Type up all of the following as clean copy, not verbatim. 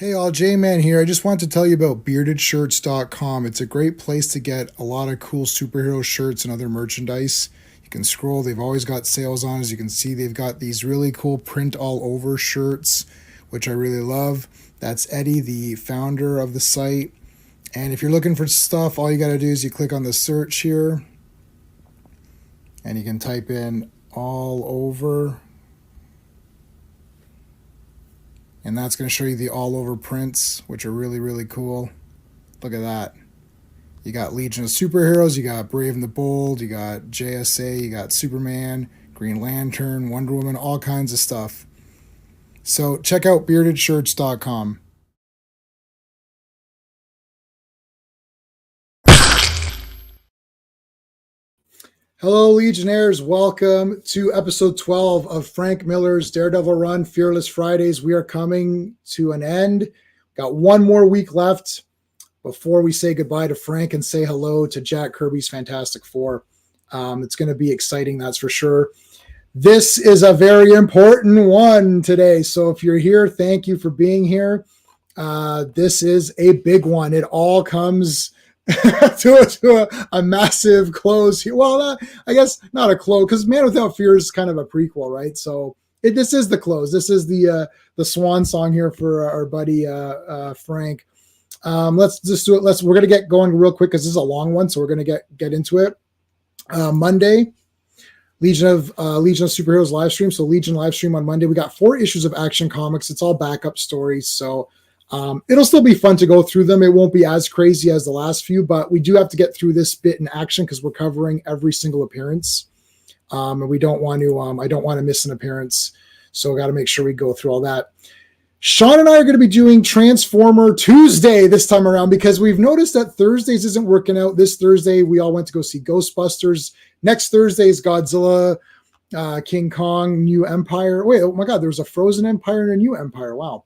Hey all, J-Man here. I just want to tell you about beardedshirts.com. It's a great place to get a lot of cool superhero shirts and other merchandise. You can scroll, they've always got sales on. As you can see, they've got these really cool print all over shirts, which I really love. That's Eddie, the founder of the site. And if you're looking for stuff, all you got to do is you click on the search here and you can type in all over. And that's going to show you the all over prints, which are really, really cool. Look at that. You got Legion of Superheroes, you got Brave and the Bold, you got JSA, you got Superman, Green Lantern, Wonder Woman, all kinds of stuff. So check out beardedshirts.com. Hello, Legionnaires. Welcome to episode 12 of Frank Miller's Daredevil Run, Fearless Fridays. We are coming to an end. Got one more week left before we say goodbye to Frank and say hello to Jack Kirby's Fantastic Four. It's going to be exciting, that's for sure. This is a very important one today. So if you're here, thank you for being here. This is a big one. It all comes to a massive close here. Well, I guess not a close, because Man Without Fear is kind of a prequel, right? So this is the close. This is the swan song here for our buddy Frank. Let's just do it. We're gonna get going real quick because this is a long one, so we're gonna get into it. Monday, Legion of Superheroes live stream. So Legion live stream on Monday. We got 4 issues of Action Comics. It's all backup stories, so it'll still be fun to go through them. It won't be as crazy as the last few, but we do have to get through this bit in action because we're covering every single appearance. And we don't want to, I don't want to miss an appearance. So got to make sure we go through all that. Sean and I are going to be doing Transformer Tuesday this time around because we've noticed that Thursdays isn't working out. This Thursday, we all went to go see Ghostbusters. Next Thursday is Godzilla, King Kong, New Empire. Wait, oh my God, there's a Frozen Empire and a New Empire. Wow.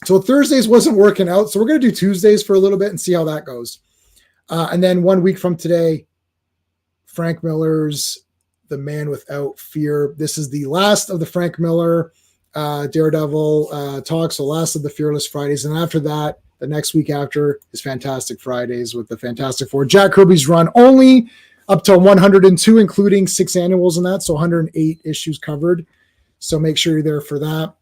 So Thursdays wasn't working out. So we're going to do Tuesdays for a little bit and see how that goes. And then 1 week from today, Frank Miller's The Man Without Fear. This is the last of the Frank Miller Daredevil talks. So last of the Fearless Fridays. And after that, the next week after is Fantastic Fridays with the Fantastic Four. Jack Kirby's run only up to 102, including 6 annuals in that. So 108 issues covered. So make sure you're there for that.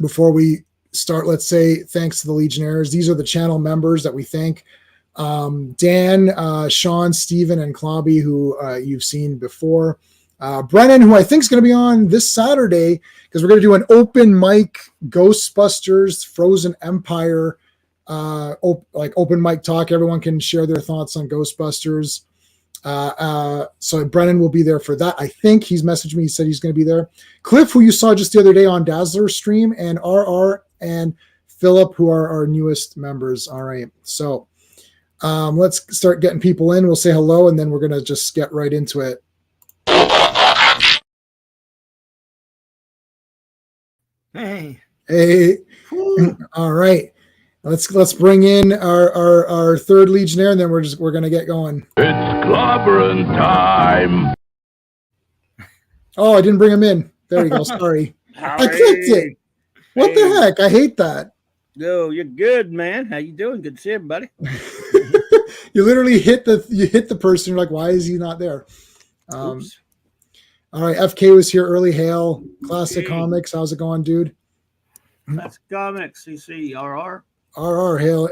Before we start, let's say thanks to the Legionnaires. These are the channel members that we thank. Dan, Sean, Steven, and Clobby, who you've seen before. Brennan, who I think is going to be on this Saturday, because we're going to do an open mic Ghostbusters Frozen Empire open mic talk. Everyone can share their thoughts on Ghostbusters. So Brennan will be there for that. I think he's messaged me. He said he's going to be there. Cliff, who you saw just the other day on Dazzler's stream, and RR and Philip, who are our newest members. All right. So let's start getting people in. We'll say hello, and then we're going to just get right into it. Hey. All right. Let's bring in our third Legionnaire, and then we're gonna get going. It's Clobberin time. Oh, I didn't bring him in. There you go. Sorry, I clicked it. What the heck? I hate that. No, you're good, man. How you doing? Good to see everybody. You literally hit the person. You're like, why is he not there? All right, FK was here early. Hail, Classic Comics. How's it going, dude? Classic Comics, CC, RR. RR, hail.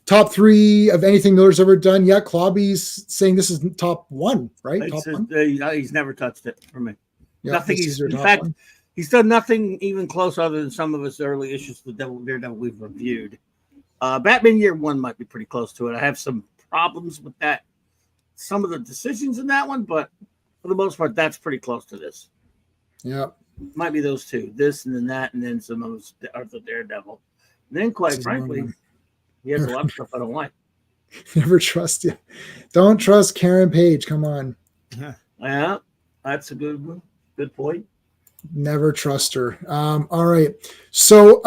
Top 3 of anything Miller's ever done. Yeah, Clobby's saying this is top 1, right? Top 1? He's never touched it for me. Yeah, nothing. In fact, he's done nothing even close other than some of his early issues with Daredevil we've reviewed. Batman Year 1 might be pretty close to it. I have some problems with that. Some of the decisions in that one, but for the most part, that's pretty close to this. Yeah. Might be those 2. This and then that, and then some of the Daredevil. And then, quite frankly, he has a lot of stuff I don't like. Never trust you. Don't trust Karen Page. Come on. Yeah, that's a good one. Good point. Never trust her. All right. So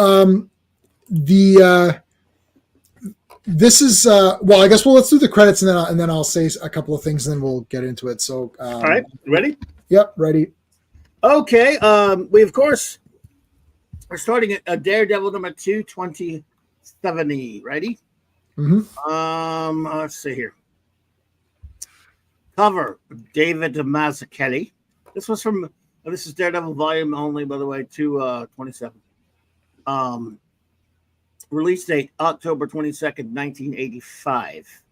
this is well, I guess let's do the credits and then I'll say a couple of things and then we'll get into it. So all right, ready? Yep, ready. Okay. We of course We're starting at Daredevil number 22070. Ready? Let's see here. Cover David Mazzucchelli. This was from. This is Daredevil volume only, by the way, 227. Release date October 22nd, 1985.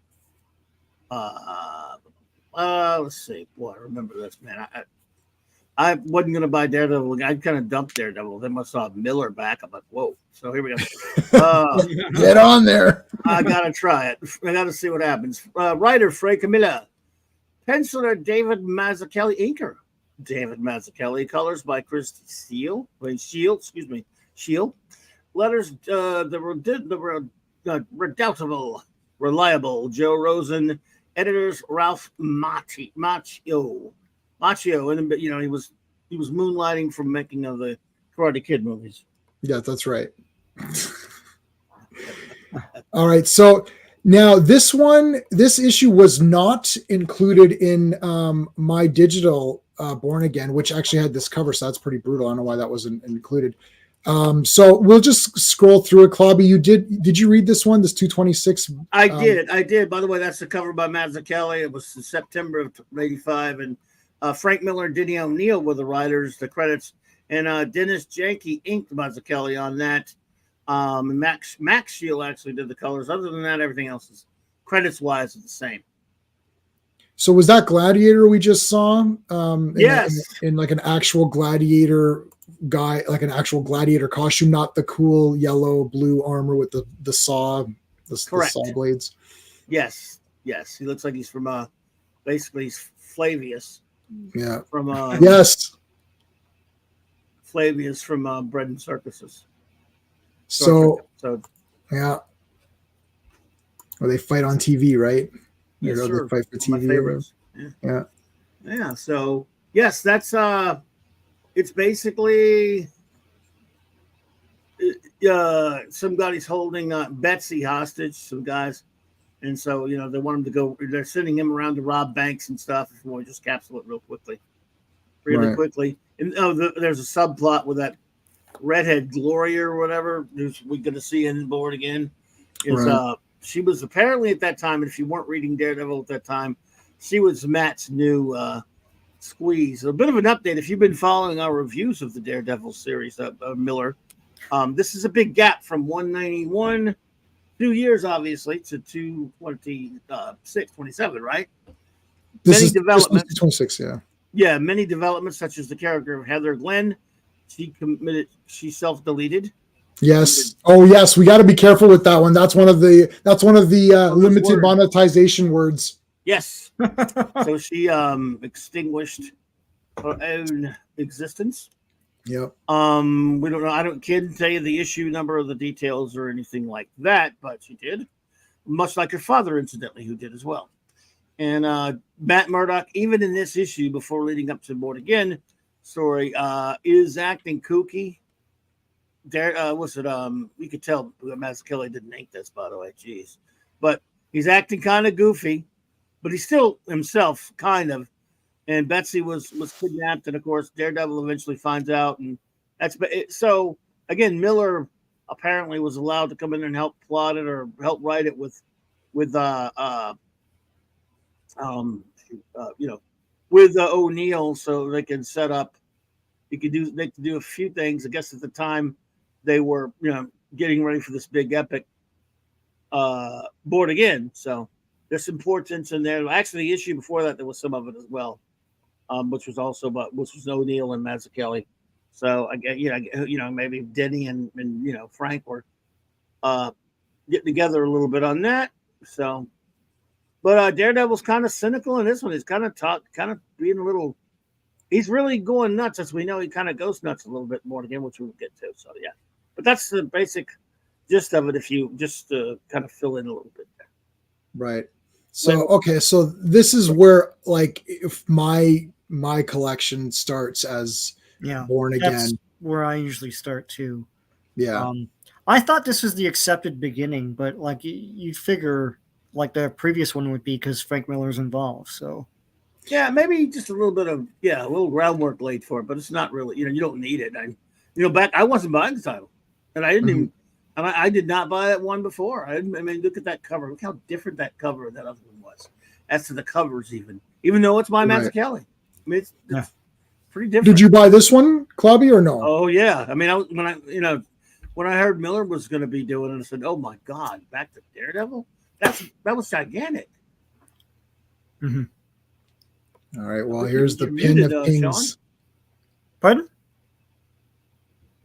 Let's see. Boy, I remember this, man. I wasn't going to buy Daredevil. I kind of dumped Daredevil. Then I saw Miller back. I'm like, whoa. So here we go. Get on there. I got to try it. I got to see what happens. Writer, Frank Miller. Penciler, David Mazzucchelli. Inker, David Mazzucchelli. Colors by Chris Shield. Letters, the redoubtable, reliable Joe Rosen. Editors, Ralph Macchio. And he was moonlighting from making of the Karate Kid movies. Yeah, that's right. All right, so now this issue was not included in my digital Born Again, which actually had this cover, so that's pretty brutal. I don't know why that wasn't included. So we'll just scroll through it. Clobby, did you read this one, this 226? I did. By the way, that's the cover by Mazzucchelli. It was in September of 85, and Frank Miller and Denny O'Neil were the writers, the credits, and Dennis Janke inked Mazzucchelli on that. And Max Shield actually did the colors. Other than that, everything else is credits-wise is the same. So was that Gladiator we just saw? Yes. In like an actual Gladiator guy, like an actual Gladiator costume, not the cool yellow blue armor with the saw, the saw blades. Yes. He looks like he's from basically he's Flavius. Yeah. From yes. Flavius from Bread and Circuses. So yeah. Or they fight on TV, right? Yes, sir. They fight for TV. My favorites. Yeah. So yes, that's it's basically somebody's holding Betsy hostage, some guys, and so they want him to go. They're sending him around to rob banks and stuff. If you want to just capsule it really quickly. And there's a subplot with that redhead Gloria or whatever, who's we're going to see in Born Again. She was apparently at that time, and if you weren't reading Daredevil at that time, she was Matt's new squeeze. A bit of an update if you've been following our reviews of the Daredevil series, Miller. This is a big gap from 191, 2 years obviously, to 27, right? Many developments. 26, yeah. Yeah, many developments such as the character of Heather Glenn. She self-deleted. Yes. Oh, yes. We got to be careful with that one. That's one of the limited monetization words. Yes. So she extinguished her own existence. Yep. We don't know. I can't tell you the issue number or the details or anything like that, but she did. Much like her father, incidentally, who did as well. And Matt Murdock, even in this issue, before leading up to Born Again story, is acting kooky. You could tell Mazzucchelli didn't ink this, by the way. Jeez. But he's acting kind of goofy, but he's still himself, kind of. And Betsy was kidnapped, and of course, Daredevil eventually finds out. And that's so again, Miller apparently was allowed to come in and help plot it or help write it with O'Neil, so they can set up. They could do a few things. I guess at the time they were getting ready for this big epic Born Again. So there's importance in there. Actually, the issue before that there was some of it as well, which was O'Neil and Mazzucchelli. So I get maybe Denny and Frank were getting together a little bit on that. So. But Daredevil's kind of cynical in this one. He's kind of being a little. He's really going nuts, as we know. He kind of goes nuts a little bit more again, which we'll get to. So yeah, but that's the basic gist of it. If you just kind of fill in a little bit there. Right. So so this is where if my collection starts as Born Again. That's where I usually start too. Yeah. I thought this was the accepted beginning, but you figure. Like the previous one would be because Frank Miller's involved. So, yeah, maybe just a little bit of a little groundwork laid for it, but it's not really. You don't need it. back I wasn't buying the title, and I didn't even. I did not buy that one before. I mean, look at that cover. Look how different that cover of that other one was. As to the covers, even though it's by Mazzucchelli. I mean, it's pretty different. Did you buy this one, Clobby, or no? Oh yeah. I mean, when I heard Miller was going to be doing it, I said, "Oh my God, back to Daredevil! That was gigantic." All right. Well, here's the pin of kings. Sean? Pardon?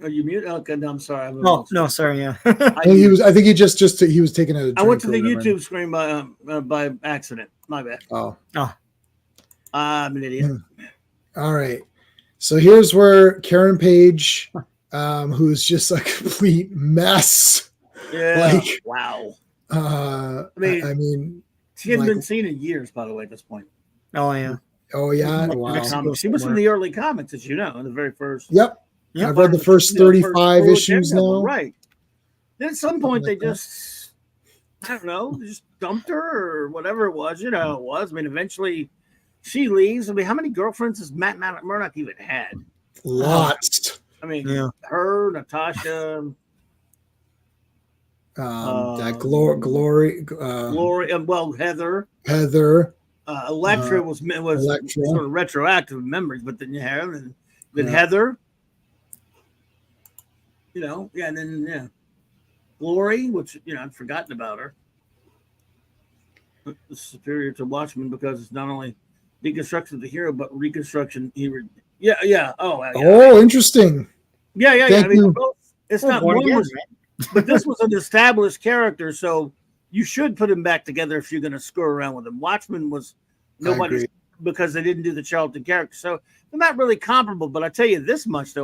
Are you muted? Okay, no, I'm sorry. No, sorry. Yeah. I think he he was taking a. I went to the YouTube screen by accident. My bad. Oh. I'm an idiot. All right. So here's where Karen Page, who's just a complete mess. Yeah. Wow. I mean, she hadn't been seen in years, by the way, at this point. Oh yeah. Oh yeah. Wow. She was in the early comics, as you know, in the very first. Yep. I've read the first 35 issues now. Right. Then at some point they just, I don't know, they just dumped her or whatever it was. You know how it was. I mean, eventually she leaves. I mean, how many girlfriends has Matt Murdock even had? Lots. I mean, her, Natasha. That Glory. Well, Heather. Elektra was sort of retroactive memories, but then you have then Heather. And then Glory, which I'd forgotten about her. It's superior to Watchmen because it's not only deconstruction of the hero, but reconstruction. Oh, interesting. Yeah. I mean, it's not one, but this was an established character, so you should put him back together if you're going to screw around with him. Watchmen was nobody because they didn't do the Charlton character, so they're not really comparable. But I tell you this much, they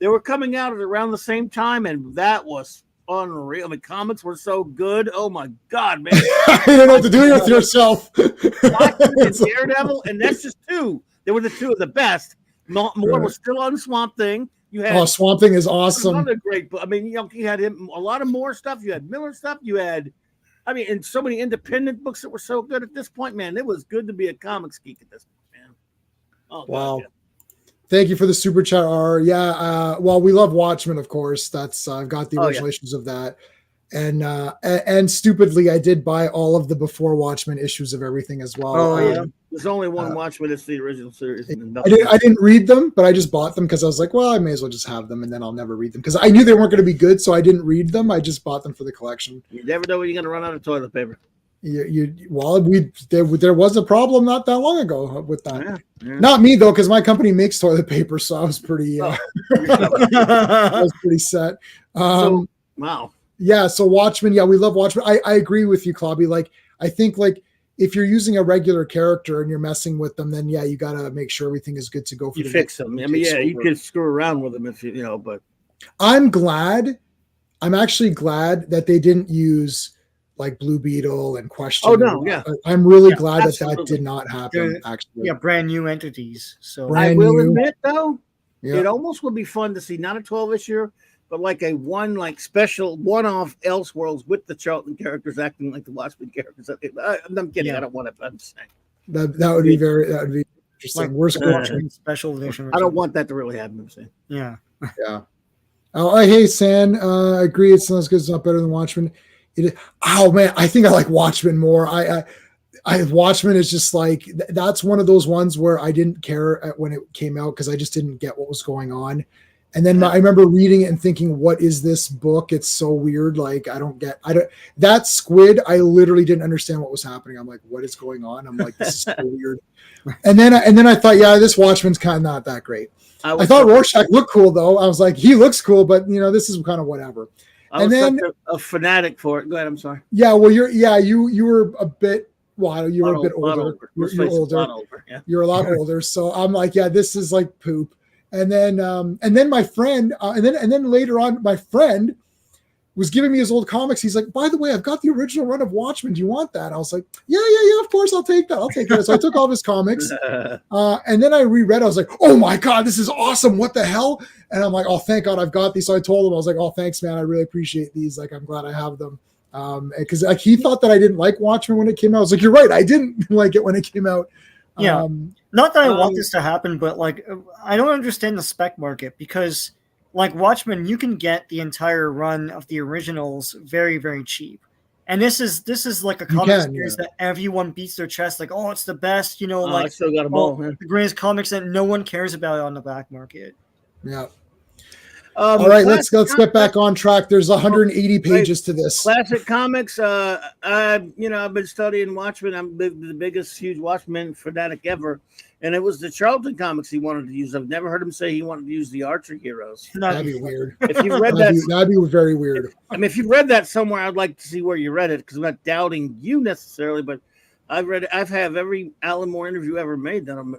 were coming out at around the same time, and that was unreal. I mean, comics were so good. Oh my God, man! You don't know what to do with yourself. Watchmen and Daredevil, and that's just two. They were the two of the best. More was still on Swamp Thing. You had Swamp Thing is awesome. Another great book. I mean, you had him a lot of more stuff. You had Miller stuff. You had, and so many independent books that were so good at this point, man. It was good to be a comics geek at this point, man. Oh, wow. God, yeah. Thank you for the super chat, R. Yeah, well, we love Watchmen, of course. That's I've got the original issues of that, and stupidly, I did buy all of the before Watchmen issues of everything as well. Oh yeah, there's only one Watchmen. It's the original series. I didn't read them, but I just bought them because I was like, well, I may as well just have them, and then I'll never read them because I knew they weren't going to be good, so I didn't read them. I just bought them for the collection. You never know when you're going to run out of toilet paper. There was a problem not that long ago with that. Yeah. Not me though, because my company makes toilet paper, so I was pretty. I was pretty set. Wow. Yeah. So Watchmen. Yeah, we love Watchmen. I agree with you, Clobby. Like, I think if you're using a regular character and you're messing with them, then you got to make sure everything is good to go for you fix them. I mean, you can screw around with them if but I'm actually glad that they didn't use like Blue Beetle and Question. Oh no, yeah. I'm really glad that did not happen. Actually, brand new entities. So I will admit though, it almost would be fun to see not a 12 issue, but like a special one-off Elseworlds with the Charlton characters acting like the Watchmen characters. I'm kidding. I don't want to. I'm saying that would be interesting. Like, Worst Watchmen special edition. I don't want that to really happen. I'm saying. Yeah. Yeah. Oh, hey, San. I agree. It's not as good. It's not better than Watchmen. Oh man, I think I like Watchmen more. I Watchmen is just like that's one of those ones where I didn't care when it came out because I just didn't get what was going on. And then I remember reading it and thinking, "What is this book? It's so weird. Like I don't that squid. I literally didn't understand what was happening. I'm like, what is going on? I'm like, this is so weird. And then I thought, yeah, this Watchmen's kind of not that great. I thought Rorschach looked cool though. I was like, he looks cool, but this is kind of whatever. I was such a fanatic for it. Go ahead. I'm sorry. Yeah, well, you were a bit. Well, you were a bit older. You're older. Yeah. You're a lot older. So I'm like, yeah, this is like poop. And then my friend, and then later on, my friend was giving me his old comics. He's like, by the way, I've got the original run of Watchmen. Do you want that? I was like, yeah, of course, I'll take that. I'll take it. So I took all of his comics, and then I reread. I was like, oh my god, this is awesome! What the hell? And I'm like, oh, thank God I've got these. So I told him, I was like, oh, thanks, man. I really appreciate these. Like, I'm glad I have them. Because like he thought that I didn't like Watchmen when it came out. I was like, you're right, I didn't like it when it came out. Yeah. Not that I want this to happen, but like I don't understand the spec market because like Watchmen, you can get the entire run of the originals very, very cheap. And this is like a comic series that everyone beats their chest, like, oh, it's the best, you know, like I still got a ball. the greatest comics that no one cares about on the black market. Yeah. All right, let's get back on track. There's 180 pages to this. Classic comics. I've been studying Watchmen. I'm the biggest, huge Watchmen fanatic ever. And it was the Charlton comics he wanted to use. I've never heard him say he wanted to use the Archer heroes. That'd be weird. If you read that'd be very weird. If you've read that somewhere, I'd like to see where you read it, because I'm not doubting you necessarily, but I've read it. I've had every Alan Moore interview ever made that I'm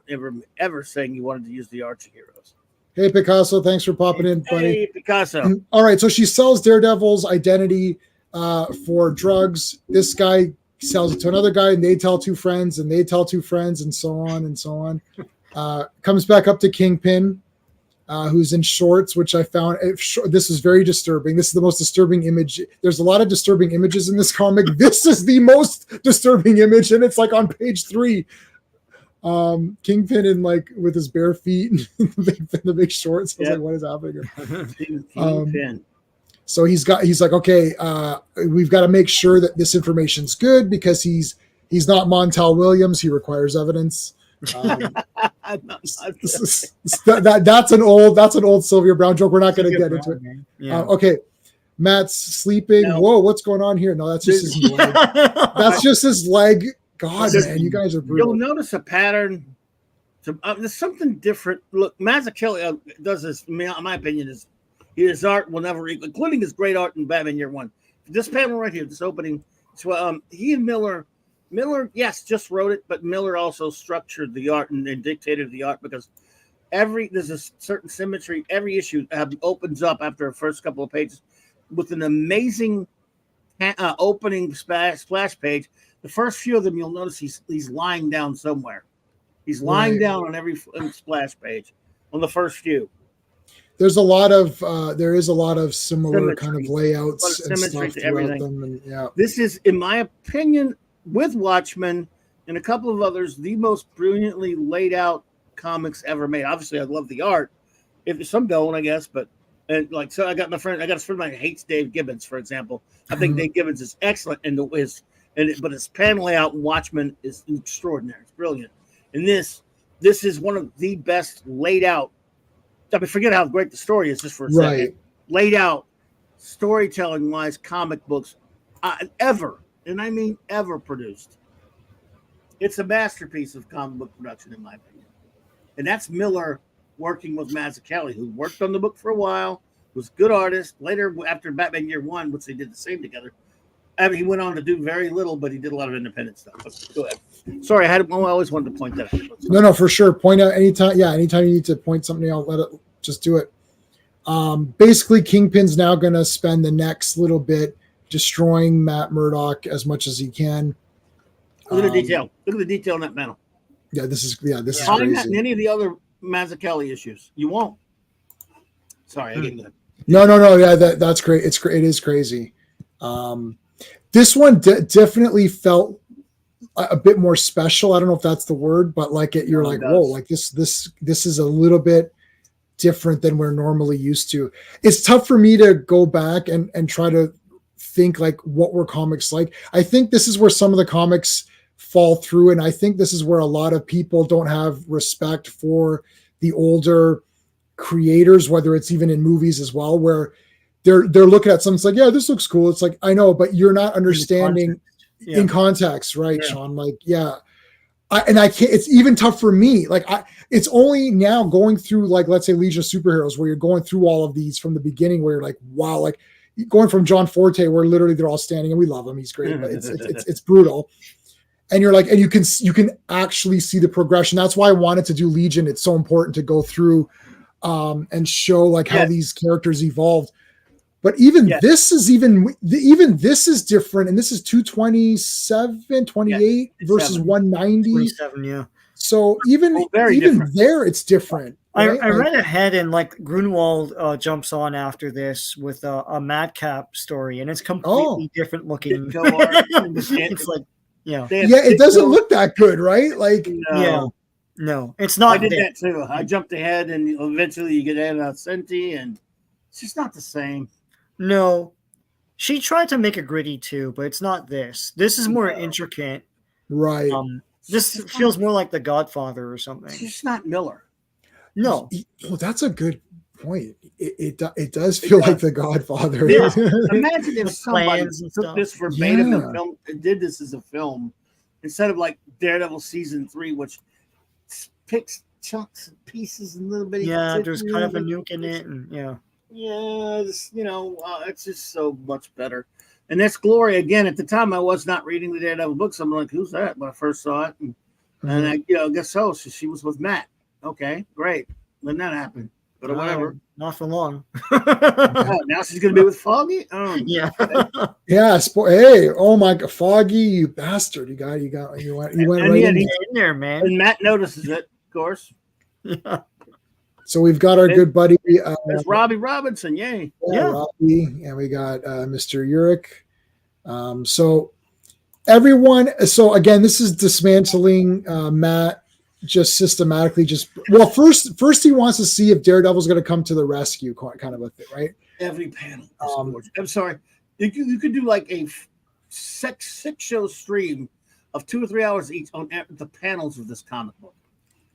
ever saying he wanted to use the Archer heroes. Hey, Picasso, thanks for popping in, buddy. Hey, Picasso. All right, so she sells Daredevil's identity for drugs. This guy sells it to another guy, and they tell two friends, and they tell two friends, and so on and so on. Comes back up to Kingpin, who's in shorts, which I found. This is very disturbing. This is the most disturbing image. There's a lot of disturbing images in this comic. This is the most disturbing image, and it's like on page 3. Kingpin in like with his bare feet and the big shorts. I was like, what is happening here? So he's like, okay, we've got to make sure that this information's good, because he's not Montel Williams. He requires evidence. That's an old Sylvia Brown joke. We're not going to get into it. Yeah. Okay. Matt's sleeping. No. Whoa, what's going on here? No, that's just his leg. That's just his leg. God, man, you guys are brutal. You'll notice a pattern. There's something different. Look, Mazzucchelli does this, in my opinion, his art will never equal, including his great art in Batman Year One. This panel right here, this opening, he and Miller, yes, just wrote it, but Miller also structured the art and dictated the art, because there's a certain symmetry. Every issue opens up after the first couple of pages with an amazing opening splash page. The first few of them, you'll notice he's lying down somewhere. He's lying down on every splash page on the first few. There is a lot of similar symmetry, kind of layouts and stuff to everything. Them. And, yeah. This is, in my opinion, with Watchmen and a couple of others, the most brilliantly laid out comics ever made. Obviously, I love the art. If some don't, I guess, but I got a friend of mine who hates Dave Gibbons, for example. I think Dave Gibbons is excellent but his panel layout in Watchmen is extraordinary. It's brilliant. And this is one of the best laid out. I mean, forget how great the story is, just for a second. Laid out, storytelling wise, comic books ever, and I mean ever, produced. It's a masterpiece of comic book production, in my opinion. And that's Miller working with Mazzucchelli, who worked on the book for a while, was a good artist. Later, after Batman Year One, which they did the same together, he went on to do very little, but he did a lot of independent stuff. Go ahead. Sorry, I always wanted to point that out. No, for sure. Point out anytime. Yeah, anytime you need to point something out, just do it. Basically, Kingpin's now going to spend the next little bit destroying Matt Murdock as much as he can. Look at the detail. Look at the detail in that panel. Yeah, this is crazy. Find that in any of the other Mazzucchelli issues. You won't. Sorry, I didn't get it. No. Yeah, that's great. It is crazy. This one definitely felt a bit more special. I don't know if that's the word, but you're like, whoa, like this is a little bit different than we're normally used to. It's tough for me to go back and try to think like what were comics like. I think this is where some of the comics fall through, and I think this is where a lot of people don't have respect for the older creators, whether it's even in movies as well, where they're looking at something, it's like, yeah, this looks cool. It's like, I know, but you're not understanding in context, right, Sean? Like, yeah. I can't, it's even tough for me. It's only now going through, like, let's say Legion of Superheroes, where you're going through all of these from the beginning, where you're like, wow, like going from John Forte, where literally they're all standing, and we love him, he's great, but it's brutal. And you're like, and you can actually see the progression. That's why I wanted to do Legion. It's so important to go through and show like how these characters evolved. But even this is this is different, and this is 227, 28 versus 190. So even there, it's different. Right? I read ahead, and like Grunwald jumps on after this with a Madcap story, and it's completely different looking. It's like, it doesn't look that good, right? Like, no, it's not. I did that too. I jumped ahead, and eventually you get Anna Senti, and It's just not the same. No, she tried to make it gritty too, but it's not this. This is more intricate. Right. This feels more like The Godfather or something. It's just not Miller. No. Well, that's a good point. It does feel like The Godfather. Yeah. Imagine if somebody took stuff. this verbatim Yeah. and film, and did this as a film instead of like Daredevil season 3, which picks chunks and pieces and little bitty. Yeah, there's kind of a nuke in it, and yeah. Yeah, it's just so much better. And that's Glory again. At the time, I was not reading the Daredevil books. I'm like, who's that? When I first saw it, and I guess so. So she was with Matt. Okay, great. When that happened, but whatever. Not for long. Oh, now she's gonna be with Foggy. Oh, Yeah. Yeah. Hey, oh my God, Foggy, you bastard! You went right in. In there, man. and Matt notices it, of course. Yeah. So we've got our good buddy. There's Robbie Robinson. Yay! Yeah. Robbie, and we got Mr. Urich. So everyone. So again, this is dismantling Matt. Just systematically, first he wants to see if Daredevil's going to come to the rescue, kind of a thing, right? Every panel. Is gorgeous. I'm sorry. You could do like a six show stream of 2 or 3 hours each on the panels of this comic book.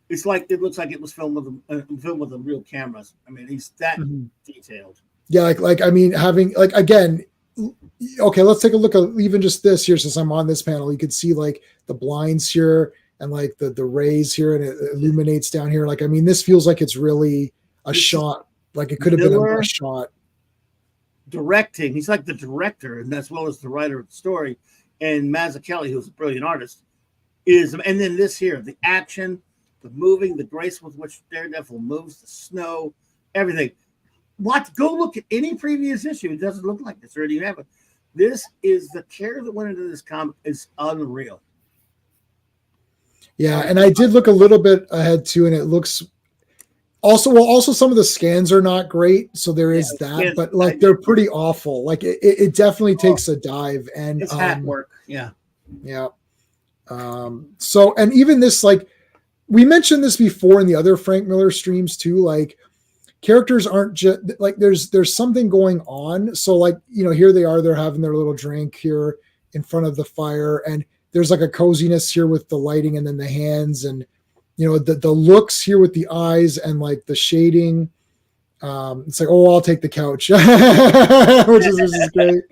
It looks like it was filmed with the real cameras. I mean, he's that detailed. Yeah, having again. Okay, let's take a look at even just this here. Since I'm on this panel, you can see like the blinds here. And like the rays here, and it illuminates down here. This feels like it's really a shot. Like it could have been a shot. Directing, he's like the director, and as well as the writer of the story. And Mazzucchelli, who's a brilliant artist, and then this here, the action, the moving, the grace with which Daredevil moves, the snow, everything. Go look at any previous issue. It doesn't look like this, or do you have it? This is the care that went into this comic is unreal. Yeah, and I did look a little bit ahead too, and it looks also some of the scans are not great, so there is that, but like they're pretty awful. Like it definitely takes a dive, and it's hat work. Yeah. So, and even this, like we mentioned this before in the other Frank Miller streams too, like characters aren't just like there's something going on. So like, here they are, they're having their little drink here in front of the fire, and there's like a coziness here with the lighting and then the hands and, the looks here with the eyes and like the shading. It's like, oh, I'll take the couch, which is great.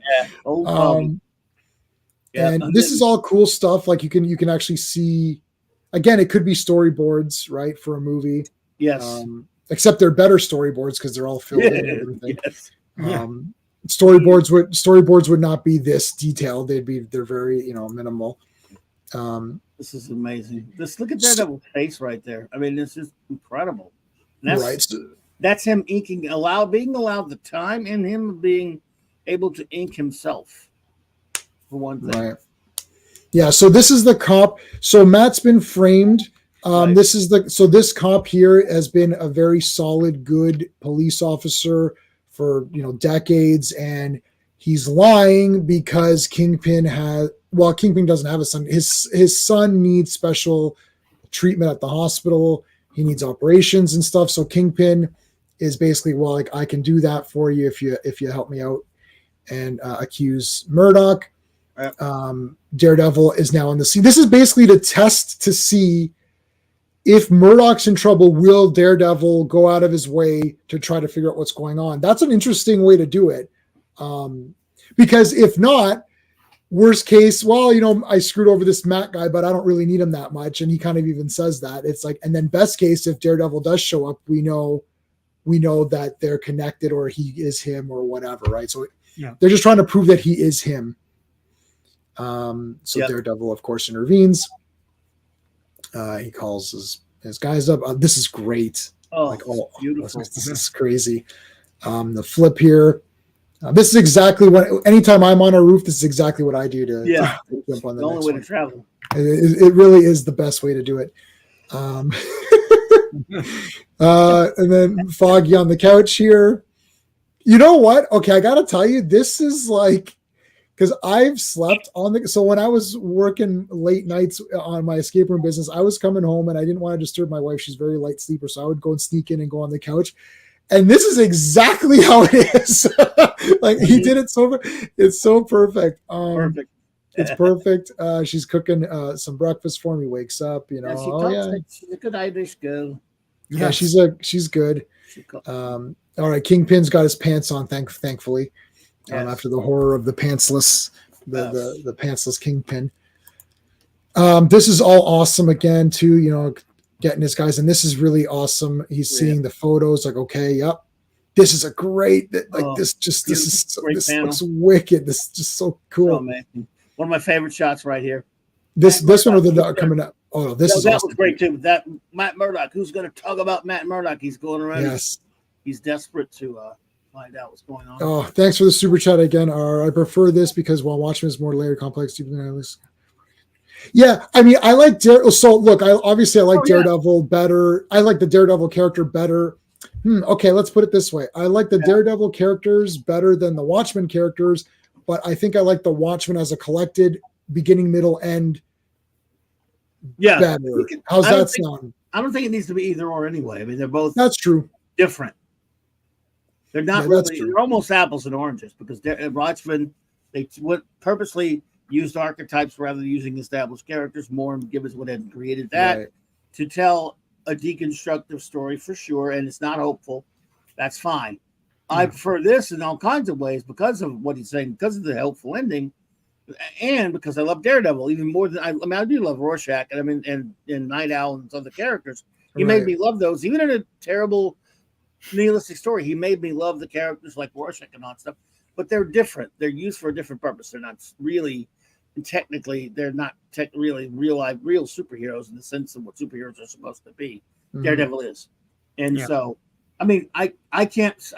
Yeah. And this is all cool stuff. Like you can actually see, again, it could be storyboards, right, for a movie. Yes. Except they're better storyboards because they're all filled in and everything. Yes. Storyboards would not be this detailed. They're very, minimal. This is amazing. Look at Daredevil's face right there. I mean, this is incredible. That's him inking, being allowed the time and him being able to ink himself, for one thing. Right. Yeah. So this is the cop. So Matt's been framed. Right. This cop here has been a very solid, good police officer for decades, and he's lying because Kingpin doesn't have a son. His son needs special treatment at the hospital. He needs operations and stuff. So Kingpin is basically, I can do that for you if you help me out, and accuse Murdoch. Daredevil is now on the scene. This is basically to test to see if Murdoch's in trouble, will Daredevil go out of his way to try to figure out what's going on? That's an interesting way to do it. Because if not, worst case, I screwed over this Matt guy, but I don't really need him that much. And he kind of even says that. It's like, and then best case, if Daredevil does show up, we know that they're connected or he is him or whatever, right? So they're just trying to prove that he is him. Daredevil, of course, intervenes. He calls his guys up. This is great. Beautiful. This is crazy. The flip here. This is exactly anytime I'm on a roof, this is exactly what I do to jump on the only next way one. to travel. It really is the best way to do it. And then Foggy on the couch here. You know what? Okay, I got to tell you, this is like, because I've slept so when I was working late nights on my escape room business, I was coming home and I didn't want to disturb my wife. She's a very light sleeper. So I would go and sneak in and go on the couch. And this is exactly how it is. Like he did it so. It's so perfect. Perfect. It's perfect. She's cooking some breakfast for him. He wakes up. You know. She Oh talks yeah. like she's a good Irish girl. Yeah. She's good. All right. Kingpin's got his pants on. Thankfully. Yes. After the horror of the pantsless, the pantsless Kingpin. This is all awesome again too. You know, getting his guys, and this is really awesome. He's seeing the photos, like, okay, yep, this is a great, this looks wicked. This is just so cool. Oh, man. One of my favorite shots right here. This one with the coming up. Oh, this is that awesome. was great too. That Matt Murdock. Who's going to talk about Matt Murdock? He's going around. Yes, he's desperate to find out what's going on. Oh, thanks for the super chat again. I prefer this because while Watchmen is more layered, complex, deeper than Alice. Yeah, I mean, I like Daredevil. So look, I like Daredevil better. I like the Daredevil character better. Okay, let's put it this way. I like the Daredevil characters better than the Watchmen characters, but I think I like the Watchmen as a collected beginning, middle, end. Yeah, better. How's that sound? I don't think it needs to be either or anyway. I mean, they're both that's true. Different. They're not really. They're almost apples and oranges because Watchmen they would purposely used archetypes rather than using established characters more, and Gibbons would have created that to tell a deconstructive story for sure, and it's not hopeful. That's fine. I prefer this in all kinds of ways because of what he's saying, because of the helpful ending, and because I love Daredevil even more than I do love Rorschach, and I mean, and Night Owl and other characters. He made me love those, even in a terrible nihilistic story. He made me love the characters like Rorschach and all that stuff. But they're different. They're used for a different purpose. They're not really. Technically, they're not really real superheroes in the sense of what superheroes are supposed to be. Daredevil is, and so I mean, I guess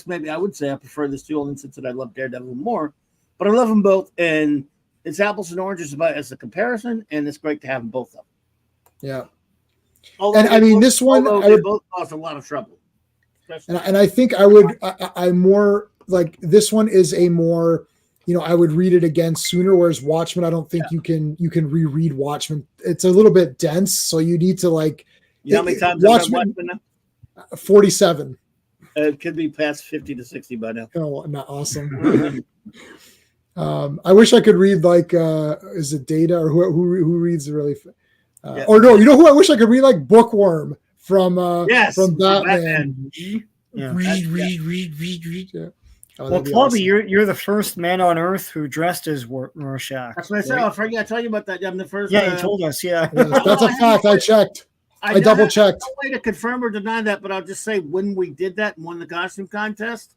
maybe I would say I prefer this too, in the sense that I love Daredevil more, but I love them both, and it's apples and oranges as a comparison, and it's great to have them both up. Yeah, and I mean this one, they both cause a lot of trouble, and I think I'm more like this one is a more. You know, I would read it again sooner. Whereas Watchmen, I don't think you can reread Watchmen. It's a little bit dense, so you need to like. You know how many times Watchmen now? 47. It could be past 50 to 60 by now. Oh, not awesome. I wish I could read like is it Data or who reads really? Or no, you know who I wish I could read like Bookworm from Batman. Yeah. Oh, well, Clubby, awesome. you're the first man on Earth who dressed as Rorschach. That's what I said. I forgot to tell you about that. I'm the first. Yeah, you told us. Yeah, that's a fact. I checked. I double checked. No way to confirm or deny that, but I'll just say when we did that and won the costume contest,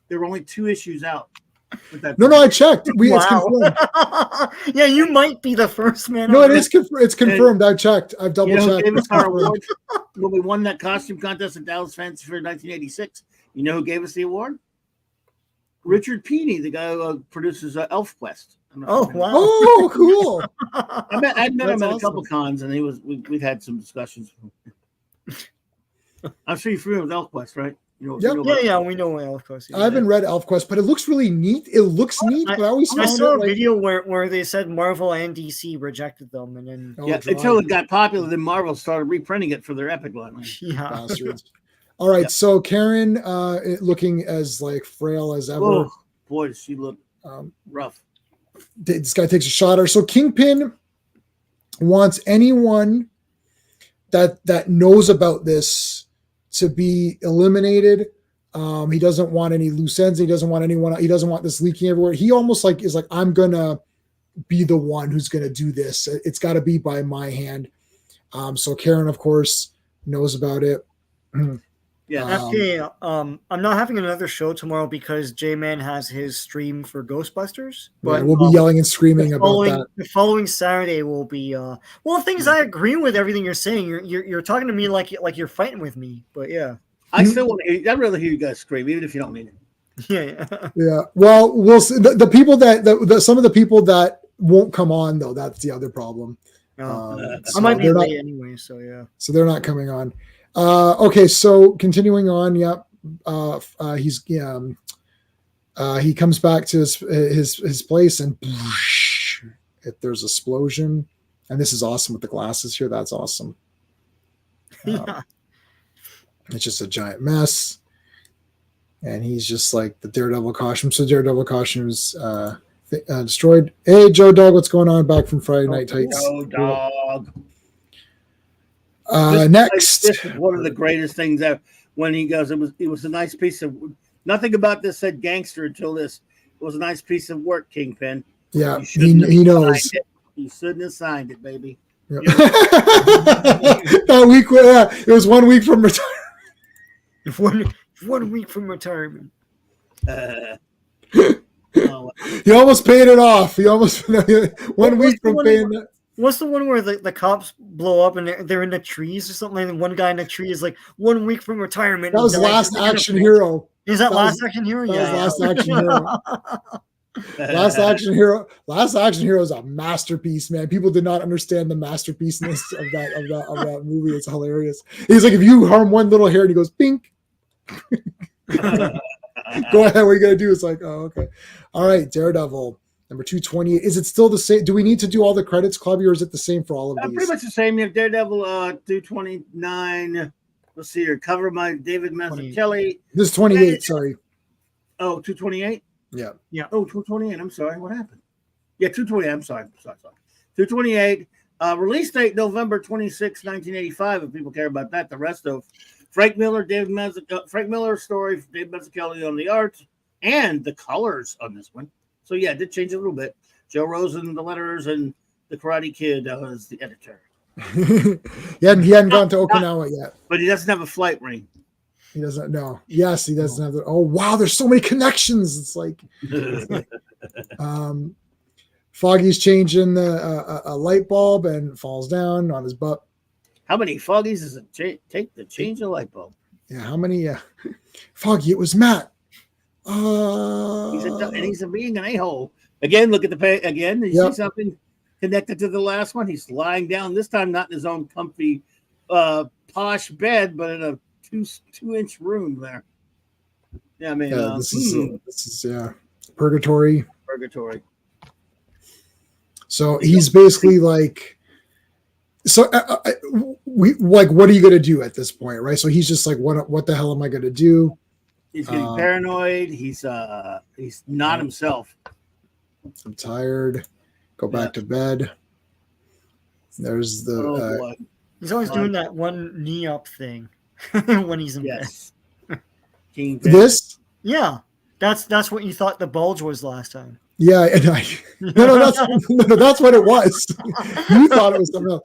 there were only 2 issues out. No, I checked. It's confirmed. Yeah, you might be the first man. No, it's confirmed. I checked. I've double checked. Gave us our award when we won that costume contest in Dallas Fancy Fair 1986. You know who gave us the award? Richard Peeney, the guy who produces ElfQuest. Oh, wow. Oh, cool. I'd met him at a couple cons, and we've had some discussions. I'm sure you're familiar with ElfQuest, right? We know ElfQuest. I haven't read ElfQuest, but it looks really neat. It looks neat, but I always saw a video where they said Marvel and DC rejected them, and then until it got popular, then Marvel started reprinting it for their Epic line. Yeah. Bastards. All right, so Karen looking as like frail as ever. Oh, boy, does she look rough. This guy takes a shot at her. So Kingpin wants anyone that knows about this to be eliminated. He doesn't want any loose ends. He doesn't want anyone. He doesn't want this leaking everywhere. He almost like is like, I'm gonna be the one who's gonna do this. It's got to be by my hand. So Karen, of course, knows about it. Yeah. Actually, I'm not having another show tomorrow because J-Man has his stream for Ghostbusters. But we'll be yelling and screaming about that. The following Saturday will be well, things I agree with everything you're saying. You're talking to me like you're fighting with me, but yeah. I still want to hear. I'd rather hear you guys scream, even if you don't mean it. Yeah. Well, we'll see. The people that some of the people that won't come on though, that's the other problem. I might be late anyway, so yeah. So they're not coming on. Okay, so continuing on, he comes back to his place and there's an explosion, and this is awesome with the glasses here. That's awesome. Yeah. It's just a giant mess. and he's just like the Daredevil costume. So Daredevil costume is destroyed. Hey, Joe Dog, what's going on? Back from Friday Night Tights. Joe Dog. Next, this is one of the greatest things ever. When he goes, it was a nice piece of. Nothing about this said gangster until this. It was a nice piece of work, Kingpin. Yeah, he knows. You shouldn't have signed it, baby. Yep. That week, it was 1 week from retirement. One week from retirement. He almost paid it off. He almost 1 week from paying that. What's the one where the cops blow up and they're in the trees or something? And one guy in the tree is like 1 week from retirement. That was Last Action Hero. Is that Last Action Hero? Yeah. Last Action Hero. Last Action Hero. Last Action Hero is a masterpiece, man. People did not understand the masterpiece-ness of that movie. It's hilarious. He's like, if you harm one little hair, and he goes, pink. Go ahead. What are you gonna do? It's like, oh, okay. All right, Daredevil. Number 228. Is it still the same? Do we need to do all the credits, Clubby, or is it the same for all of these? Pretty much the same. You have Daredevil 229. Let's see here. Cover by David Mazzucchelli. This is 28, sorry. Oh, 228? Yeah. Oh, 228. I'm sorry. What happened? Yeah, 228. I'm sorry. 228. Release date November 26, 1985, if people care about that. The rest of Frank Miller story, David Mazzucchelli on the art, and the colors on this one. So, yeah, it did change a little bit. Joe Rosen, the letters, and the Karate Kid was the editor. he hadn't gone to Okinawa yet. But he doesn't have a flight ring. He doesn't know. Yes, he doesn't have the. Oh, wow, there's so many connections. It's like Foggy's changing a light bulb and falls down on his butt. How many Foggies does it take to change a light bulb? Yeah, how many? Foggy, it was Matt. He's being an a-hole. Again, look at the pay. Again, you see something connected to the last one? He's lying down, this time not in his own comfy, posh bed, but in a two-inch room there. Yeah, I mean, this is purgatory. Purgatory. So he's basically like, what are you going to do at this point, right? So he's just like, what the hell am I going to do? He's getting paranoid. He's not himself. I'm tired. Go back to bed. There's the. He's always doing that one knee up thing when he's in bed. This? Yeah, that's what you thought the bulge was last time. Yeah, and that's what it was. You thought it was something else.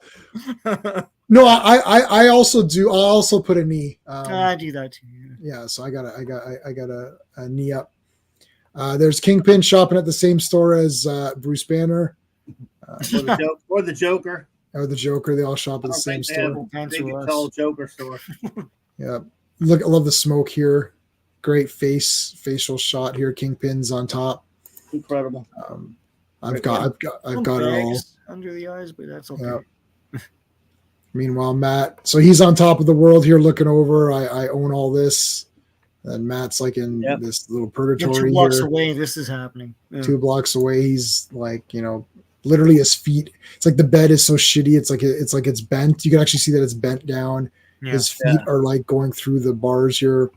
No, I also do. I also put a knee. I do that too. Yeah, so I got a knee up. There's Kingpin shopping at the same store as Bruce Banner. Or the Joker. Or the Joker. They all shop at the same store. Big tall Joker store. Yeah. Look, I love the smoke here. Great facial shot here. Kingpin's on top. Incredible. I've got it all under the eyes, but that's okay. Yeah. Meanwhile, Matt, so he's on top of the world here looking over. I own all this. And Matt's like in this little purgatory. 2 blocks away, this is happening. Yeah. 2 blocks away, he's like, literally his feet. It's like the bed is so shitty. It's like it's bent. You can actually see that it's bent down. Yeah. His feet are like going through the bars here.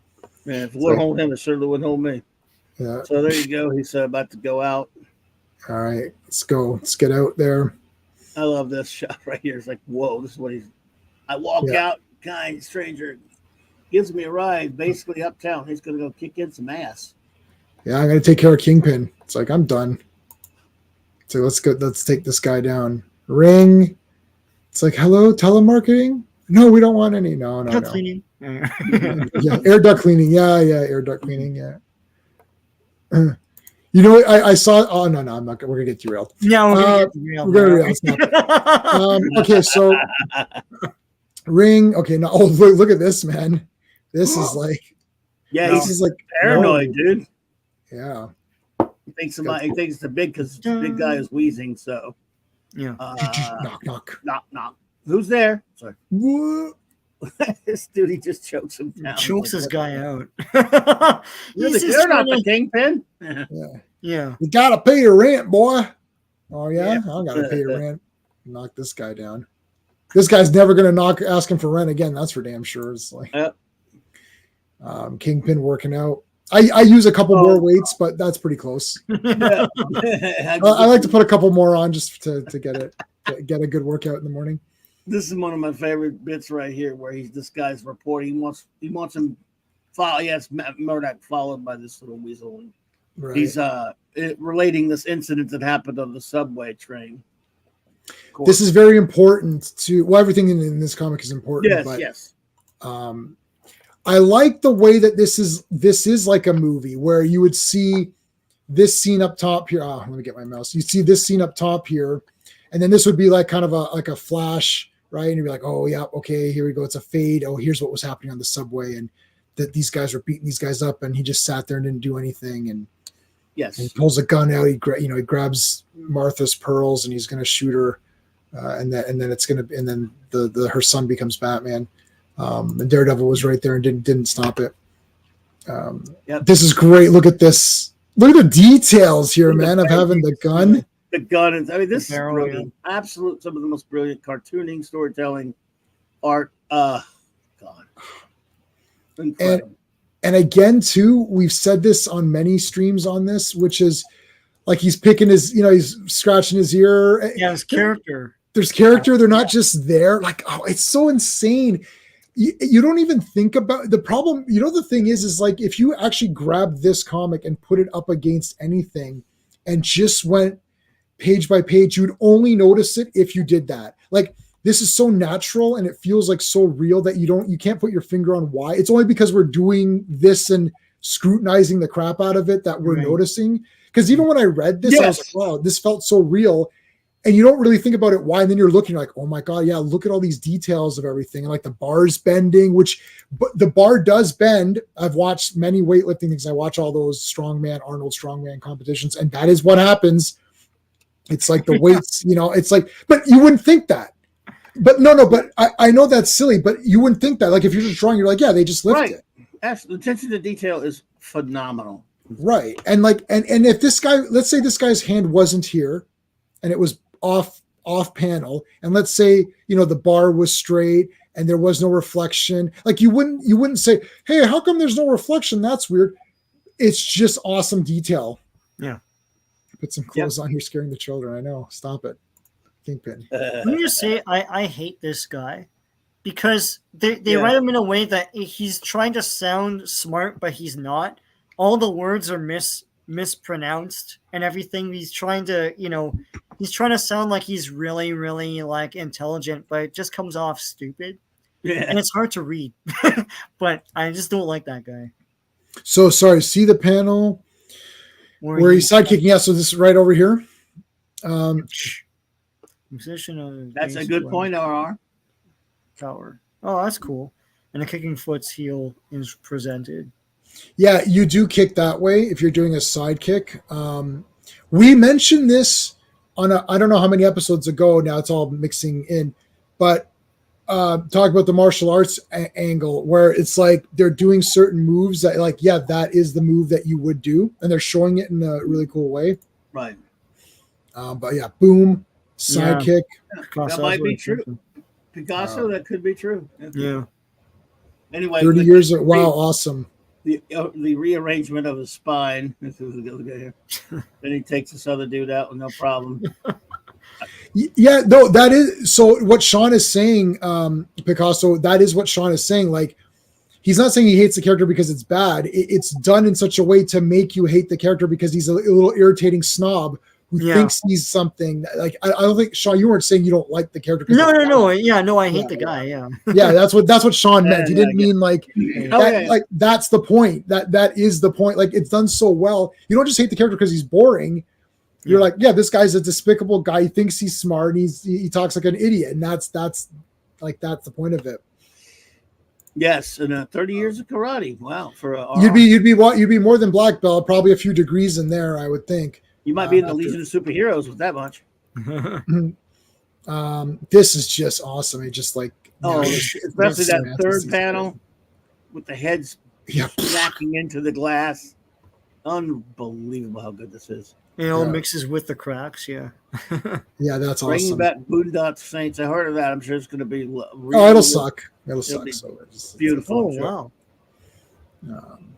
Man, if it wouldn't hold him, it certainly wouldn't hold me. Yeah. So there you go. He's about to go out. All right, let's go. Let's get out there. I love this shot right here. It's like, whoa, this is what he's. I walk out, kind stranger gives me a ride, basically uptown. He's going to go kick in some ass. Yeah, I'm going to take care of Kingpin. It's like, I'm done. So let's go. Let's take this guy down. Ring. It's like, hello, telemarketing? No, we don't want any. No. Cleaning. Yeah, air duct cleaning. Yeah, air duct cleaning. Yeah. I saw. Oh no, I'm not. We're gonna get derailed. No, we're gonna get derailed. Okay, so Ring. Okay, now look at this, man. This is like. Yeah, he's like paranoid, dude. Yeah. He thinks the big because the big guy is wheezing. So. Yeah. Knock. Who's there? Sorry. What? This dude, he just chokes him down. Chokes this guy out. You're not the Kingpin. Yeah. You gotta pay your rent, boy. Oh yeah, I gotta pay your rent. Knock this guy down. This guy's never gonna ask him for rent again. That's for damn sure. It's like Kingpin working out. I use a couple more weights, but that's pretty close. Yeah. I like to put a couple more on just to get a good workout in the morning. This is one of my favorite bits right here, where this guy's reporting. He wants him follow. Yes, Murdoch followed by this little weasel. And Right. he's relating this incident that happened on the subway train. This is very important to. Well, everything in this comic is important. Yes, but, yes. I like the way that this is like a movie where you would see this scene up top here. Oh, let me get my mouse. You see this scene up top here, and then this would be like kind of a flash, right? And you'd be like, oh yeah, okay, here we go. It's a fade. Oh, here's what was happening on the subway, and that these guys were beating these guys up, and he just sat there and didn't do anything. And yes, he pulls a gun out. He grabs Martha's pearls, and he's going to shoot her, and then her son becomes Batman. And Daredevil was right there and didn't stop it. This is great. Look at this. Look at the details here, man, of having the gun. The gun. This is brilliant. Absolute, some of the most brilliant cartooning, storytelling, art. God. Incredible. And again, too, we've said this on many streams on this, which is like he's picking he's scratching his ear. Yeah, his character. There's character. They're not just there. Like, oh, it's so insane. You don't even think about the problem. The thing is like if you actually grab this comic and put it up against anything and just went page by page, you'd only notice it if you did that. Like this is so natural and it feels like so real that you can't put your finger on why. It's only because we're doing this and scrutinizing the crap out of it that we're noticing. Because even when I read this, I was like, wow, this felt so real. And you don't really think about it why, and then you're looking like, oh my God, yeah, look at all these details of everything. And like the bar's bending, but the bar does bend. I've watched many weightlifting things. I watch all those Arnold strongman competitions, and that is what happens. It's like the weights, it's like, but you wouldn't think that. But but I know that's silly, but you wouldn't think that. Like if you're just drawing, you're like, yeah, they just lift it. Absolutely. The attention to detail is phenomenal. Right. And like, and if this guy, let's say this guy's hand wasn't here and it was off panel, and let's say the bar was straight and there was no reflection, like you wouldn't say, hey, how come there's no reflection? That's weird. It's just awesome detail. Yeah. Put some clothes on here, scaring the children. I know. Stop it. Kingpin. Let me just say I hate this guy because they write him in a way that he's trying to sound smart, but he's not. All the words are mispronounced and everything. He's trying to sound like he's really, really like intelligent, but it just comes off stupid. Yeah. And it's hard to read. But I just don't like that guy. So sorry, see the panel where he's sidekicking? Yeah, so this is right over here. Musician. That's a good point, RR. Tower. Oh, that's cool. And a kicking foot's heel is presented. Yeah, you do kick that way if you're doing a side kick. We mentioned this on I don't know how many episodes ago. Now it's all mixing in, but talk about the martial arts angle where it's like they're doing certain moves that like, yeah, that is the move that you would do, and they're showing it in a really cool way. Right. But yeah, boom, side kick. That might be true. Picasso, that could be true. Yeah. Anyway, 30 years of wow, awesome. The rearrangement of his spine. This is the other guy here. Then he takes this other dude out with no problem. Yeah, no, that is so. What Sean is saying, Picasso, that is what Sean is saying. Like, he's not saying he hates the character because it's bad. It's done in such a way to make you hate the character because he's a little irritating snob who thinks he's something. Like, I don't think Sean, you weren't saying you don't like the character. No. Yeah, no, I hate the guy. Yeah, yeah, that's what Sean meant. He didn't mean like like that's the point. That is the point. Like, it's done so well. You don't just hate the character because he's boring. You're like, yeah, this guy's a despicable guy. He thinks he's smart and he talks like an idiot, and that's the point of it. Yes, and 30 years of karate. Wow, for you'd be more than black belt, probably a few degrees in there, I would think. You might be in the Legion of Superheroes with that much. This is just awesome. It just like especially that third panel with the heads smacking into the glass. Unbelievable how good this is. It all mixes with the cracks, yeah. Yeah, that's awesome. Bringing back Boondock Saints. I heard of that. I'm sure it's going to be it'll suck. It'll suck. So beautiful. Oh, wow.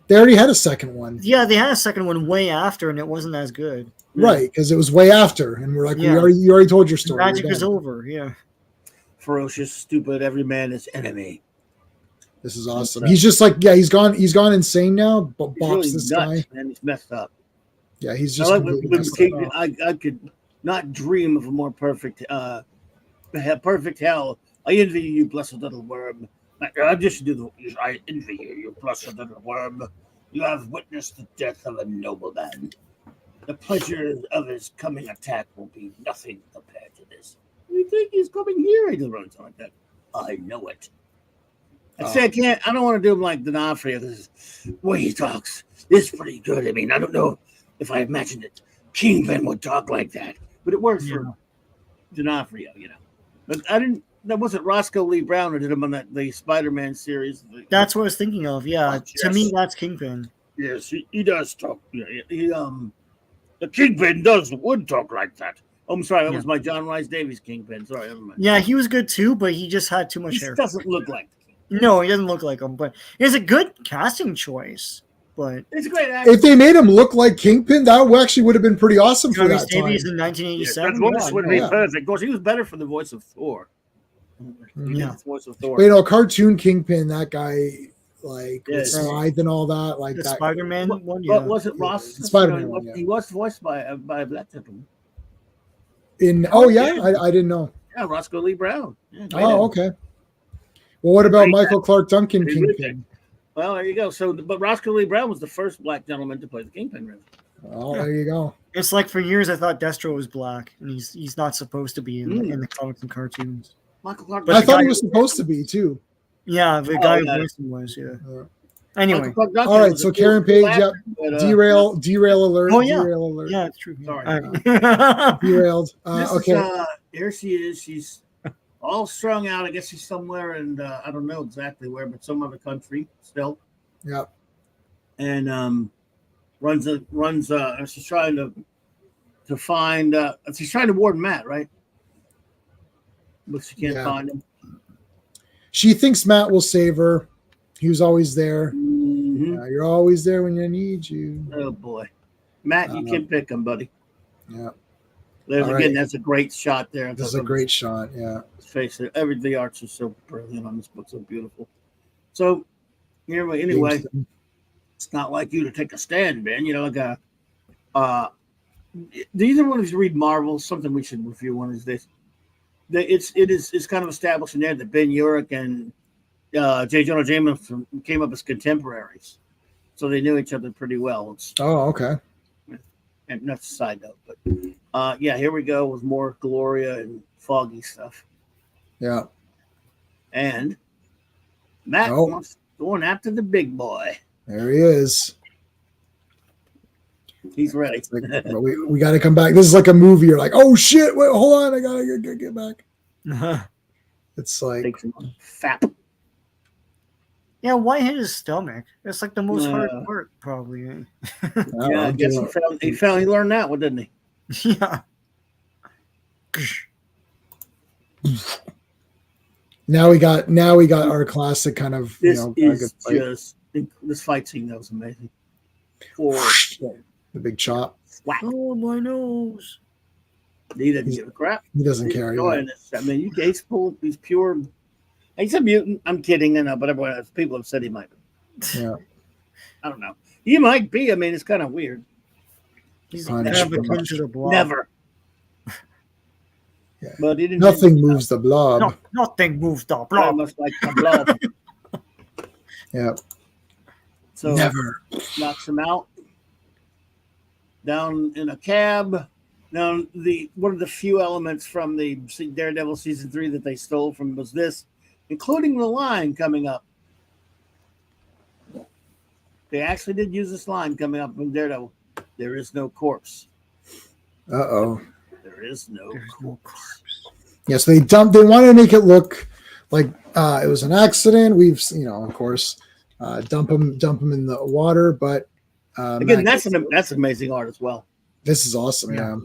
They already had a second one. Yeah, they had a second one way after, and it wasn't as good. Right, because it was way after, and we're like, Yeah. you already told your story. Magic You're is done. over. Yeah. Ferocious, stupid, every man is enemy. This is awesome. He's just like, he's gone insane now. But He's bops really this nuts, guy. man. He's messed up. Yeah, he's just I like completely when messed King, up. I could not dream of a more perfect perfect hell. I envy you, blessed little worm. I just do the. I envy you, you blessed little worm. You have witnessed the death of a nobleman. The pleasure of his coming attack will be nothing compared to this. You think he's coming here? He doesn't run something like that. I know it. I say I can't. I don't want to do him like D'Onofrio. This is the way he talks. It's pretty good. I mean, I don't know if I imagined it. Kingpin would talk like that, but it works for D'Onofrio, you know. But I didn't. That wasn't Roscoe Lee Brown who did him on the Spider-Man series. That's what I was thinking of. Yeah, Yes. to me, that's Kingpin. Yes, he does talk. The Kingpin would talk like that. Oh, I'm sorry, that was my John Rice Davies Kingpin. Sorry, never mind. Yeah, he was good too, but he just had too much He hair. doesn't look like the Kingpin. No, he doesn't look like him, but it's a good casting choice. But It's a great actor. If they made him look like Kingpin, that actually would have been pretty awesome for John Rhys that time. Davies in Yes, 1987. that voice would be yeah. perfect. Of course, he was better for the voice of Thor. He did Yeah. the voice of Thor. But, cartoon Kingpin, that guy, like, Yeah. with Scythe and all that, like The that. Spider-Man But one, yeah. was it Ross? The Spider-Man one, yeah. He was voiced by a black gentleman. I didn't know. Yeah, Roscoe Lee Brown. Yeah, great Oh, actor. okay. Well, what about Great Michael Clark Duncan Great Kingpin? Well, there you go. So, but Roscoe Lee Brown was the first black gentleman to play the Kingpin. Really. Oh, there you go. It's like for years I thought Destro was black, and he's not supposed to be in the comics and cartoons. Michael Clark. But I the thought guy- he was supposed to be too. Yeah, the Oh, guy yeah. who voiced him was, yeah. Yeah. Anyway, Michael Clark Duncan All right, was so a Karen cool Page, actor, yep. but, Derail alert. Oh, yeah. Derail alert. yeah, it's true. Yeah. Sorry. All right. Derailed. This Okay. is, here she is. She's all strung out. I guess she's somewhere, and I don't know exactly where, but some other country still. Yeah. And she's trying to find. She's trying to warn Matt, right? But she can't Yeah. find him. She thinks Matt will save her. He was always there. Mhm. You're always there when I need you. Oh boy, Matt, you can pick him, buddy. Yeah. There's All again, right. that's a great shot there. This is a great shot. Yeah. Face it. The arts are so brilliant on this book, so beautiful. So anyway, it's not like you to take a stand, Ben. You know, like do either one of you read Marvel? Something we should review one of these days. It's kind of established in there that Ben Urich and J. Jonah Jameson came up as contemporaries, so they knew each other pretty well. Oh, okay. And that's a side note, but here we go with more Gloria and Foggy stuff. Yeah. And Matt wants going after the big boy. There he is. He's ready. But we got to come back. This is like a movie. You're like, oh shit! Wait, hold on. I gotta get back. It's like Takes him on. Fap. Yeah, why hit his stomach? It's like the most hard Yeah. part, probably. I guess he learned that one, didn't he? Yeah. Now we got our classic kind of This good is fight. just this fight scene that was amazing. The big chop. Whack. Oh, my nose. He didn't give a crap. He doesn't He's care. enjoying this. I mean, he's pure. He's a mutant. I'm kidding, but everyone else, people have said he might be. Yeah. I don't know. He might be. I mean, it's kind of weird. He's Punish never him. been to the blob. Never. Yeah. But he didn't. Nothing moves the blob. No, nothing moves the Very blob. much like the blob. Yeah. So Never. knocks him out. Down in a cab. Now, one of the few elements from the Daredevil season 3 that they stole from was this, including the line coming up. They actually did use this line coming up from Daredevil. There is no corpse. Uh-oh. There is no corpse. Yes, they want to make it look like it was an accident. We've, of course, dump him in the water, but Again, that's amazing art as well. This is awesome. Yeah.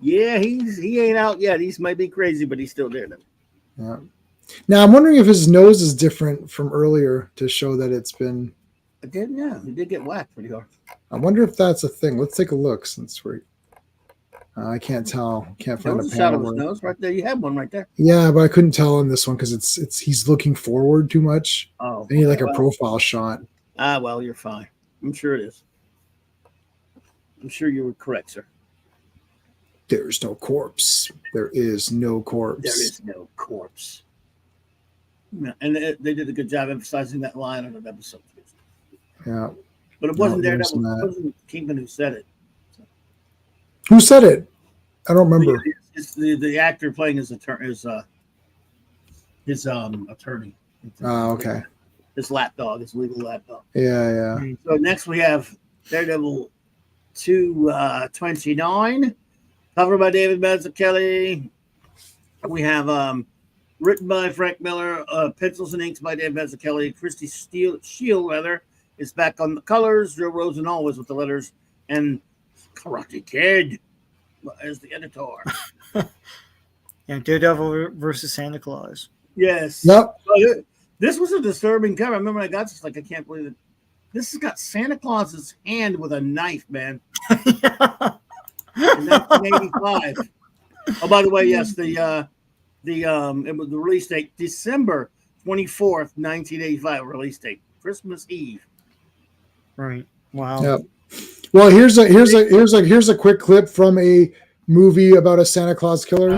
Yeah, he ain't out yet. He's might be crazy, but he's still Daredevil. Yeah. Now I'm wondering if his nose is different from earlier to show that it's been. It did, yeah. He did get whacked pretty hard. I wonder if that's a thing. Let's take a look since we're. I can't tell. Can't There find was a a shot panel. of his where- nose right there. You had one right there. Yeah, but I couldn't tell in this one because it's he's looking forward too much. Oh, I need like a well. profile shot. Well, you're fine. I'm sure it is. I'm sure you were correct, sir. There's no corpse. There is no corpse. There is no corpse. Yeah, and they did a good job emphasizing that line on an episode. Yeah. But it wasn't No, Daredevil. there's It wasn't Kingpin who said it. Who said it? I don't remember. It's the actor playing his attorney. His attorney. Oh, okay. His lapdog, his legal lapdog. Yeah, yeah. So next we have Daredevil 229, covered by David Mazzucchelli. We have written by Frank Miller, pencils and inks by David Mazzucchelli. Christy Shield is back on the colors. Joe Rosen always with the letters, and Karate Kid as the editor. Yeah, Daredevil versus Santa Claus. Yes. Yep. This was a disturbing cover. I remember when I got this, like, I can't believe it. This has got Santa Claus's hand with a knife, man. In 1985. Oh, by the way, yes, it was the release date, December 24th, 1985 release date, Christmas Eve. Right. Wow. Yep. Well, here's a quick clip from a movie about a Santa Claus killer.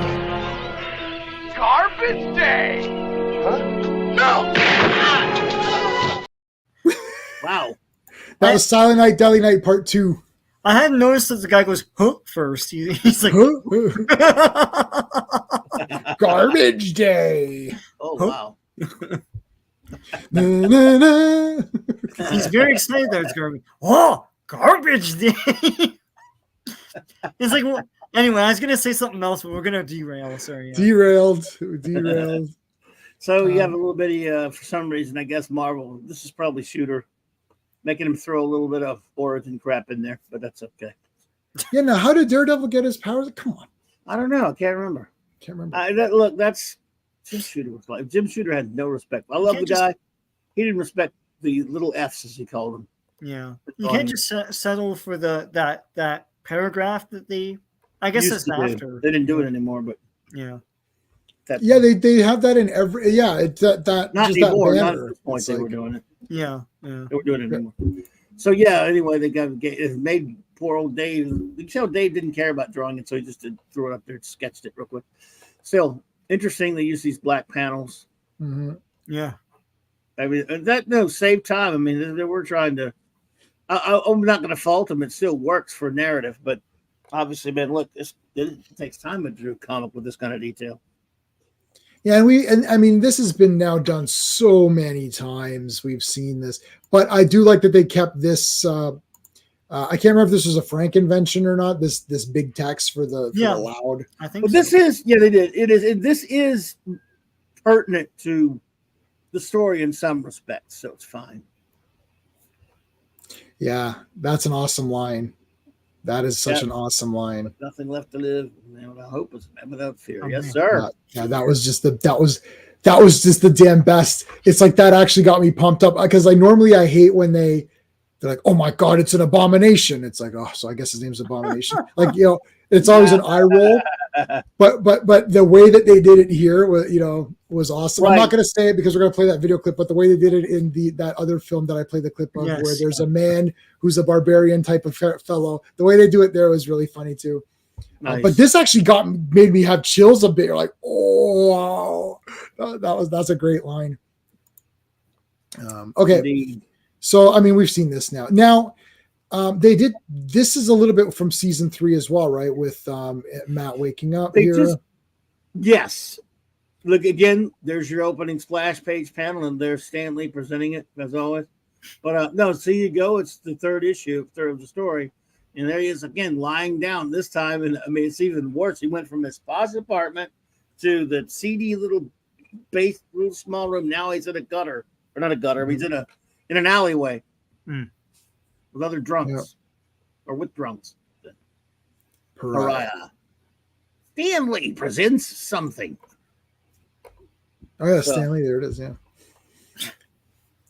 Garbage day! Huh? No! Wow. That was Silent Night, Deadly Night Part 2. I hadn't noticed that the guy goes, huh, first. He's like, Garbage day. Oh, Huh? wow. Na, na, na. he's very excited that it's garbage. Oh, garbage day. It's like, well, anyway, I was going to say something else, but we're going to derail. Sorry. Yeah. Derailed. So you have a little bit of, for some reason, I guess Marvel, this is probably Shooter, making him throw a little bit of origin crap in there, but that's okay. Yeah, now how did Daredevil get his powers? Come on. I don't know. I can't remember. Can't remember. Look, that's Jim Shooter was like. Jim Shooter had no respect. I love the guy. He didn't respect the little F's, as he called them. Yeah. You can't just settle for that paragraph that they, I guess that's after. They didn't do it anymore, but yeah. Yeah, they have that in every. Yeah, it's that not just anymore. that Not banner. at this point It's they like- were doing it. Yeah. They were doing it anymore. So yeah. Anyway, they it made poor old Dave. You can tell Dave didn't care about drawing it, so he just threw it up there, sketched it real quick. Still interesting. They use these black panels. Mhm. Yeah. I mean, save time. I mean, they were trying to. I'm not going to fault them. It still works for narrative, but obviously, man, look, it takes time to draw a comic with this kind of detail. Yeah, and I mean, this has been now done so many times. We've seen this, but I do like that they kept this. I can't remember if this was a Frank invention or not. This big text for the loud. I think But so. this is, yeah, they did. It is. This is pertinent to the story in some respects, so it's fine. Yeah, that's an awesome line. That is such an awesome line. Nothing left to live, without hope is without fear. Oh, Yes, man. sir. Yeah, that was just that was just the damn best. It's like that actually got me pumped up because I hate when they're like, oh my god, it's an abomination. It's like, oh, so I guess his name's Abomination. Like, it's always an eye roll. But the way that they did it here was awesome. Right. I'm not going to say it because we're going to play that video clip, but the way they did it in that other film that I played the clip of, Yes. where there's a man who's a barbarian type of fellow, the way they do it there was really funny too. Nice. But this actually made me have chills a bit. You're like, oh, wow. That's a great line. Okay. Indeed. So, I mean, we've seen this now. Now, this is a little bit from season 3 as well, right? With Matt waking up here. Yes. Look, again, there's your opening splash page panel, and there's Stan Lee presenting it, as always. But no, so you go. It's the third of the story. And there he is again, lying down this time. And I mean, it's even worse. He went from his pa's apartment to the seedy little small room. Now he's in a gutter. Or not a gutter, he's in an alleyway with other drunks. Or with drunks. Pariah. Stan Lee presents something. Oh yeah, So- Stanley. There it is. Yeah.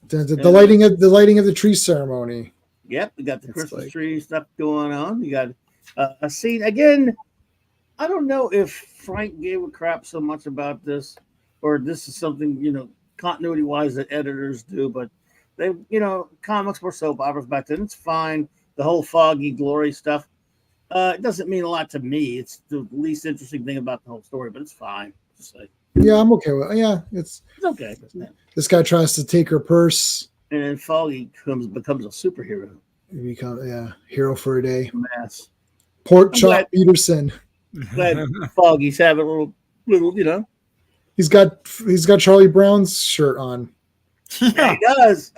The lighting of the tree ceremony. Yep, we got the It's Christmas like- tree stuff going on. You got a scene again. I don't know if Frank gave a crap so much about this, or this is something continuity wise that editors do. But they, comics were soap operas back then. It's fine. The whole Foggy Glory stuff. It doesn't mean a lot to me. It's the least interesting thing about the whole story, but it's fine. Just like, Yeah, I'm okay with. Yeah, it's okay. this guy tries to take her purse. And then Foggy becomes a superhero. He become hero for a day. Mass. Pork I'm chop glad- Peterson. Glad Foggy's having a little. He's got Charlie Brown's shirt on. Yeah, he does.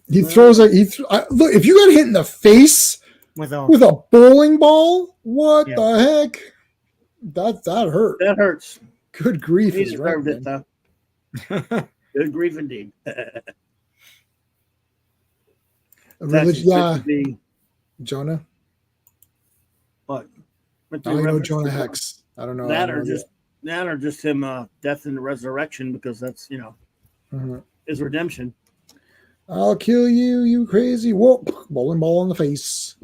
He throws look. If you got hit in the face with a with a bowling ball, what Yeah. the heck? That hurt. That hurts. Good grief! He is right, deserved it, man. though. Good grief indeed. Yeah, Jonah. What? I know Jonah Hex. I don't know. That I or know just him death and resurrection, because that's Mhm. his redemption. I'll kill you, you crazy whoop! Bowling ball in the face.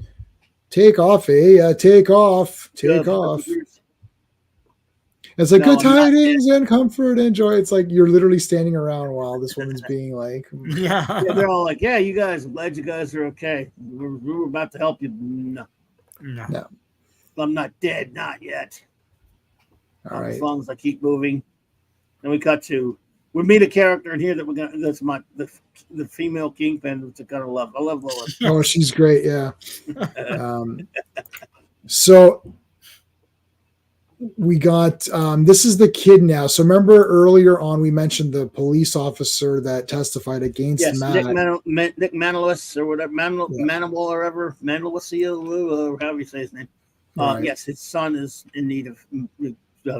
Take off, take off, take off. It's like No, good I'm not tidings and comfort and joy. It's like you're literally standing around while this woman's being like, yeah. Yeah, they're all like, "Yeah, you guys, I'm glad you guys are okay. We're about to help you." No, No. I'm not dead, not yet. all right. As long as I keep moving. Then we meet a character in here that's the female Kingpin, which I kind of love. I love Lois. Oh, she's great. Yeah. So we got this is the kid now. So remember earlier on we mentioned the police officer that testified against Yes, Matt. Nick Manilus or whatever, Manimal or whatever, Manilis, or however you say his name. Right. Yes, his son is in need of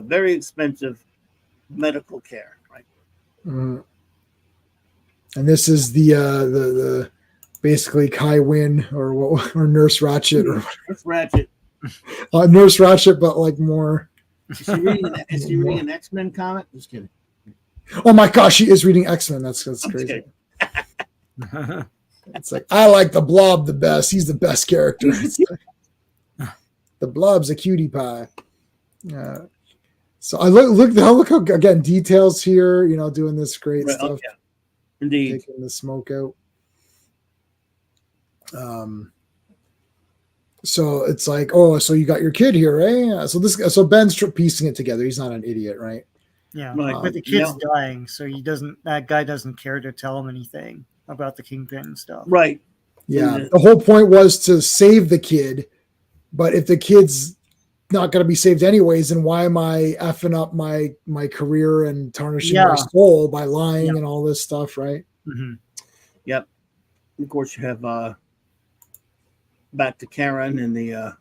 very expensive medical care. Right. Mhm. And this is the basically Kai Wynn or Nurse Ratchet or That's Ratchet. Nurse Ratchet, but like more. Is she reading an X-Men comic? Just kidding. Oh my gosh, she is reading X-Men. That's I'm just crazy. kidding. It's like I like the Blob the best. He's the best character. It's like, the Blob's a cutie pie. So I look how again details here. Doing this great Right, stuff. yeah. Indeed. Taking the smoke out. So it's like, oh, so you got your kid here, eh? So Ben's piecing it together. He's not an idiot, right? Yeah. Right. But the kid's dying, so that guy doesn't care to tell him anything about the Kingpin and stuff. Right. Yeah. Mhm. The whole point was to save the kid, but if the kid's not going to be saved anyways, then why am I effing up my career and tarnishing my soul by lying and all this stuff, right? Mm-hmm. Yep. Of course, you have back to Karen in the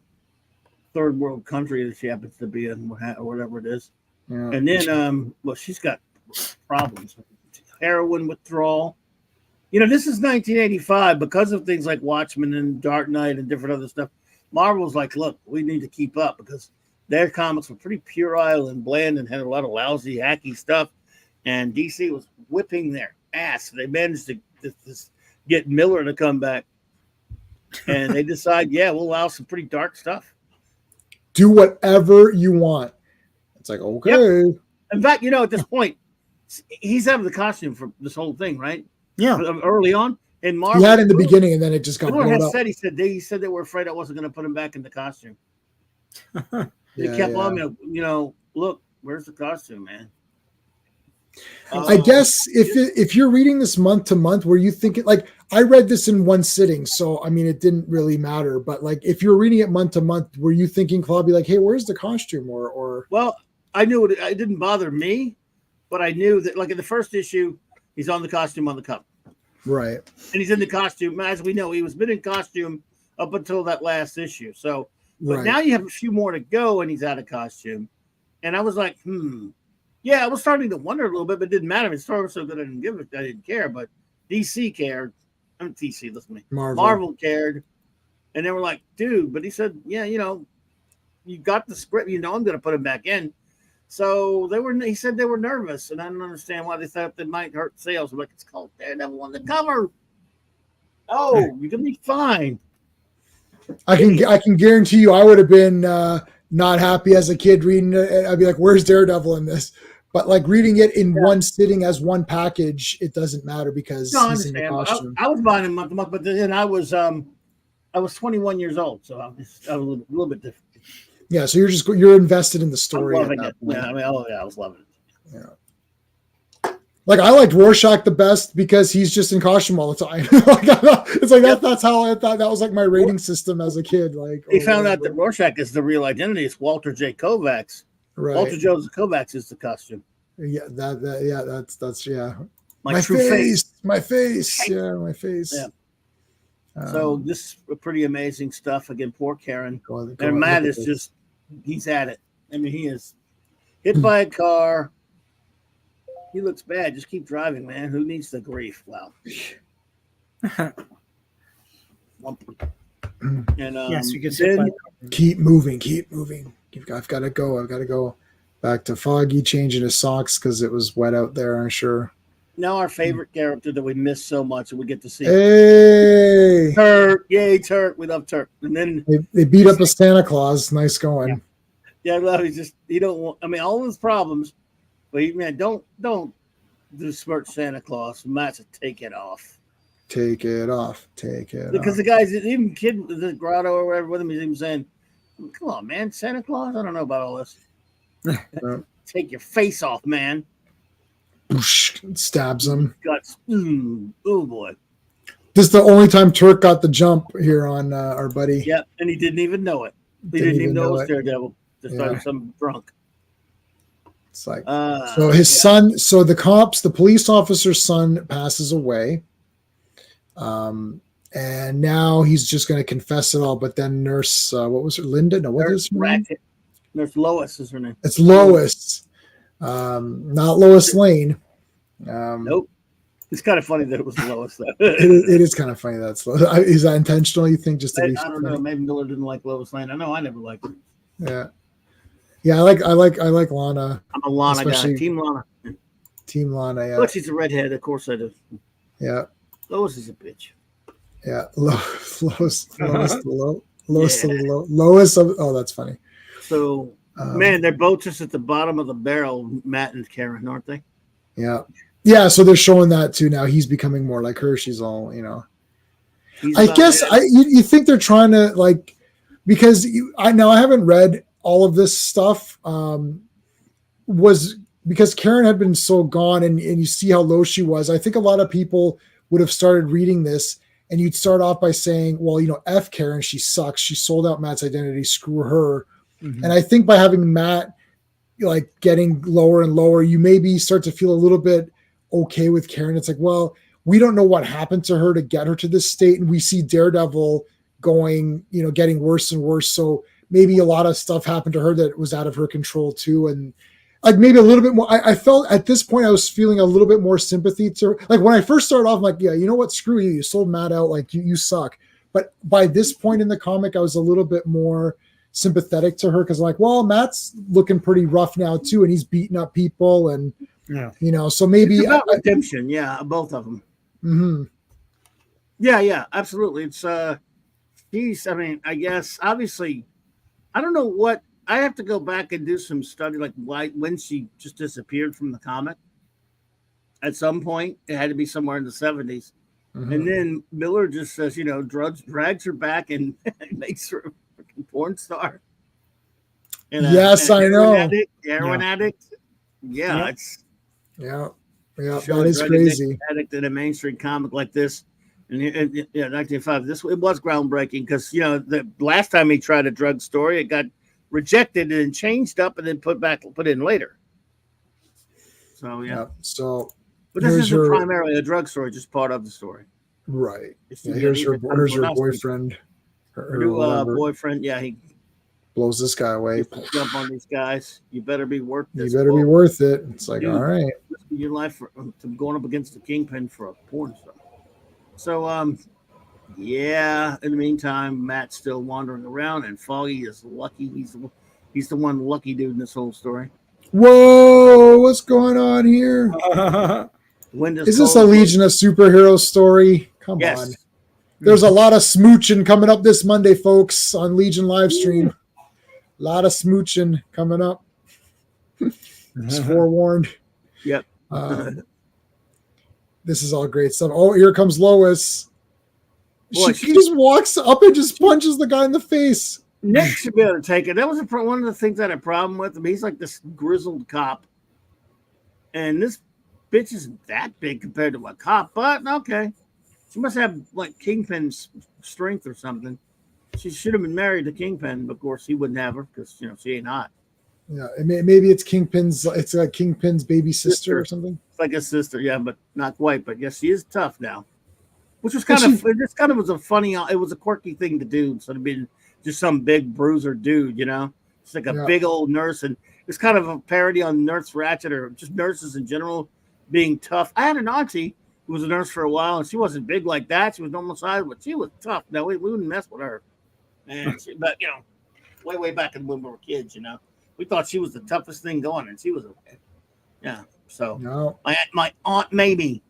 third world country that she happens to be in, or whatever it is. Yeah. And then, she's got problems. Heroin withdrawal. This is 1985 because of things like Watchmen and Dark Knight and different other stuff. Marvel's like, look, we need to keep up because their comics were pretty puerile and bland and had a lot of lousy, hacky stuff. And DC was whipping their ass. They managed to get Miller to come back. And they decide, we'll allow some pretty dark stuff. Do whatever you want. It's like, okay. Yep. In fact, at this point, he's out of the costume for this whole thing, right? Yeah. Early on. And Marvel, He had in the beginning, and then it just got blown up. He said they were afraid I wasn't going to put him back in the costume. They kept on me, look, where's the costume, man? I guess if you're reading this month to month, were you thinking like I read this in one sitting, so I mean it didn't really matter. But like if you're reading it month to month, were you thinking, Clobby, like, hey, where's the costume? Or well, I knew it didn't bother me, but I knew that like in the first issue, he's on the costume on the cover. Right. And he's in the costume. As we know, he was been in costume up until that last issue. So but now you have a few more to go and he's out of costume. And I was like, yeah, I was starting to wonder a little bit, but it didn't matter. It started so good I didn't care. But DC cared. I'm DC, listen to me. Marvel cared. And they were like, dude, but he said, yeah, you got the script, I'm gonna put him back in. So he said they were nervous, and I don't understand why they thought they might hurt sales. I'm like, it's called Daredevil on the cover. Oh, you're gonna be fine. I can guarantee you, I would have been not happy as a kid reading it. I'd be like, "Where's Daredevil in this?" But like reading it in one sitting as one package, it doesn't matter because he's in the costume. I was buying him month to month, but then I was 21 years old, so I was a little bit different. Yeah, so you're invested in the story. I'm loving it. Yeah, I was loving it. Yeah. Like I liked Rorschach the best because he's just in costume all the time. It's like that's how I thought that was like my rating system as a kid. Like he found out that Rorschach is the real identity. It's Walter J. Kovacs. Right. Walter Joseph Kovacs is the costume. Yeah, that's My true face. My face. Yeah, my face. Yeah. So this is pretty amazing stuff. Again, poor Karen. And Matt is just he's at it. I mean, he is hit by a car. He looks bad. Just keep driving, man. Who needs the grief? Wow. And yes, you can keep moving. I've got to go back to Foggy changing his socks because it was wet out there. I'm sure. Now our favorite character that we miss so much, and we get to see. Hey, Turk! Yay, Turk! We love Turk. And then they beat up a Santa Claus. Nice going. Yeah, I love. He don't want. I mean, all his problems. But don't do smirch Santa Claus. Matt said, take it off. Take it off. Because the guys, even kid, the grotto or whatever with him, he's even saying, come on, man, Santa Claus? I don't know about all this. Take your face off, man. Stabs him. Guts. Oh, boy. This is the only time Turk got the jump here on our buddy. Yep, and he didn't even know it. He didn't even know it was Daredevil. Just thought it was some drunk. It's like so his son. So the police officer's son passes away, and now he's just going to confess it all. But then Nurse, what was her? Linda? No, what is her name? Nurse Lois is her name. It's Lois, not Lois Lane. Nope. It's kind of funny that it was Lois. Though. it is kind of funny that it's Lois. Is that intentional? You think just to be? I don't know. Maybe Miller didn't like Lois Lane. I know I never liked her. Yeah. Yeah, I like Lana. I'm a Lana guy. Team Lana. Team Lana, yeah. Look, she's a redhead. Of course I do. Yeah. Lois is a bitch. Yeah. Lois. Oh, that's funny. So, man, they're both just at the bottom of the barrel, Matt and Karen, aren't they? Yeah. Yeah, so they're showing that too now. He's becoming more like her. She's all, I guess you think they're trying to like because I haven't read all of this stuff was because Karen had been so gone and you see how low she was. I think a lot of people would have started reading this and you'd start off by saying, well, F Karen, she sucks. She sold out Matt's identity. Screw her. Mm-hmm. And I think by having Matt like getting lower and lower, you maybe start to feel a little bit okay with Karen. It's like, well, we don't know what happened to her to get her to this state. And we see Daredevil going, getting worse and worse. So maybe a lot of stuff happened to her that was out of her control too. And like maybe a little bit more, I felt at this point, I was feeling a little bit more sympathy to her. Like when I first started off, I'm like, yeah, you know what? Screw you. You sold Matt out. Like you suck. But by this point in the comic, I was a little bit more sympathetic to her. Cause like, well, Matt's looking pretty rough now too. And he's beating up people and, so maybe it's about redemption. Yeah. Both of them. Mm-hmm. Yeah, absolutely. It's, I mean, I guess obviously, I don't know what I have to go back and do some study, like when she just disappeared from the comic. At some point, it had to be somewhere in the 70s, and then Miller just says, drags her back and makes her a freaking porn star. And, yes, I know. Heroin addict. Yeah, it's that is crazy. Addict in a mainstream comic like this. And 1905. It was groundbreaking because the last time he tried a drug story, it got rejected and changed up and then put in later. So but this isn't primarily a drug story, just part of the story. Right. Here's her boyfriend. Her new boyfriend. Yeah, he blows this guy away. Jump on these guys. You better be worth this. You better be worth it. It's like, all right. Your life to going up against the kingpin for a porn star. So, in the meantime, Matt's still wandering around, and Foggy is lucky. He's the one lucky dude in this whole story. Whoa, what's going on here? Windows Is this a cold. Legion of Superheroes story? Come Yes. on. There's a lot of smooching coming up this Monday, folks, on Legion live stream. A lot of smooching coming up. Just forewarned. Yep. This is all great stuff. Oh, here comes Lois. Boy, She just walks up and just punches the guy in the face. Nick should be able to take it. That was one of the things I had a problem with him. He's like this grizzled cop. And this bitch isn't that big compared to a cop, but okay. She must have like Kingpin's strength or something. She should have been married to Kingpin, but of course he wouldn't have her because she ain't hot. Yeah, maybe it's Kingpin's. It's like Kingpin's baby sister or something. It's like a sister, yeah, but not quite. But yes, she is tough now, which was kind of. This kind of was a funny. It was a quirky thing to do instead of being just some big bruiser dude. It's like a big old nurse, and it's kind of a parody on Nurse Ratched or just nurses in general being tough. I had an auntie who was a nurse for a while, and she wasn't big like that. She was normal size, but she was tough. No, we wouldn't mess with her. And but way back when we were kids, we thought she was the toughest thing going, and she was So my aunt Mamie,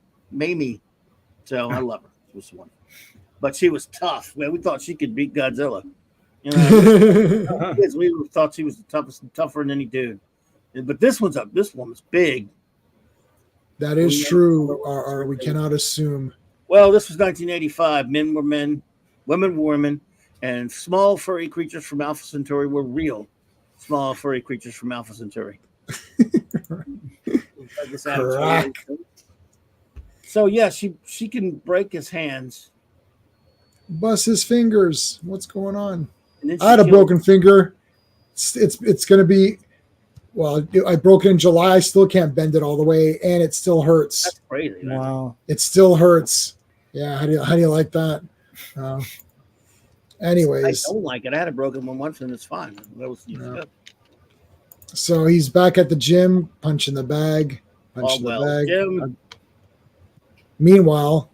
so I love her. She was one, but she was tough. Man, we thought she could beat Godzilla. Kids, we thought she was the toughest and tougher than any dude. But this one was big. That is true. Or we cannot assume. Well, this was 1985. Men were men, women were women, and small furry creatures from Alpha Centauri were real. Small furry creatures from Alpha Centauri. Correct. So yeah, she can break his hands, bust his fingers. What's going on? I had a broken finger. It's going to be. Well, I broke it in July. I still can't bend it all the way, and it still hurts. That's crazy. Man. Wow. It still hurts. Yeah. How do you like that? Anyways, I don't like it. I had a broken one once, and it's fine. That was good. So he's back at the gym, punching the bag. Jim. Meanwhile,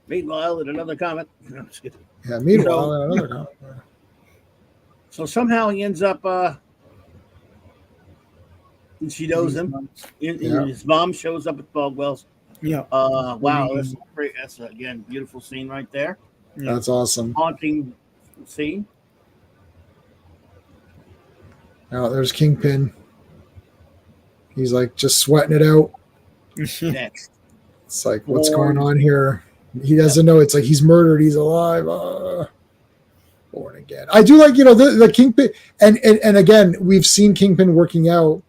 in another comic. No, I'm just kidding. Yeah, meanwhile, in another comic. So somehow he ends up, and she knows him. His mom shows up at Baldwell's. Yeah. Wow, that's great. That's again beautiful scene right there. Yeah. That's awesome. Haunting scene. Oh, there's Kingpin. He's like just sweating it out. Next. It's like, what's going on here? He doesn't know. It's like he's murdered. He's alive. Born again. I do like, the Kingpin. And again, we've seen Kingpin working out.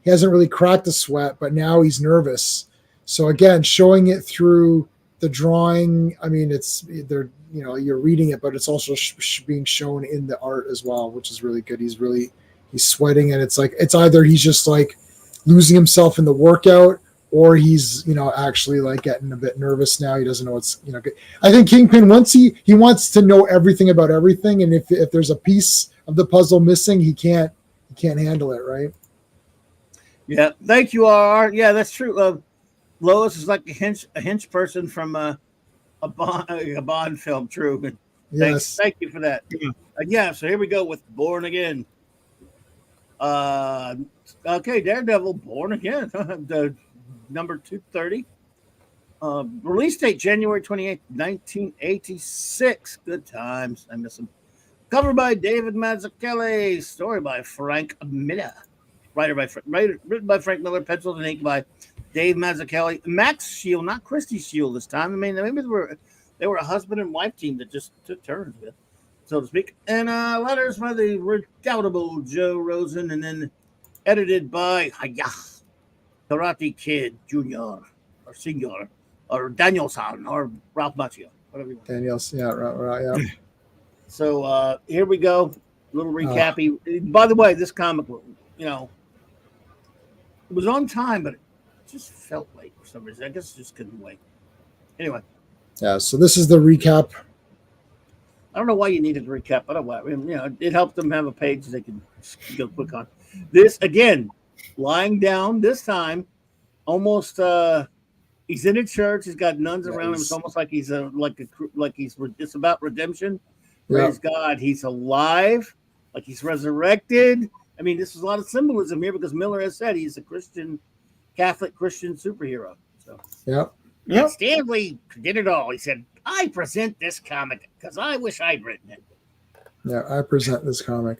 He hasn't really cracked the sweat, but now he's nervous. So again, showing it through the drawing. I mean, you're reading it, but it's also being shown in the art as well, which is really good. He's sweating, and it's like, it's either he's just like losing himself in the workout, or he's, actually like getting a bit nervous now. He doesn't know what's, good. I think Kingpin, once he wants to know everything about everything. And if there's a piece of the puzzle missing, he can't handle it. Right. Yeah. Thank you, RR. Yeah, that's true. Lois is like a hench person from a Bond film. True. Yes. Thank you for that. Yeah. So here we go with Born Again. Okay. Daredevil, Born Again. The number 230. Release date January 28th, 1986. Good times. I miss him. Cover by David Mazzucchelli. Story by Frank Miller. Written by Frank Miller. Penciled and inked by Dave Mazzucchelli. Max Shield, not Christy Shield this time. I mean, maybe they were a husband and wife team that just took turns with, so to speak. And letters by the redoubtable Joe Rosen, and then edited by Karate Kid Jr. or Senior or Daniel-san or Ralph Macchio, whatever you want. Daniel's, yeah, right, yeah. So here we go. A little recap. By the way, this comic, it was on time, but it just felt late for some reason. I guess it just couldn't wait. Anyway. Yeah, so this is the recap. I don't know why you needed to recap, but it helped them have a page they can go quick on. This, again, lying down this time, almost he's in a church, he's got nuns around him. It's almost like he's it's about redemption. Praise God, he's alive, like he's resurrected, I mean, this is a lot of symbolism here because Miller has said he's a Catholic Christian superhero. So Yep. Stan Lee did it all. He said, "I present this comic because I wish I'd written it." Yeah, I present this comic.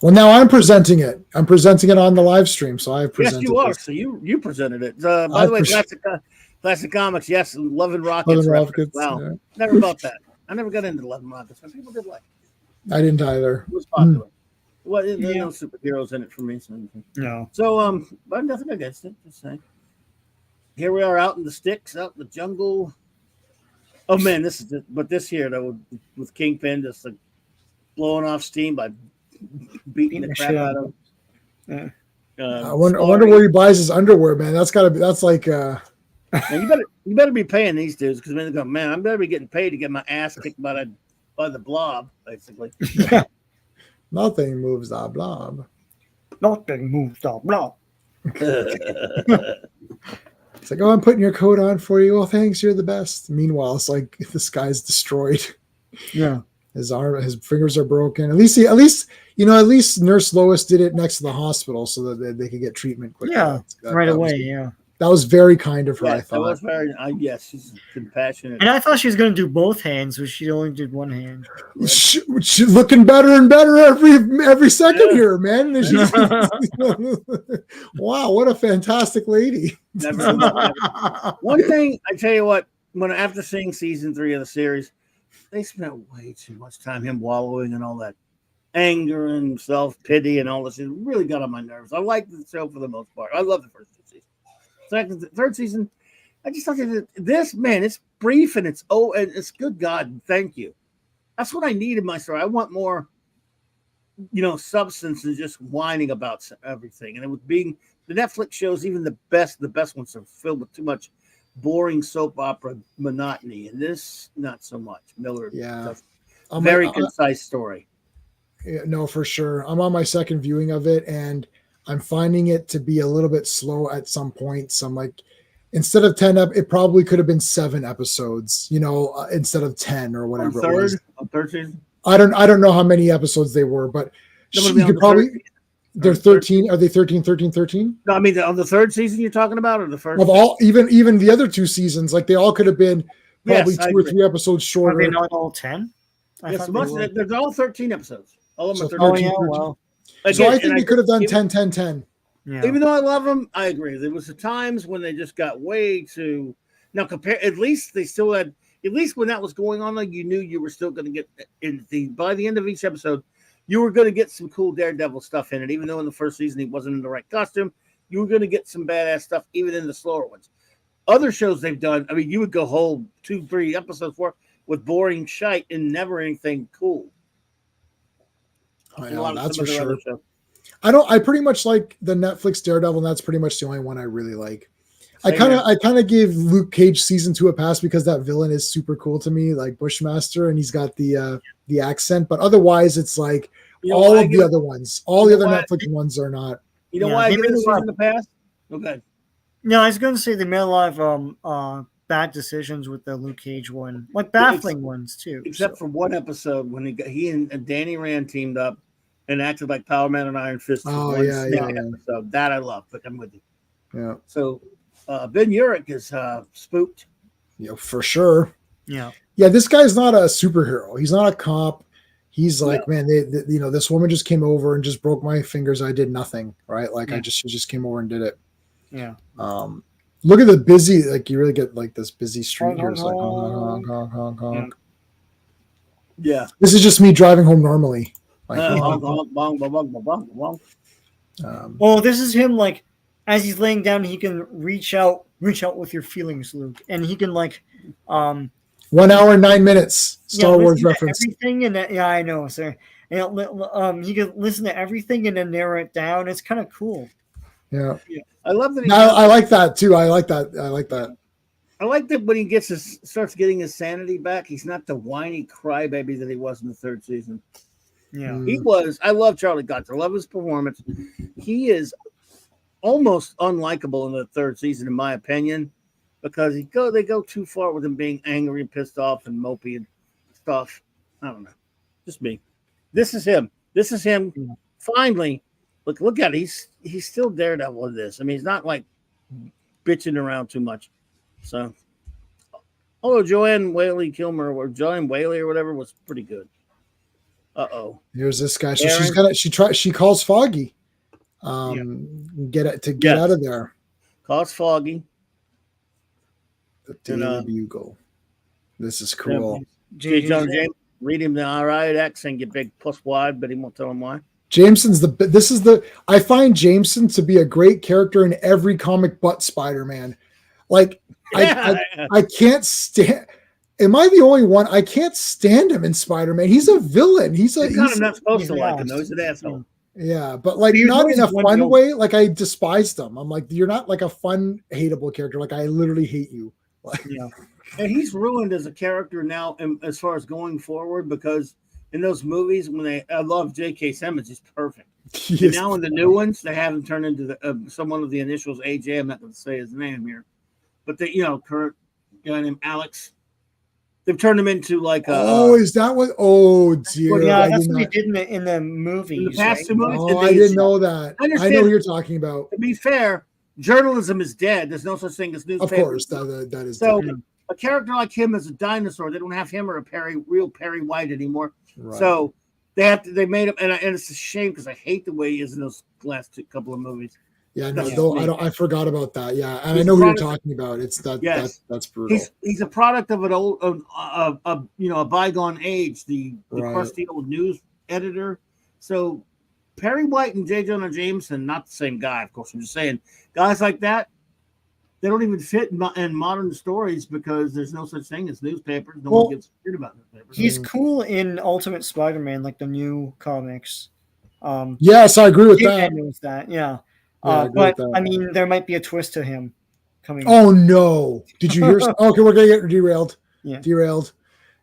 Well, now I'm presenting it. I'm presenting it on the live stream, so I presented. Yes, you are. This. So you presented it. By the way, Classic Comics. Yes, Love and Rockets. Wow, yeah. Never bought that. I never got into Love and Rockets, but people did like it. I didn't either. It was popular. Well, there are no superheroes in it for me. So. No. So, but nothing against it. Just saying. Here we are out in the sticks, out in the jungle. Oh man, this is but this here though with Kingpin just like blowing off steam by beating the crap out of him. I wonder where he buys his underwear, man. That's like. Man, you better be paying these dudes because they go, man, I better be getting paid to get my ass kicked by the blob, basically. Nothing moves the blob. Nothing moves the blob. It's like, oh, I'm putting your coat on for you. Oh, thanks, you're the best. Meanwhile, it's like this guy's destroyed. Yeah, his fingers are broken. At least Nurse Lois did it next to the hospital so that they could get treatment quickly. Yeah, right away. Yeah, that was very kind of her. Yes, I thought. That was very. Yes, she's compassionate. And I thought she was going to do both hands, but she only did one hand. She's looking better and better every second here, man. Wow, what a fantastic lady! Never. One thing I tell you what, after seeing season 3 of the series, they spent way too much time him wallowing in all that anger and self-pity and all this. It really got on my nerves. I liked the show for the most part. I love the first 2 seasons. Third season, I just thought this, man, it's brief and it's good God, thank you. That's what I need in my story. I want more, substance than just whining about everything. And it was being the Netflix shows, even the best ones are filled with too much boring soap opera monotony. And this, not so much. Miller, very concise story. Yeah, no, for sure. I'm on my second viewing of it, and I'm finding it to be a little bit slow at some points. I'm like, instead of 10 it probably could have been 7 episodes, instead of 10 or whatever. On third season? I don't know how many episodes they were, but you could probably. They're 13. Are they 13? No, I mean on the third season you're talking about, or the first? Of all, even the other 2 seasons, like they all could have been probably 2 or 3 episodes shorter. Are they not all 10? Yes, they're all 13 episodes. All of them are 13. Oh yeah, well. So I think they could have done 10. Yeah. Even though I love them, I agree. There was the times when they just got way too. Now compare. At least they still had. At least when that was going on, like you knew you were still going to get by the end of each episode, you were going to get some cool Daredevil stuff in it. Even though in the first season he wasn't in the right costume, you were going to get some badass stuff even in the slower ones. Other shows they've done, I mean, you would go whole 2-3 episodes with boring shite and never anything cool. I know, that's for sure. I pretty much like the Netflix Daredevil, and that's pretty much the only one I really like. I kind of gave Luke Cage season 2 a pass because that villain is super cool to me, like Bushmaster, and he's got the accent. But otherwise, it's like all of the other ones, all the other Netflix ones are not. You know why I give it a season to pass? Okay. No, I was going to say they made a lot of bad decisions with the Luke Cage one, like baffling ones too. Except for one episode when he and Danny Rand teamed up and acted like Power Man and Iron Fist. Oh yeah. Episode. That I love, but I'm with you. Yeah. So Ben Urich is spooked. Yeah, for sure. Yeah. Yeah, this guy's not a superhero. He's not a cop. He's like, man, this woman just came over and just broke my fingers. I did nothing, right? Like she just came over and did it. Yeah. Look at the busy, like you really get like this busy street here. It's like honk, honk, honk, honk. Yeah. This is just me driving home normally. Like, well, this is him like as he's laying down, he can reach out with your feelings, Luke, and he can like 1 hour and 9 minutes. Star Wars reference. Everything and I know, sir. And he can listen to everything and then narrow it down. It's kind of cool. Yeah. I love that. I like that too. I like that. I like that when he starts getting his sanity back. He's not the whiny crybaby that he was in the third season. Yeah, he was. I love Charlie Cox. I love his performance. He is almost unlikable in the third season, in my opinion, because they go too far with him being angry and pissed off and mopey and stuff. I don't know. Just me. This is him. Finally look at it. He's still Daredevil in this. I mean, he's not like bitching around too much. So, although Joanne Whaley Kilmer or Joanne Whaley or whatever was pretty good. Here's this guy. So she calls Foggy. Get out of there. Calls Foggy. The Daily Bugle. This is cool. J. Jonah Jameson, read him the alright X and get big plus wide, but he won't tell him why. I find Jameson to be a great character in every comic but Spider-Man. Like I can't stand. Am I the only one? I can't stand him in Spider-Man. He's a villain. He's kind of not supposed to like him. Though. He's an asshole. Yeah, but like not in a fun way. Like I despised him. I'm like, you're not like a fun, hateable character. Like I literally hate you. Yeah, and he's ruined as a character now, as far as going forward, because in those movies I love J.K. Simmons. He's perfect. Yes. Now in the new ones, they have him turn into someone of the initials AJ. I'm not going to say his name here, but current guy named Alex. They've turned him into like is that what? Oh dear! Well, yeah, that's what he did in the movies. In the past 2 movies. Oh, I didn't know that. I know who you're talking about. To be fair, journalism is dead. There's no such thing as newspaper. Of course, that is so. Dead. A character like him is a dinosaur. They don't have him or a real Perry White anymore. Right. So they made him, and it's a shame because I hate the way he is in those last couple of movies. Yeah, no, I forgot about that. Yeah, and I know who you're talking about. It's that. Yes. That's brutal. He's a product of an old, a bygone age. The crusty old news editor. So Perry White and J. Jonah Jameson, not the same guy, of course. I'm just saying, guys like that, they don't even fit in modern stories because there's no such thing as newspapers. No one gets weird about newspapers. He's cool in Ultimate Spider-Man, like the new comics. Yes, I agree with that. Yeah. But I mean, there might be a twist to him coming. Oh no! Did you hear? Okay, we're gonna get derailed. Yeah, derailed.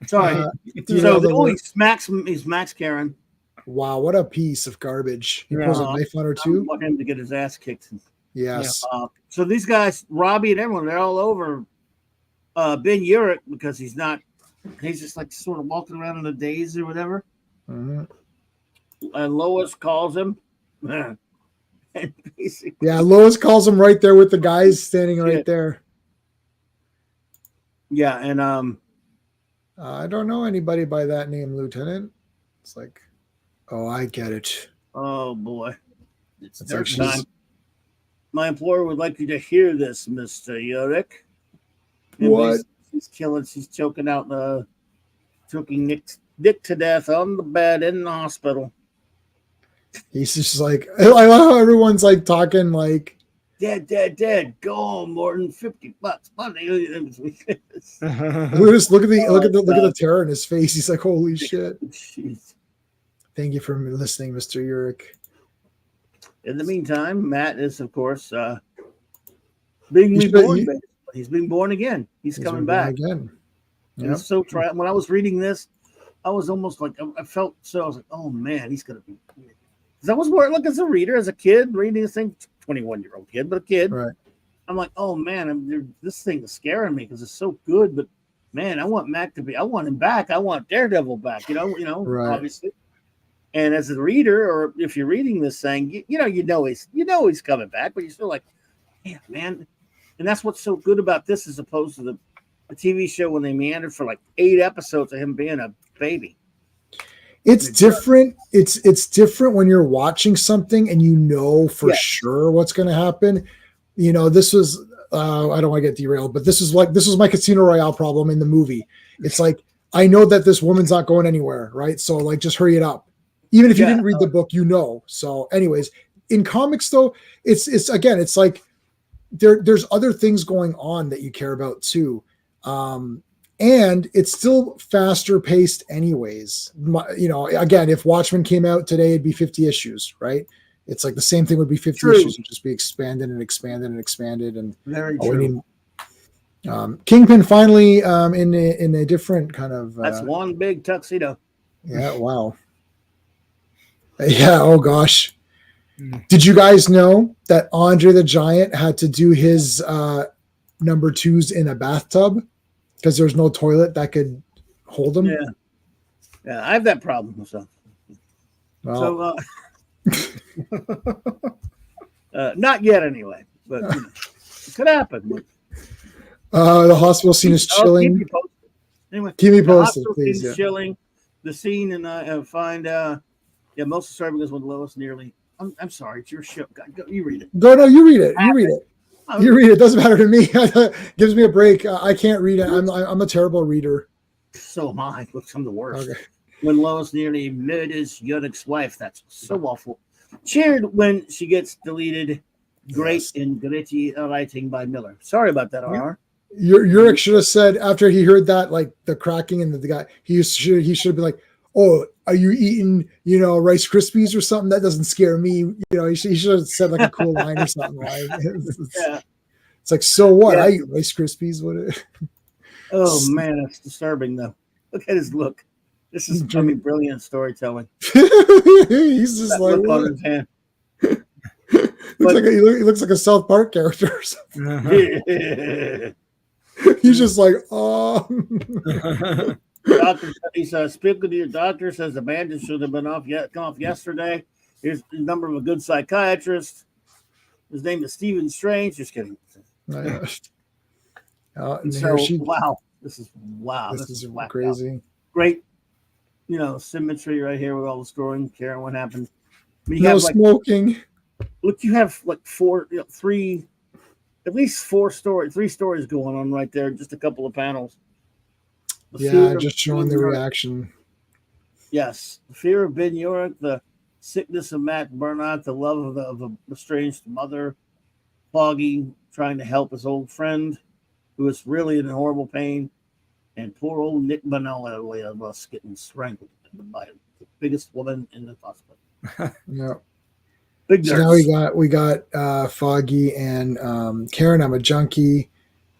Sorry. He smacks Karen. Wow, what a piece of garbage! He pulls a knife on her too. I want him to get his ass kicked. Yes. So these guys, Robbie and everyone, they're all over Ben Urich because he's just like sort of walking around in a daze or whatever. Mm-hmm. And Lois calls him. Yeah, Lois calls him right there with the guys standing right there. Yeah, and I don't know anybody by that name, Lieutenant. It's like, oh, I get it. Oh boy, it's their time. My employer would like you to hear this, Mr. Urich. What? She's choking Nick to death on the bed in the hospital. He's just like, I love how everyone's like talking like, dead. Go home, Morton. $50. Money. Look at the terror in his face. He's like, holy shit. Jeez. Thank you for listening, Mr. Urich. In the meantime, Matt is, of course, being reborn. He's being born again. He's coming back again. Yep. He's so when I was reading this, I was almost like I felt so. I was like, oh man, he's gonna be. Because I was more like as a reader, as a kid, reading this thing, 21-year-old kid, but a kid. Right. I'm like, oh man, this thing is scaring me because it's so good. But man, I want Mac to be. I want him back. I want Daredevil back. Right. Obviously. And as a reader, or if you're reading this thing, you know he's coming back, but you're still like, yeah, man. And that's what's so good about this, as opposed to the TV show when they meandered for like 8 episodes of him being a baby. It's different. It's different when you're watching something and you know for sure what's going to happen. This was I don't want to get derailed, but this was my Casino Royale problem in the movie. It's like, I know that this woman's not going anywhere, right? So like, just hurry it up. Even if you didn't read the book, So anyways, in comics though, it's like there's other things going on that you care about too. And it's still faster paced anyways. Again, if Watchmen came out today, it'd be 50 issues, right? It's like the same thing would be 50 issues. It'd just be expanded and expanded and expanded. And very true. Kingpin finally in a different kind of that's one big tuxedo. Yeah, wow. Yeah, oh gosh. Did you guys know that Andre the Giant had to do his number 2s in a bathtub because there's no toilet that hold him? Yeah, I have that problem. So, well, Not yet, anyway. But it could happen. The hospital scene is I'll chilling. keep you posted. Anyway, Keep me the posted, hospital please. scene is chilling. The scene, and I find, most of because when Lois nearly. I'm sorry, it's your show. Go, you read it. No, you read it. You read it. Oh, You read it. Doesn't matter to me. Gives me a break. I can't read it. I'm a terrible reader. So am I. Look, I'm the worst. Okay. When Lois nearly murders Yonek's wife, that's so awful. Cheered when she gets deleted. Great and gritty writing by Miller. Sorry about that, RR. Yurik should have said after he heard that, like the cracking and the guy, he should have been like, "Oh, are you eating, Rice Krispies or something? That doesn't scare me." He should have said like a cool line or something. Like, it's like, so what? I eat Rice Krispies. What? Oh man, that's disturbing though. Look at his look. This is brilliant storytelling. He's just like, look on his hand. He looks like a South Park character or something. He's just like, oh. Doctor, he says, speaking to your doctor, says the bandage should have been come off yesterday. Here's the number of a good psychiatrist. His name is Stephen Strange. Just kidding. And so, This is crazy. Great, symmetry right here with all the story. Karen, what happened? No smoking. Look, you have like three stories going on right there. Just a couple of panels. Just showing the reaction. Yes, the fear of Ben Urich, the sickness of Matt Murdock, the love of a estranged mother, Foggy trying to help his old friend who is really in horrible pain, and poor old Nick Bonello of us getting strangled by the biggest woman in the hospital. Yeah. Big so now we got Foggy and Karen. I'm a junkie.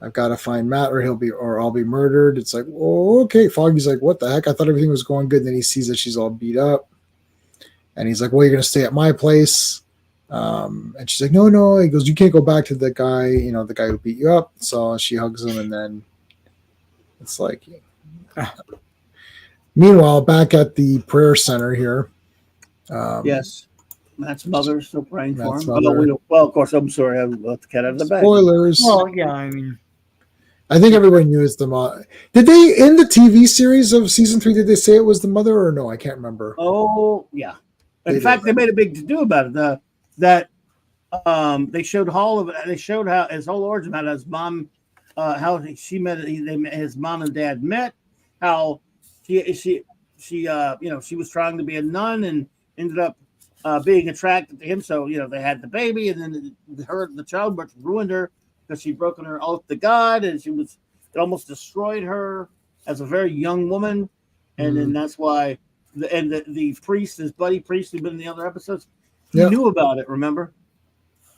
I've got to find Matt or I'll be murdered. It's like, oh, okay. Foggy's like, what the heck? I thought everything was going good. And then he sees that she's all beat up. And he's like, well, you're going to stay at my place. And she's like, no. He goes, you can't go back to the guy, the guy who beat you up. So she hugs him. And then it's like, meanwhile, back at the prayer center here. Yes. Matt's mother still praying for him. Mother. Well, of course, I'm sorry. I let the cat out of the bag. Spoilers. Well, yeah, I mean, I think everyone knew it's the mother. Did they, in the TV series of season 3, did they say it was the mother or no? I can't remember. Oh, yeah. In fact, they made a big to-do about it. They showed all of it. They showed how his whole origin, how his mom, how she met. His mom and dad met. How she was trying to be a nun and ended up being attracted to him. So they had the baby, and then the childbirth ruined her because she'd broken her oath to God, and it almost destroyed her as a very young woman. And then that's why the priest, his buddy priest who'd been in the other episodes, he knew about it, remember?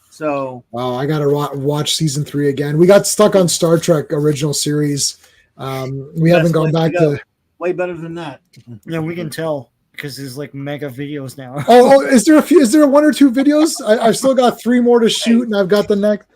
So I gotta watch season 3 again. We got stuck on Star Trek original series. We haven't gone back to way better than that. Yeah, we can tell because there's like mega videos now. Is there 1 or 2 videos? I've still got 3 more to shoot, and I've got the next.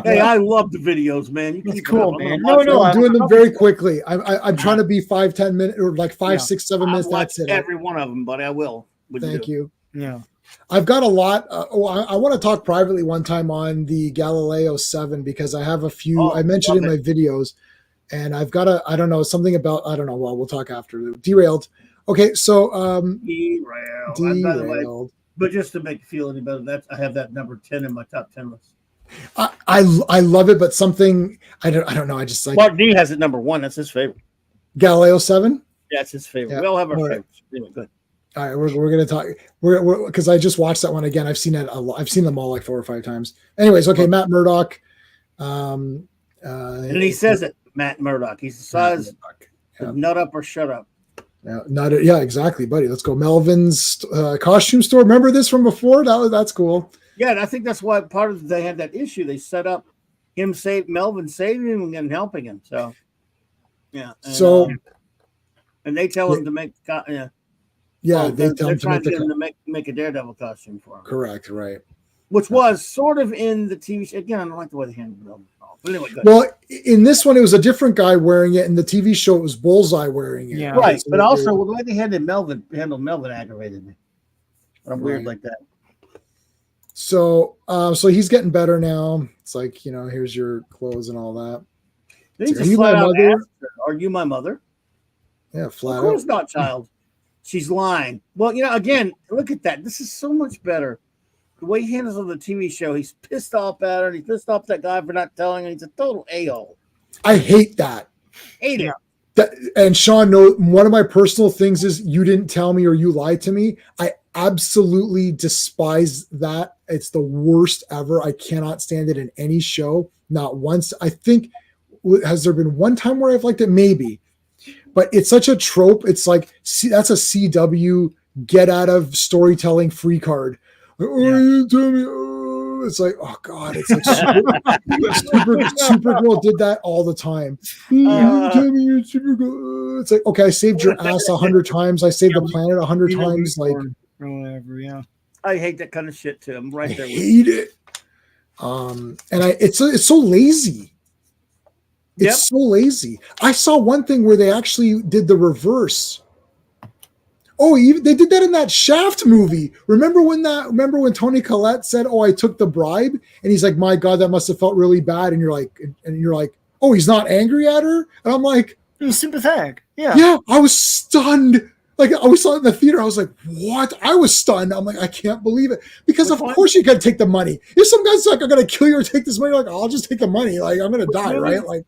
Hey, I love the videos, man. It's cool, man. I'm doing them very quickly. I'm trying to be 5-10 minutes or like 5, 6, 7 minutes. That's it. Every one of them, but I will. Thank you. Yeah. I've got a lot. I want to talk privately one time on the Galileo 7 because I have a few. I mentioned in my videos, and I've got I don't know, something about, I don't know. Well, we'll talk after. Derailed. Okay, so Derailed. By the way, but just to make you feel any better, I have that number 10 in my top 10 list. I love it, but something I don't know. I just like Mark D has it number 1. That's his favorite. Galileo 7. That's his favorite. Yeah. We all have our All favorites. Anyway, good. All right, we're gonna talk. We're because I just watched that one again. I've seen it a lot. I've seen them all like 4 or 5 times. Anyways, okay, Matt Murdock. And he says it, Matt Murdock. He says, "Nut up or shut up." Yeah, exactly, buddy. Let's go. Melvin's costume store. Remember this from before? That's cool. Yeah, and I think that's why part of they had that issue. They set up Melvin saving him and helping him. So, yeah. And, and they tell him to make. They tell him to make a Daredevil costume for him. Correct, right. Which was sort of in the TV show. Again, I don't like the way they handled it. But anyway, good. Well, in this one, it was a different guy wearing it. In the TV show, it was Bullseye wearing it. Yeah. Right. But also, the way they handled Melvin aggravated me. But I'm weird like that. So he's getting better now. It's like, here's your clothes and all that. Then he Are just you my flat out mother? asked her, "Are you my mother?" Yeah, flat Of course out. not, child. She's lying. Well, again, look at that. This is so much better. The way he handles on the TV show, he's pissed off at her, and he's pissed off that guy for not telling him. He's a total a-hole. I hate that. Hate it. And Sean, one of my personal things is you didn't tell me or you lied to me. I absolutely despise that. It's the worst ever. I cannot stand it in any show. Not once. I think, has there been one time where I've liked it? Maybe. But it's such a trope. It's like, that's a CW get out of storytelling free card. Oh, tell me. Oh, it's like, oh God, it's like Supergirl did that all the time. Tell me you're Supergirl. It's like, okay, I saved your ass 100 times. I saved the planet 100 times. Like, or whatever. Yeah. I hate that kind of shit too. I'm right there with you. hate it. And it's so lazy. It's so lazy. I saw one thing where they actually did the reverse. Oh, they did that in that Shaft movie. Remember when Tony Collette said, "Oh, I took the bribe," and he's like, "My God, that must have felt really bad." And you're like, "Oh, he's not angry at her," and I'm like, "He's sympathetic." Yeah. Yeah, I was stunned. Like, I saw it in the theater. I was like, "What?" I was stunned. I'm like, I can't believe it. Because of course you got to take the money. If some guy's like, "I'm gonna kill you or take this money," like, I'll just take the money. Like, I'm gonna die, right? Like,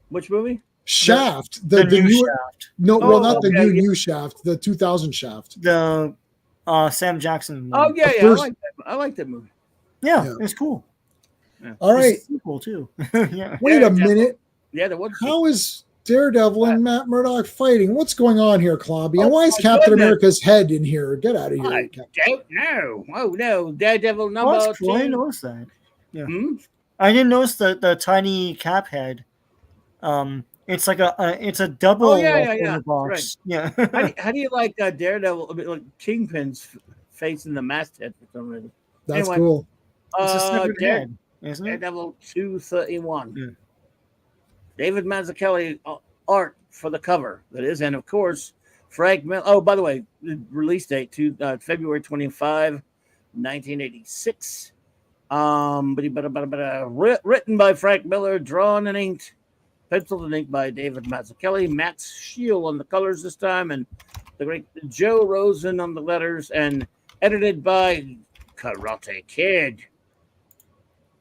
which movie? Shaft, the new Shaft. No, not the new Shaft, the 2000 Shaft. The Sam Jackson movie. Oh yeah, I like that movie. Yeah, it's cool. Yeah. All right, cool too. Yeah. Wait a minute. Yeah, there was. How is Daredevil and Matt Murdock fighting? What's going on here, Clobby? And why is Captain America's head in here? Get out of here! I don't know. Oh no, Daredevil number 2. I noticed that. Yeah, I didn't notice the tiny Cap head. It's like it's a double. Oh yeah. Box. Right. Yeah. how do you like Daredevil? A bit like Kingpin's face in the masthead for some reason. That's cool. It's a separate head, isn't it? Daredevil 231. Yeah. David Mazzucchelli art for the cover. That is, and of course, Frank Miller. Oh, by the way, the release date to February 25, 1986. Written by Frank Miller, drawn and inked. Penciled and inked by David Mazzucchelli, Max Shield on the colors this time, and the great Joe Rosen on the letters, and edited by Karate Kid.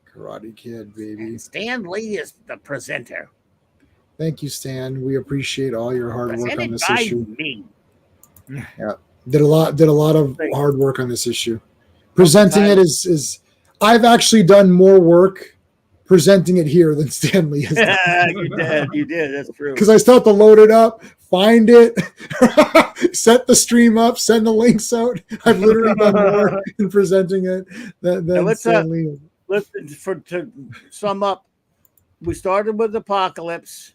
Karate Kid, baby. And Stan Lee is the presenter. Thank you, Stan. We appreciate all your hard work on this by issue. Me. Yeah, did a lot of hard work on this issue. Presenting it is I've actually done more work presenting it here than Stanley has done. You did. That's true. Because I still have to load it up, find it, set the stream up, send the links out. I've literally done more in presenting it than Stanley. To sum up, we started with Apocalypse.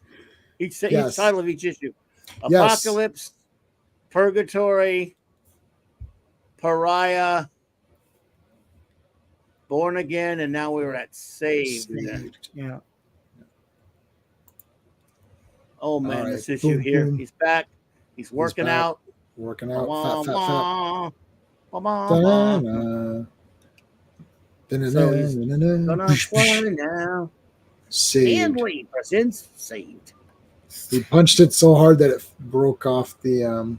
Each title of each issue: Apocalypse, Purgatory, Pariah, Born Again, and now we're at Saved. Yeah. Oh man, right. This issue here. Boom. He's back. He's working out. Working out. Fat. So he's gonna fly now. Stanley presents Saved. He punched it so hard that it broke off the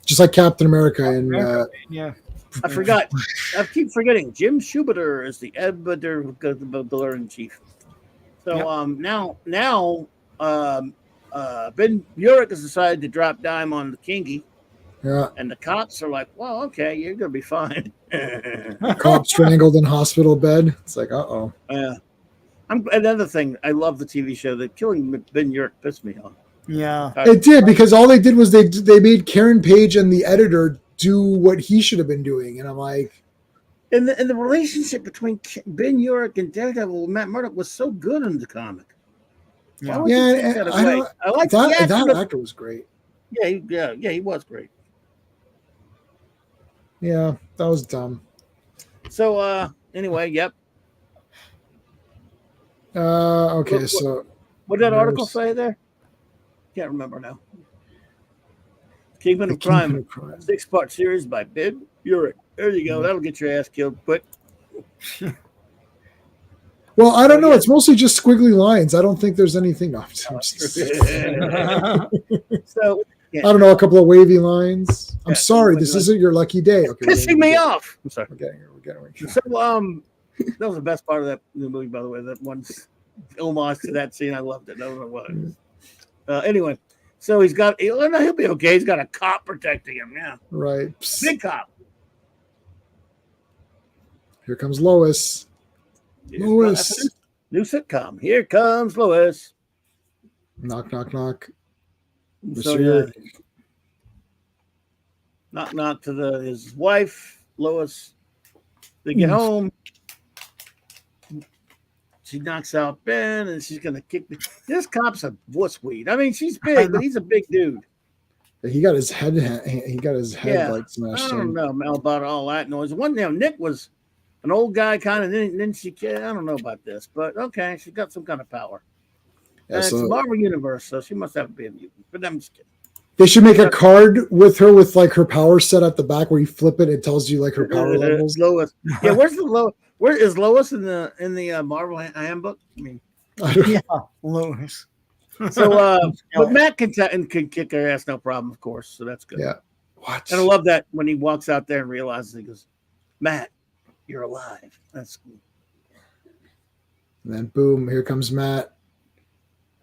just like Captain America and I forgot. I keep forgetting. Jim Schubert is the editor-in-chief. So now Ben Urich has decided to drop dime on the Kingy. Yeah. And the cops are like, "Well, okay, you're gonna be fine." Cop strangled in hospital bed. It's like, uh-oh. Another thing, I love the TV show. That killing Ben Urich pissed me off. Yeah, it did, because all they did was they made Karen Page and the editor do what he should have been doing, and I'm like, and the relationship between Ben Urich and Daredevil, Matt Murdock, was so good in the comic. I like that actor was great. Yeah, he was great. Yeah, that was dumb. So anyway, yep. Okay, so what did that article say there? Can't remember now. Kingpin of Crime, 6-part series by Ben Urich. There you go. That'll get your ass killed quick. Well, I don't know. It's mostly just squiggly lines. I don't think there's anything. No, So I don't know, a couple of wavy lines. I'm sorry, this isn't your lucky day. Okay, pissing me off. I'm sorry. We're getting it. So that was the best part of that movie, by the way. That one homage to that scene, I loved it. I don't know what. Anyway, so he'll be okay. He's got a cop protecting him. Yeah, right. big cop. Here comes Lois. Lois. New sitcom. Here comes Lois. Knock, knock, knock. So yeah, knock, knock to his wife, Lois. They get home. She knocks out Ben, and she's gonna kick this cop's a wussweed. I mean, she's big, but he's a big dude. He got his head. He got his head like smashed. I don't know, Mel, about all that noise. One now, Nick was an old guy, kind of. Then she, I don't know about this, but okay, she got some kind of power. Yeah, it's Marvel Universe, so she must have to be a mutant. But I'm just kidding. They should make a card with her with like her power set at the back, where you flip it, it tells you like her power levels. Lois, yeah. Where's the Lois? Where is Lois in the Marvel handbook? I mean, Lois. So, but Matt can kick her ass, no problem, of course. So that's good. Yeah. What? And I love that when he walks out there and realizes, he goes, "Matt, you're alive." That's cool. And then boom, here comes Matt.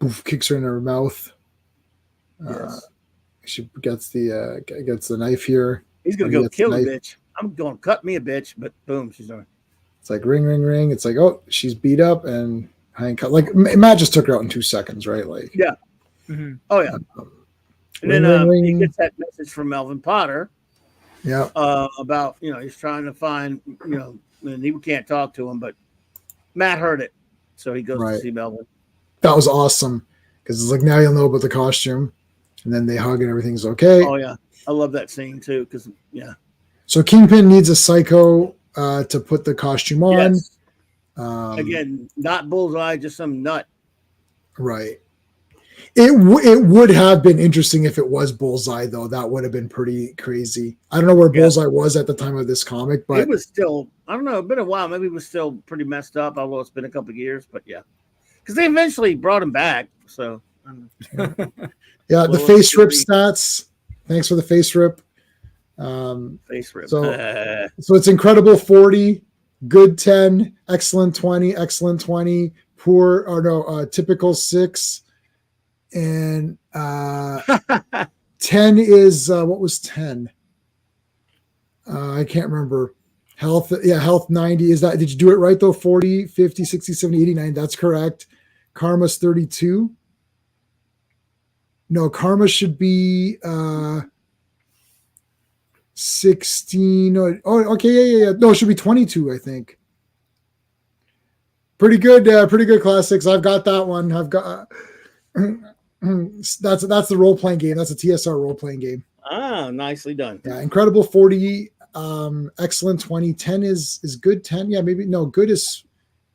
Poof, kicks her in her mouth. Yes. She gets the knife here. He's gonna go kill a bitch. I'm going to cut me a bitch, but boom, she's on. It's like ring, ring, ring. It's like, oh, she's beat up and handcuffed. Like Matt just took her out in 2 seconds, right? Like, yeah. Mm-hmm. Oh yeah. And then ring. He gets that message from Melvin Potter. Yeah. About he's trying to find and he can't talk to him, but Matt heard it, so he goes to see Melvin. That was awesome because it's like now you'll know about the costume, and then they hug and everything's okay. Oh yeah, I love that scene too because So Kingpin needs a psycho to put the costume on. Yes. Again, not Bullseye, just some nut. Right. It would have been interesting if it was Bullseye, though. That would have been pretty crazy. I don't know where Bullseye was at the time of this comic, but it was still, I don't know, it's been a while. Maybe it was still pretty messed up, although it's been a couple of years, but yeah. Because they eventually brought him back, so. Yeah, the face rip stats. Thanks for the face rip. Face rip. So it's incredible 40, good 10, excellent 20, excellent 20, poor, or no, typical 6. And 10 is what was 10? I can't remember. Health 90. Is that, did you do it right though? 40, 50, 60, 70, 89. That's correct. Karma's 32. No, karma should be 16. Oh, okay, yeah. No, it should be 22, I think. Pretty good classics. I've got that one. I've got that's the role-playing game. That's a TSR role-playing game. Ah, nicely done. Yeah, incredible 40, excellent 20. 10 is good 10. Yeah, maybe no, good is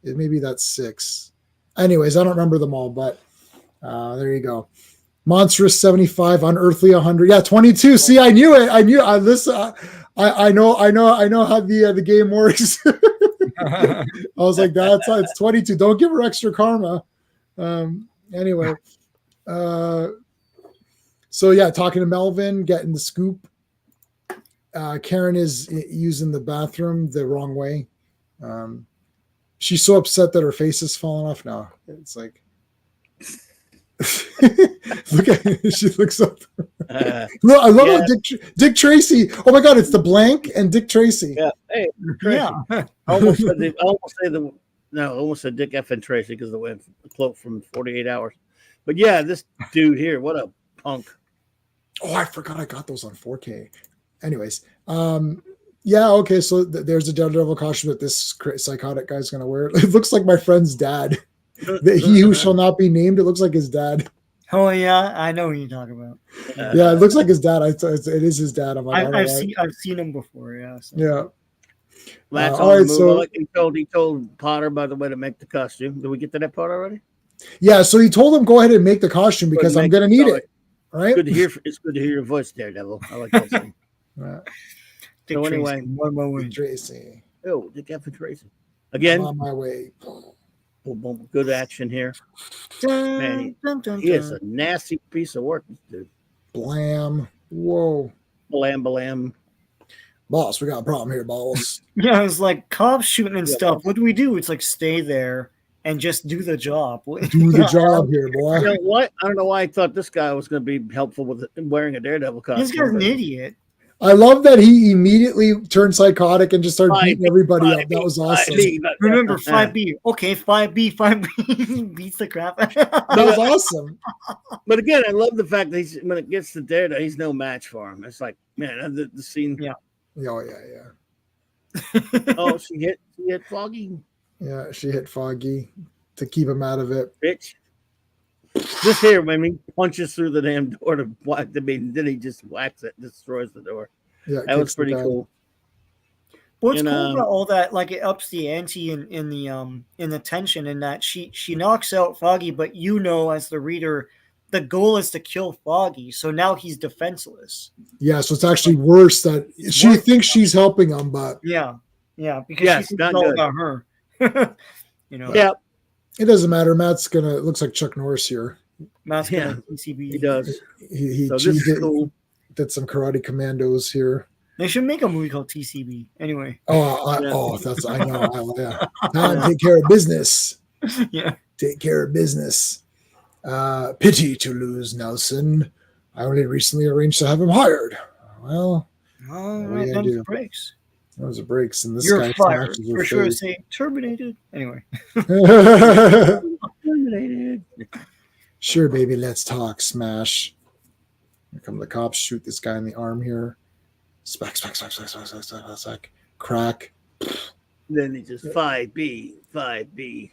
maybe that's 6. Anyways, I don't remember them all, but there you go. Monstrous 75, unearthly 100. Yeah, 22. See, I knew it. I know how the game works. I was like, it's 22. Don't give her extra karma. Anyway. So yeah, talking to Melvin, getting the scoop. Karen is using the bathroom the wrong way. She's so upset that her face is falling off now. It's like, look at it. She looks up. Look, I love it. Dick Tracy. Oh my God, it's the blank and Dick Tracy. Yeah. Hey, Tracy. Yeah. almost said Dick F and Tracy because the quote from 48 Hours. But yeah, this dude here, what a punk. Oh, I forgot I got those on 4K. Anyways, yeah, okay, so there's a Daredevil costume that this psychotic guy's going to wear. It looks like my friend's dad. He who shall not be named, it looks like his dad. Oh, yeah, I know what you're talking about. Yeah, it looks like his dad. It is his dad. I've seen him before, yeah. So. Yeah. That's all right, so he told Potter, by the way, to make the costume. Did we get to that part already? Yeah, so he told him go ahead and make the costume because I'm going to need it. Right? It's good to hear your voice, Daredevil. I like that. Right. So anyway, one moment, Tracy. Oh, Dick Effin Tracy. I'm Again, on my way. boom, boom, good action here. Man, he is a nasty piece of work, this dude. Blam. Whoa. Blam, blam. Boss, we got a problem here, boss. Yeah, it's like cops shooting and Yeah. stuff. What do we do? It's like stay there and just do the job. Do the job here, boy. You know what? I don't know why I thought this guy was going to be helpful with wearing a Daredevil costume. This guy's an idiot. I love that he immediately turned psychotic and just started beating everybody up. That was awesome. Remember 5B. Okay, 5B beats the crap. That was awesome. But again, I love the fact that when it gets to Daredevil, he's no match for him. It's like, man, the scene. Yeah. Oh, yeah. Oh, she hit Foggy. Yeah, she hit Foggy to keep him out of it. Bitch. Just here, when he punches through the damn door to whack the mean, then he just whacks it, destroys the door. Yeah, that was pretty cool. What's cool about all that, like it ups the ante in the tension in that she knocks out Foggy, but as the reader, the goal is to kill Foggy, so now he's defenseless. Yeah, so it's actually worse that she thinks she's helping him, but yeah, because she's all about her. Yeah. It doesn't matter. Matt's looks like Chuck Norris here. Matt's gonna TCB. He does. He did some Karate Commandos here. They should make a movie called TCB. Anyway. I know. Time to take care of business. Yeah. Take care of business. Pity to lose Nelson. I only recently arranged to have him hired. Well, all right, those breaks. Those are breaks, and this You're guy fired. For sure, say terminated. Anyway. Terminated. Sure, baby. Let's talk. Smash. Here come the cops. Shoot this guy in the arm here. Spack. Crack. Then he just 5B. B.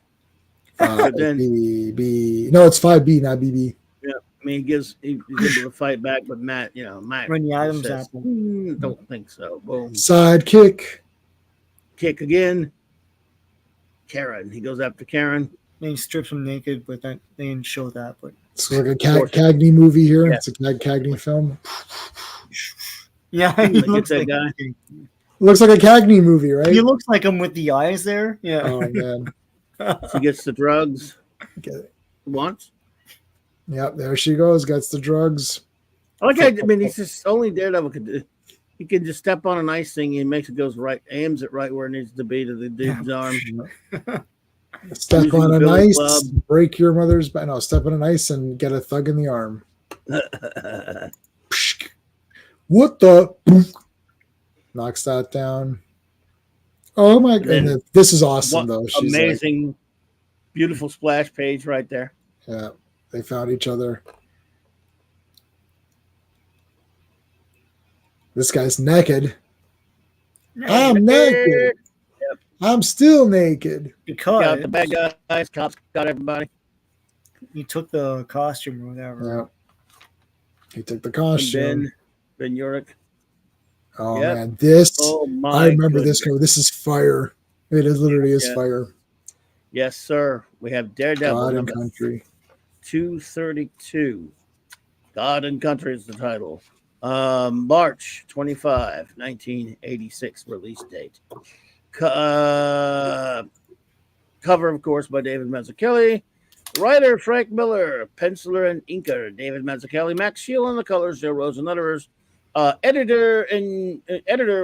No, it's 5B, not BB. Yeah, I mean, he's able to fight back, but Matt, Matt. Run the Adams apple. Don't think so. Boom. Sidekick. Kick again. Karen. He goes after Karen. They strips him naked, but they didn't show that. But it's like a Cagney movie here. Yeah. It's a Cagney film. Yeah, he looks like that guy. Looks like a Cagney movie, right? He looks like him with the eyes there. Yeah. Oh man. She gets the drugs. Get it. Once. Yep, there she goes. Gets the drugs. He's just only Daredevil could do. He can just step on an ice thing and makes it goes right, aims it right where it needs to be to the dude's arm. Step on an ice, break your mother's back. No, step on an ice and get a thug in the arm. What the? Knocks that down. Oh my god! This is awesome, though. She's amazing, beautiful splash page right there. Yeah, they found each other. This guy's naked. I'm naked. Yep. I'm still naked. Because got the bad guys, cops got everybody. He took the costume or whatever. Yeah. He took the costume. Ben Urich. Oh man, this! I remember goodness. this. This is fire. It literally is fire. Yes, sir. We have Daredevil. God and Country. 232. God and Country is the title. March 25, 1986 release date. Cover, of course, by David Mazzucchelli. Writer Frank Miller. Penciler and inker David Mazzucchelli. Max Shield on the colors. Joe Rosenutterers. Editor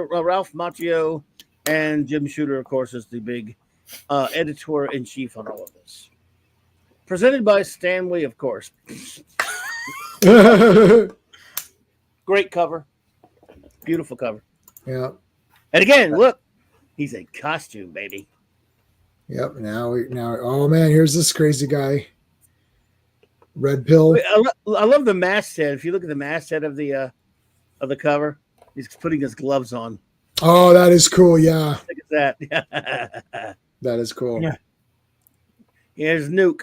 Ralph Macchio, and Jim Shooter, of course, is the big editor-in-chief on all of this. Presented by Stan Lee, of course. Great cover. Beautiful cover. Yeah. And again, look, he's a costume, baby. Yep. Now, oh man, here's this crazy guy. Red pill. I love the masthead. If you look at the masthead of the cover, he's putting his gloves on. Oh, that is cool. Yeah. Look at that. That is cool. Yeah. Here's Nuke.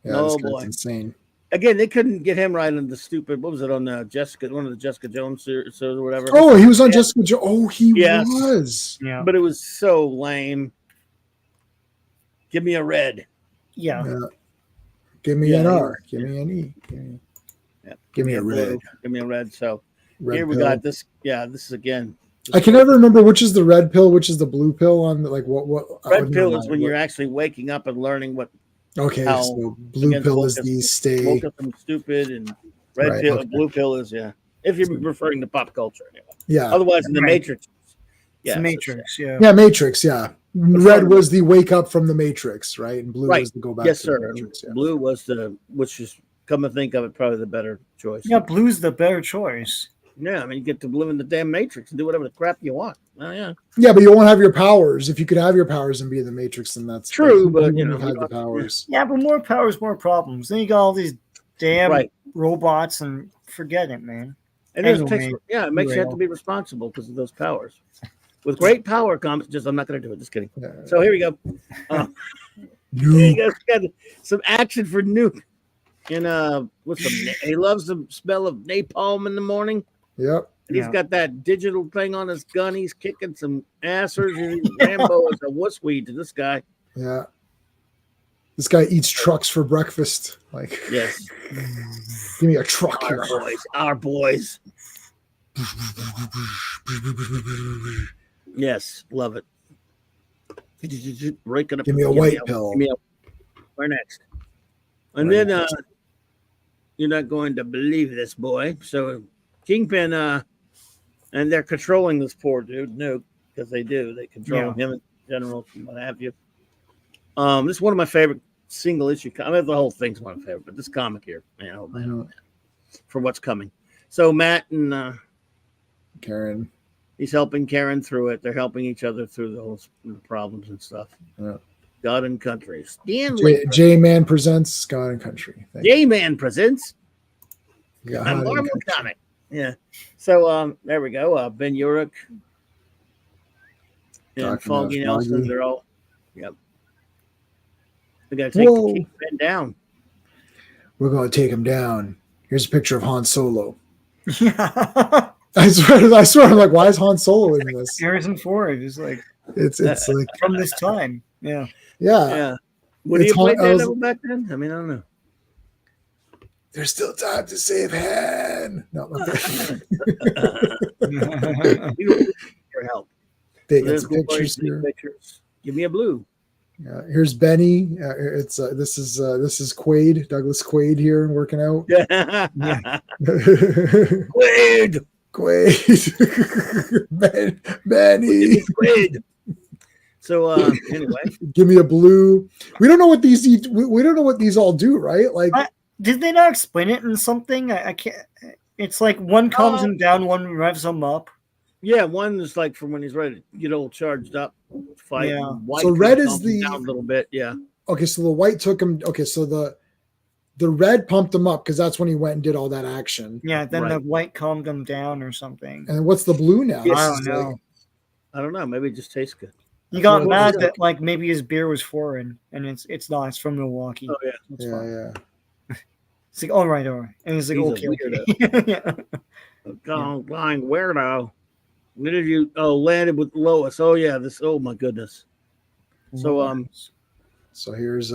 Yeah, oh boy, boy, insane. Again, they couldn't get him right on the stupid. What was it on one of the Jessica Jones series or whatever? Oh, he was on Jessica Jones. Oh, he was. Yeah, but it was so lame. Give me a red. Yeah. Give me an R. Give me an E. Yeah. Give me a red. Give me a red. So red here we pill. got this. Yeah, this is again. I can never remember which is the red pill, which is the blue pill on the, like what Red pill is when you're actually waking up and learning what. Okay, so blue pill is the stay. Woke up and stupid, and red pill, blue pill is if you're referring to pop culture anyway. Yeah. Otherwise, in the Matrix. Yeah, it's Matrix. Yeah. Yeah, Matrix. Yeah. Red was the wake up from the Matrix, right? And blue was the go back. Yes, to sir. The Matrix, yeah. Blue was which is come to think of it, probably the better choice. Yeah, blue's the better choice. Yeah, I mean, you get to live in the damn Matrix and do whatever the crap you want. Oh, yeah. Yeah, but you won't have your powers. If you could have your powers and be in the Matrix, then that's true. But you have the powers. Yeah, but more powers, more problems. Then you got all these damn robots, and forget it, man. It makes you have to be responsible because of those powers. With great power comes I'm not going to do it. Just kidding. Yeah. So here we go. Here got some action for Nuke. And he loves the smell of napalm in the morning. Yep. He's got that digital thing on his gun. He's kicking some assers. Rambo is a wussweed to this guy. Yeah. This guy eats trucks for breakfast. Like, yes. Give me a truck here. Our boys. Yes, love it. Raking up. Give me a white pill. Where next? And then you're not going to believe this, boy. So Kingpin, and they're controlling this poor dude, Nuke, because they do. They control him in general, and what have you. This is one of my favorite single issue. I mean, the whole thing's my favorite, but this comic here, man, for what's coming. So Matt and Karen. He's helping Karen through it. They're helping each other through the whole problems and stuff. Yeah. God and Country. J-Man presents God and Country. J-Man presents a Marvel comic. Yeah. So there we go. Ben Urich and Foggy Nelson. They're all. Yep. We got to take the Kingpin down. We're going to take him down. Here's a picture of Han Solo. I swear, I'm like, why is Han Solo in this? Harrison Ford is like, it's like from this time. Yeah. Would you play Daredevil back then? I mean, I don't know. There's still time to save Han. No, your help. Taking some pictures here. Give me a blue. Here's Benny. This is Quaid, Douglas Quaid here working out. Quaid. Benny. Quaid. So anyway, give me a blue. We don't know what these we don't know what these all do, right? Like, did they not explain it in something? I can't. It's like one calms him down, one revs him up. Yeah, one is like for when he's ready to get all charged up, fight. Yeah. White so red is down a little bit. Yeah. Okay, so the white took him. Okay, so the red pumped him up because that's when he went and did all that action. Yeah, then the white calmed him down or something. And what's the blue now? I don't know. I don't know. Maybe it just tastes good. He got mad that like maybe his beer was foreign, and it's not. It's from Milwaukee. Oh yeah, yeah. It's like all right, and he's like okay. Lying weirdo. When did you landed with Lois? Oh yeah, this. Oh my goodness. So So here's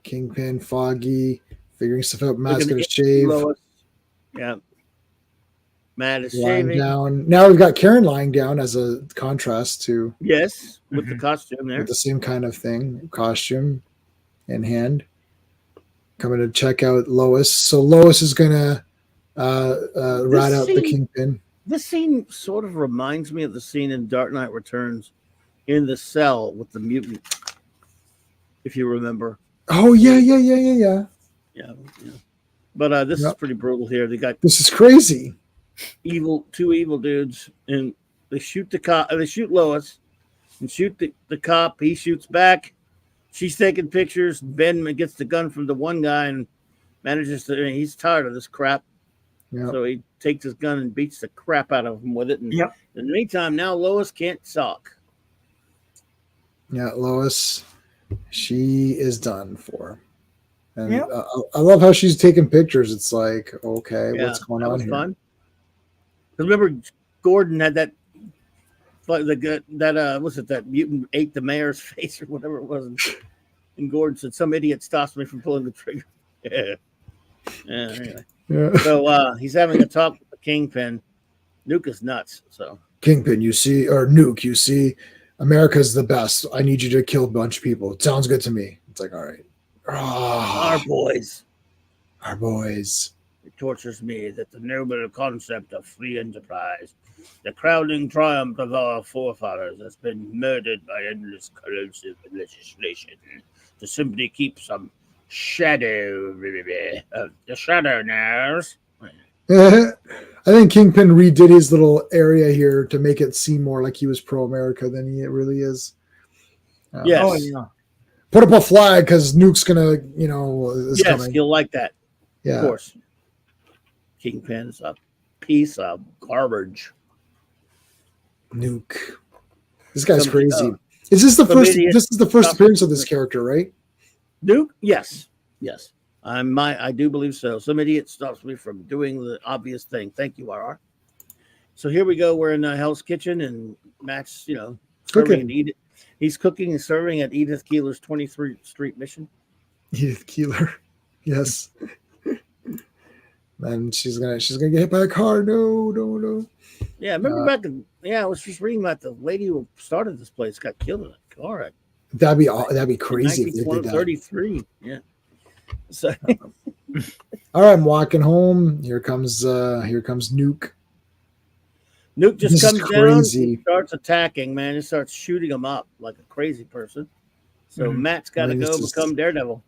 Kingpin, Foggy, figuring stuff out. Matt's gonna shave. Lois. Yeah. Matt is shaving down. Now we've got Karen lying down as a contrast to with the costume there. With the same kind of thing, costume in hand. Coming to check out Lois. So Lois is gonna rat out the Kingpin. This scene sort of reminds me of the scene in Dark Knight Returns in the cell with the mutant. If you remember. Oh yeah. Yeah. But this is pretty brutal here. They got this is crazy. Two evil dudes, and they shoot the cop. They shoot Lois, and shoot the cop. He shoots back. She's taking pictures. Ben gets the gun from the one guy and manages to. He's tired of this crap, so he takes his gun and beats the crap out of him with it. And in the meantime, now Lois can't talk. Yeah, Lois, she is done for. And I love how she's taking pictures. It's like, okay, what's going on here? Fun. Remember, Gordon had that, that mutant ate the mayor's face or whatever it was, and Gordon said, "Some idiot stops me from pulling the trigger." Anyway. So he's having a talk with the Kingpin, Nuke is nuts. So Kingpin, you see, or Nuke, you see, America's the best. I need you to kill a bunch of people. It sounds good to me. It's like, all right. our boys. Our boys. It tortures me that the noble concept of free enterprise, the crowning triumph of our forefathers, has been murdered by endless corrosive legislation to simply keep some shadow of the shadow knows. I think Kingpin redid his little area here to make it seem more like he was pro-America than he really is. Yes. Oh, yeah. Put up a flag because Nuke's gonna, is Yes, coming. he'll like that. Yeah. Of course. Kingpin's a piece of garbage. Nuke. This guy's Somebody- crazy. Is this the first? idiot. This is the first appearance of this character, right? Nuke? Yes. Yes. I do believe so. Some idiot stops me from doing the obvious thing. Thank you, RR. So here we go. We're in Hell's Kitchen, and Matt's, serving Cooking. and eating. He's cooking and serving at Edith Keeler's 23rd Street mission. Edith Keeler. Yes. And she's gonna get hit by a car. No. Yeah, remember I was just reading about the lady who started this place got killed in a car wreck. That'd be crazy if they did that. 1933. Yeah. So All right, I'm walking home. Here comes Nuke. Nuke just This is comes down, crazy. he starts attacking, man. He starts shooting him up like a crazy person. So Mhm. Matt's got to Man, go this is- become Daredevil.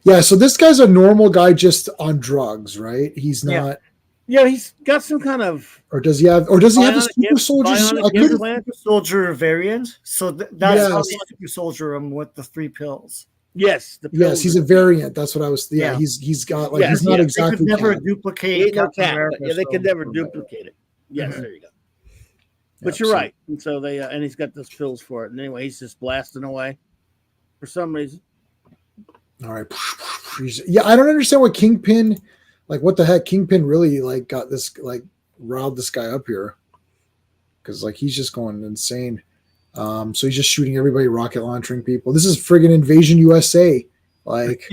Yeah, so this guy's a normal guy just on drugs, right? He's Yeah. not, Yeah, he's got some kind of or does he have a Bionic super gift- soldier? bionic I gift could plan. Super soldier variant. So that's Yes. how they super soldier him with the 3 pills. Yes, the Yes, pills he's a are- variant. That's what I was. Yeah, Yeah. he's got like Yes, he's not yes. They could exactly. never Cap. He duplicate ain't no Captain cat. America. Yeah, they so- could never duplicate it. Yes, there you go. But Yeah, you're so- right. And so they and he's got those pills for it. And anyway, he's just blasting away for some reason. All right. Yeah, I don't understand what Kingpin, like, what the heck, Kingpin really like got this like riled this guy up here, because like he's just going insane. So he's just shooting everybody, rocket launching people. This is friggin' Invasion USA, like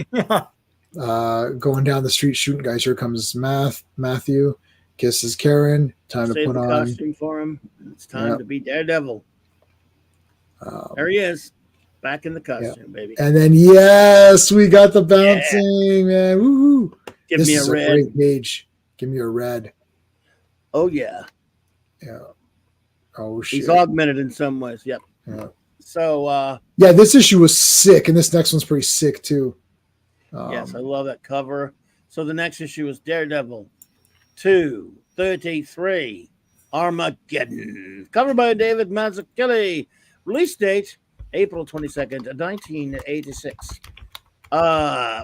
going down the street shooting guys. Here comes Matthew, kisses Karen. Time to Save put the on. costume for him. It's time Yep. to be Daredevil. There he is. Back in the costume, baby. And then yes, we got the bouncing, man. Woo! Give This me a is red. great page. Give me a red. Oh yeah. Yeah. Oh shit. He's augmented in some ways. Yep. Yeah. So Yeah, this issue was sick, and this next one's pretty sick too. yes, I love that cover. So the next issue is Daredevil 233 Armageddon. Covered by David Mazzucchelli. Release date April 22nd, 1986.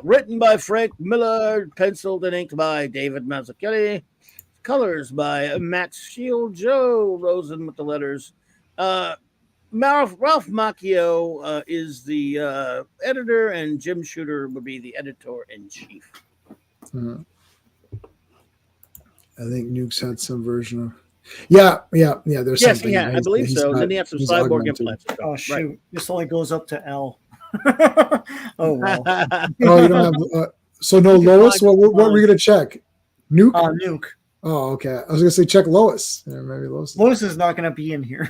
Written by Frank Miller, penciled and inked by David Mazzucchelli. Colors by Matt Shield, Joe Rosen with the letters. Ralph Macchio is the editor, and Jim Shooter would be the editor-in-chief. Mhm. I think Nuke's had some version of. Yeah. There's Yes, something. yeah, I believe He's so. got- Then he had some he's cyborg augmented. implants. Oh shoot! Right. This only goes up to L. Oh well. Oh, you don't have. So no You can Lois. find- What were we gonna check? Nuke. Nuke. Oh, okay. I was gonna say check Lois. Yeah, maybe Lois. Lois is not going to be in here.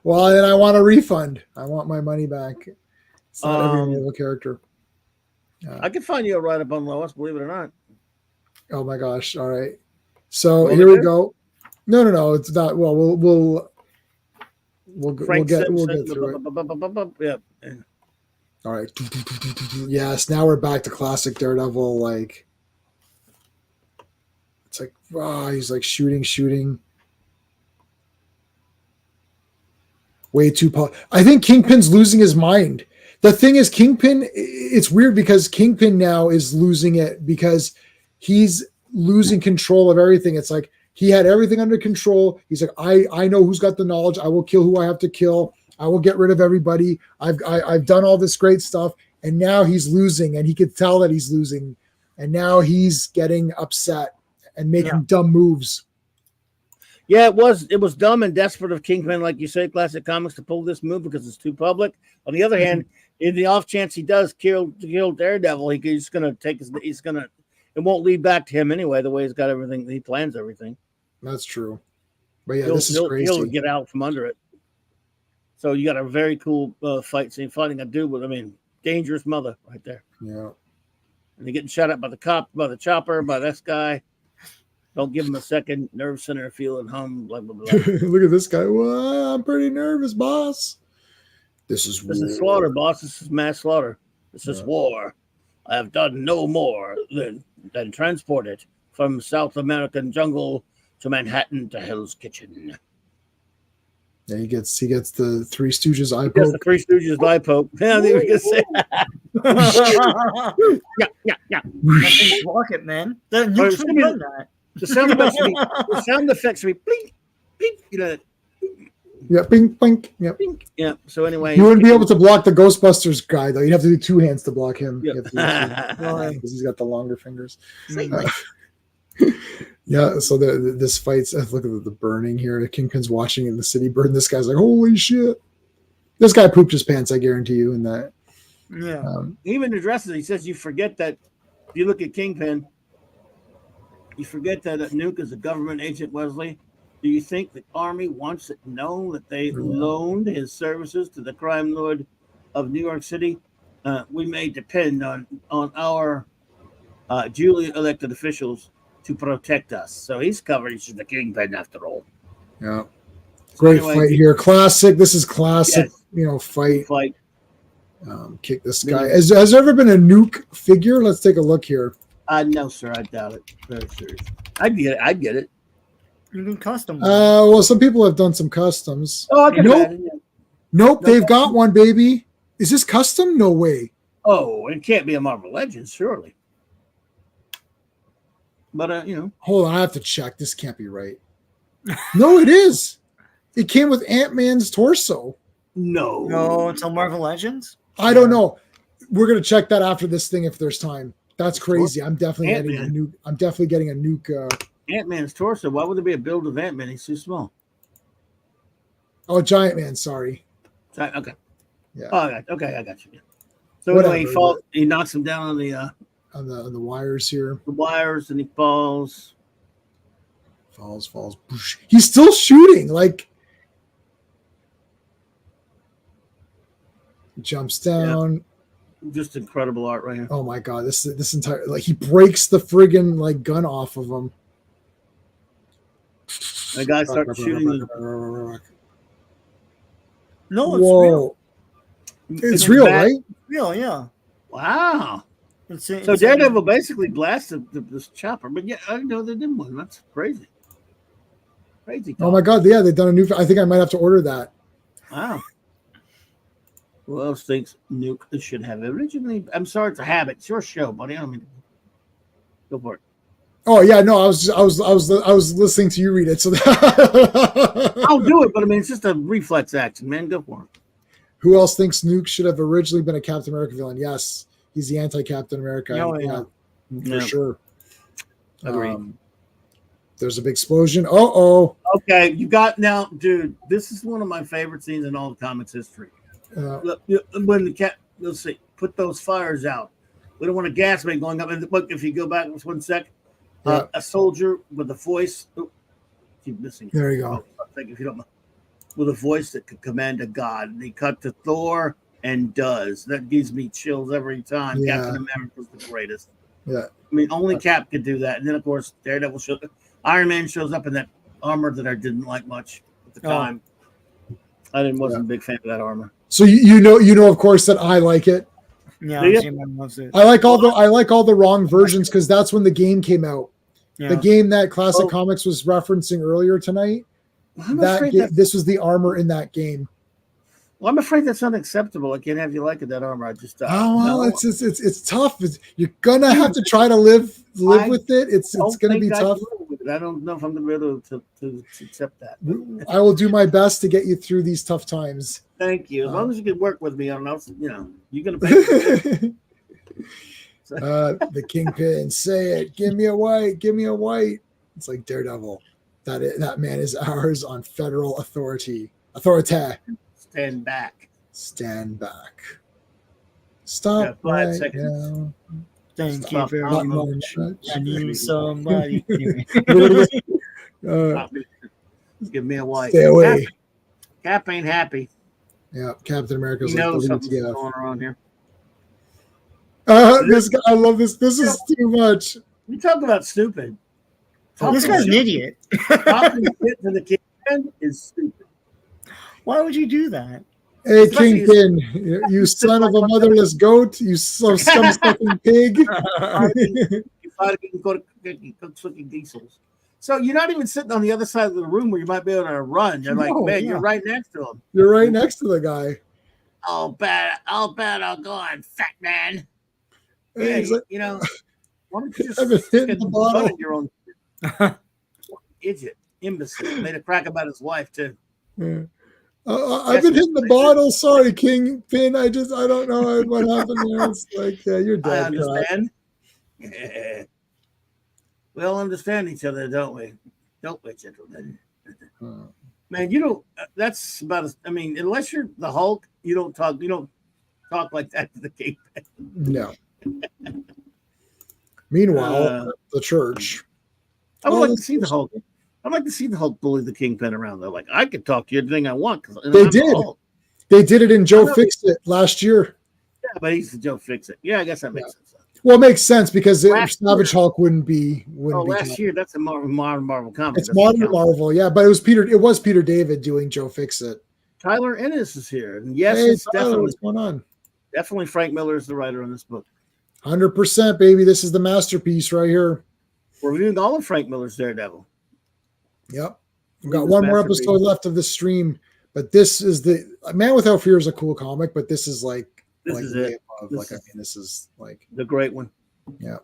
Well, then I want a refund. I want my money back. It's not every Um, little character. I could find you a write up on Lois, believe it or not. Oh my gosh! All right. So Well, here we there- go. No. It's not. Well, we'll Frank get Simpson. through it. Yeah. All right. Yes. Now we're back to classic Daredevil. Like it's like he's like shooting. Way too. I think Kingpin's losing his mind. The thing is, Kingpin. It's weird because Kingpin now is losing it because he's losing control of everything. It's like he had everything under control. He's like, I know who's got the knowledge. I will kill who I have to kill. I will get rid of everybody. I've done all this great stuff, and now he's losing, and he could tell that he's losing, and now he's getting upset and making dumb moves. Yeah, it was dumb and desperate of Kingpin, like you said, Classic Comics, to pull this move because it's too public. On the other hand, in the off chance he does kill Daredevil, he's gonna it won't lead back to him anyway. The way he's got everything, he plans everything. That's true. But yeah, He'll, this is he'll crazy. get out from under it. So you got a very cool fight scene, fighting a dude with, dangerous mother right there. Yeah. And they're getting shot at by the cop, by the chopper, by this guy. Don't give him a second. Nerve center, feeling hum, blah, blah, blah. Look at this guy. Well, I'm pretty nervous, boss. This is slaughter, boss. This is mass slaughter. This is war. I have done no more than transport it from South American jungle to Manhattan to Hell's Kitchen. Yeah, he gets the Three Stooges eye Yes, the poke. Three Stooges eye poke. Yeah, they were gonna say that. yeah. Nothing block it, man. The nukes would have done that. The sound effects should be blink, blink, Yeah, bing, bing. Yeah. blink. Yeah. So anyway, You wouldn't be able to block the Ghostbusters guy though. You'd have to do two hands to block him. Yep. Because he's got the longer fingers. Yeah, so this fight's look at the burning here. The Kingpin's watching in the city burn. This guy's like, holy shit. This guy pooped his pants, I guarantee you, in that. Yeah. He even addresses it. He says, you forget that if you look at Kingpin, you forget that Nuke is a government agent, Wesley. Do you think the Army wants it known that they loaned his services to the crime lord of New York City? We may depend on our duly elected officials to protect us. So he's covered. He's the Kingpin after all. Yeah. Great fight here. Classic. This is classic, Yes. Fight. Kick this guy. Has there ever been a Nuke figure? Let's take a look here. No, sir. I doubt it. Very serious. I'd get it. You can custom. Well, some people have done some customs. Oh, I can Nope. Nope, they've got one, baby. Is this custom? No way. Oh, it can't be a Marvel Legends, surely. But Hold on, I have to check. This can't be right. No, it is. It came with Ant-Man's torso. No, it's on Marvel Legends. I don't know. We're gonna check that after this thing if there's time. That's crazy. I'm definitely getting a nuke. I'm definitely getting a nuke. Ant-Man's torso. Why would there be a build of Ant-Man? He's too small. Oh, Giant Man. Sorry. Okay. Yeah. Oh, okay, I got you. So Whatever. anyway, he knocks him down on the wires here. the wires, and he falls. Falls. Boosh. He's still shooting. Like jumps down. Just incredible art right here. Oh my god! This entire he breaks the friggin' gun off of him. The guy starts shooting. No, it's Whoa! real. It's real, right? Real, yeah. Wow. So Daredevil basically blasted this chopper, but yeah, I know they did one. That's crazy. Crazy. Oh my god! Yeah, they've done a new. I think I might have to order that. Wow. Who else thinks Nuke should have originally? I'm sorry, it's a habit. It's your show, buddy. I don't mean. Go for it. Oh yeah, no, I was listening to you read it. So I'll do it, but it's just a reflex action, man. Go for it. Who else thinks Nuke should have originally been a Captain America villain? Yes, he's the anti-Captain America. For sure. Agreed. There's a big explosion. Okay, you got now, dude. This is one of my favorite scenes in all of comics history. Look, when the cat, let's see, put those fires out. We don't want a gas main going up. And look, if you go back just 1 sec, a soldier with a voice. Oh, keep missing. There you go. If you don't mind, with a voice that could command a god. And he cut to Thor and does. That gives me chills every time. Yeah. Captain America's the greatest. Yeah. Only Cap could do that. And then, of course, Daredevil shows up. Iron Man shows up in that armor that I didn't like much at the time. I wasn't a big fan of that armor. So you know, of course, that I like it. Yeah, loves it. I like all the wrong versions because that's when the game came out. Yeah. The game that Classic Comics was referencing earlier tonight. This was the armor in that game. Well, I'm afraid that's unacceptable. I can't have you liking that armor. I just it's tough. You're gonna have to try to live with it. It's gonna be tough. I don't know if I'm gonna be able to accept that. I will do my best to get you through these tough times. Thank you. As long as you can work with me on else, you're gonna pay. The Kingpin, say it. Give me a white. Give me a white. It's like Daredevil. That man is ours on federal authority. Stand back. Stand back. Stop 5 seconds. Now. Thank Stop you very talking. much. I knew somebody. Give me a white. Stay away. Cap ain't happy. Yeah, Captain America's You like know the something's WTF. going on here. This guy, I love this. This is too much. We talk about stupid. This guy's an idiot. Talking shit to the kingpin is stupid. Why would you do that? Hey, Especially Kingpin, you son of a motherless goat, you scum-sucking pig. You probably can go to cooking diesels. So you're not even sitting on the other side of the room where you might be able to run. You're like, No, man, yeah. you're right next to him. You're right next to the guy. I'll bet I'll go on, fat man. Hey, Yeah, he's like, you know, why don't you I've been just hitting get the fun bottle. at your own idiot, imbecile. Made a crack about his wife too. Yeah. I've been hitting the bottle. Sorry, Kingpin. I don't know what happened there. It's like, yeah, you're I dead. understand. Yeah. We all understand each other, don't we? Don't we, gentlemen? Man, you don't. That's about. I mean, unless you're the Hulk, you don't talk. You don't talk like that to the kingpin. No. Meanwhile, the church. I would like to see the Hulk. I'd like to see the Hulk bully the kingpin around. They're like, I could talk to you anything I want. They did. They did it in Joe Fix-It last year. Yeah, but he's the Joe Fix-It. Yeah, I guess that makes sense. Well, it makes sense because Savage Hulk wouldn't be. Last year, that's a Marvel comic. It's modern Marvel, yeah, but it was Peter David doing Joe Fix-It. Tyler Ennis is here, and yes, hey, it's Tyler, definitely what's going on. Definitely, Frank Miller is the writer on this book. 100%, baby. This is the masterpiece right here. We're reviewing all of Frank Miller's Daredevil. Yep, we've got one more episode left of the stream, but this is the Man Without Fear is a cool comic, but this is like this is it. This is like the great one. Yeah.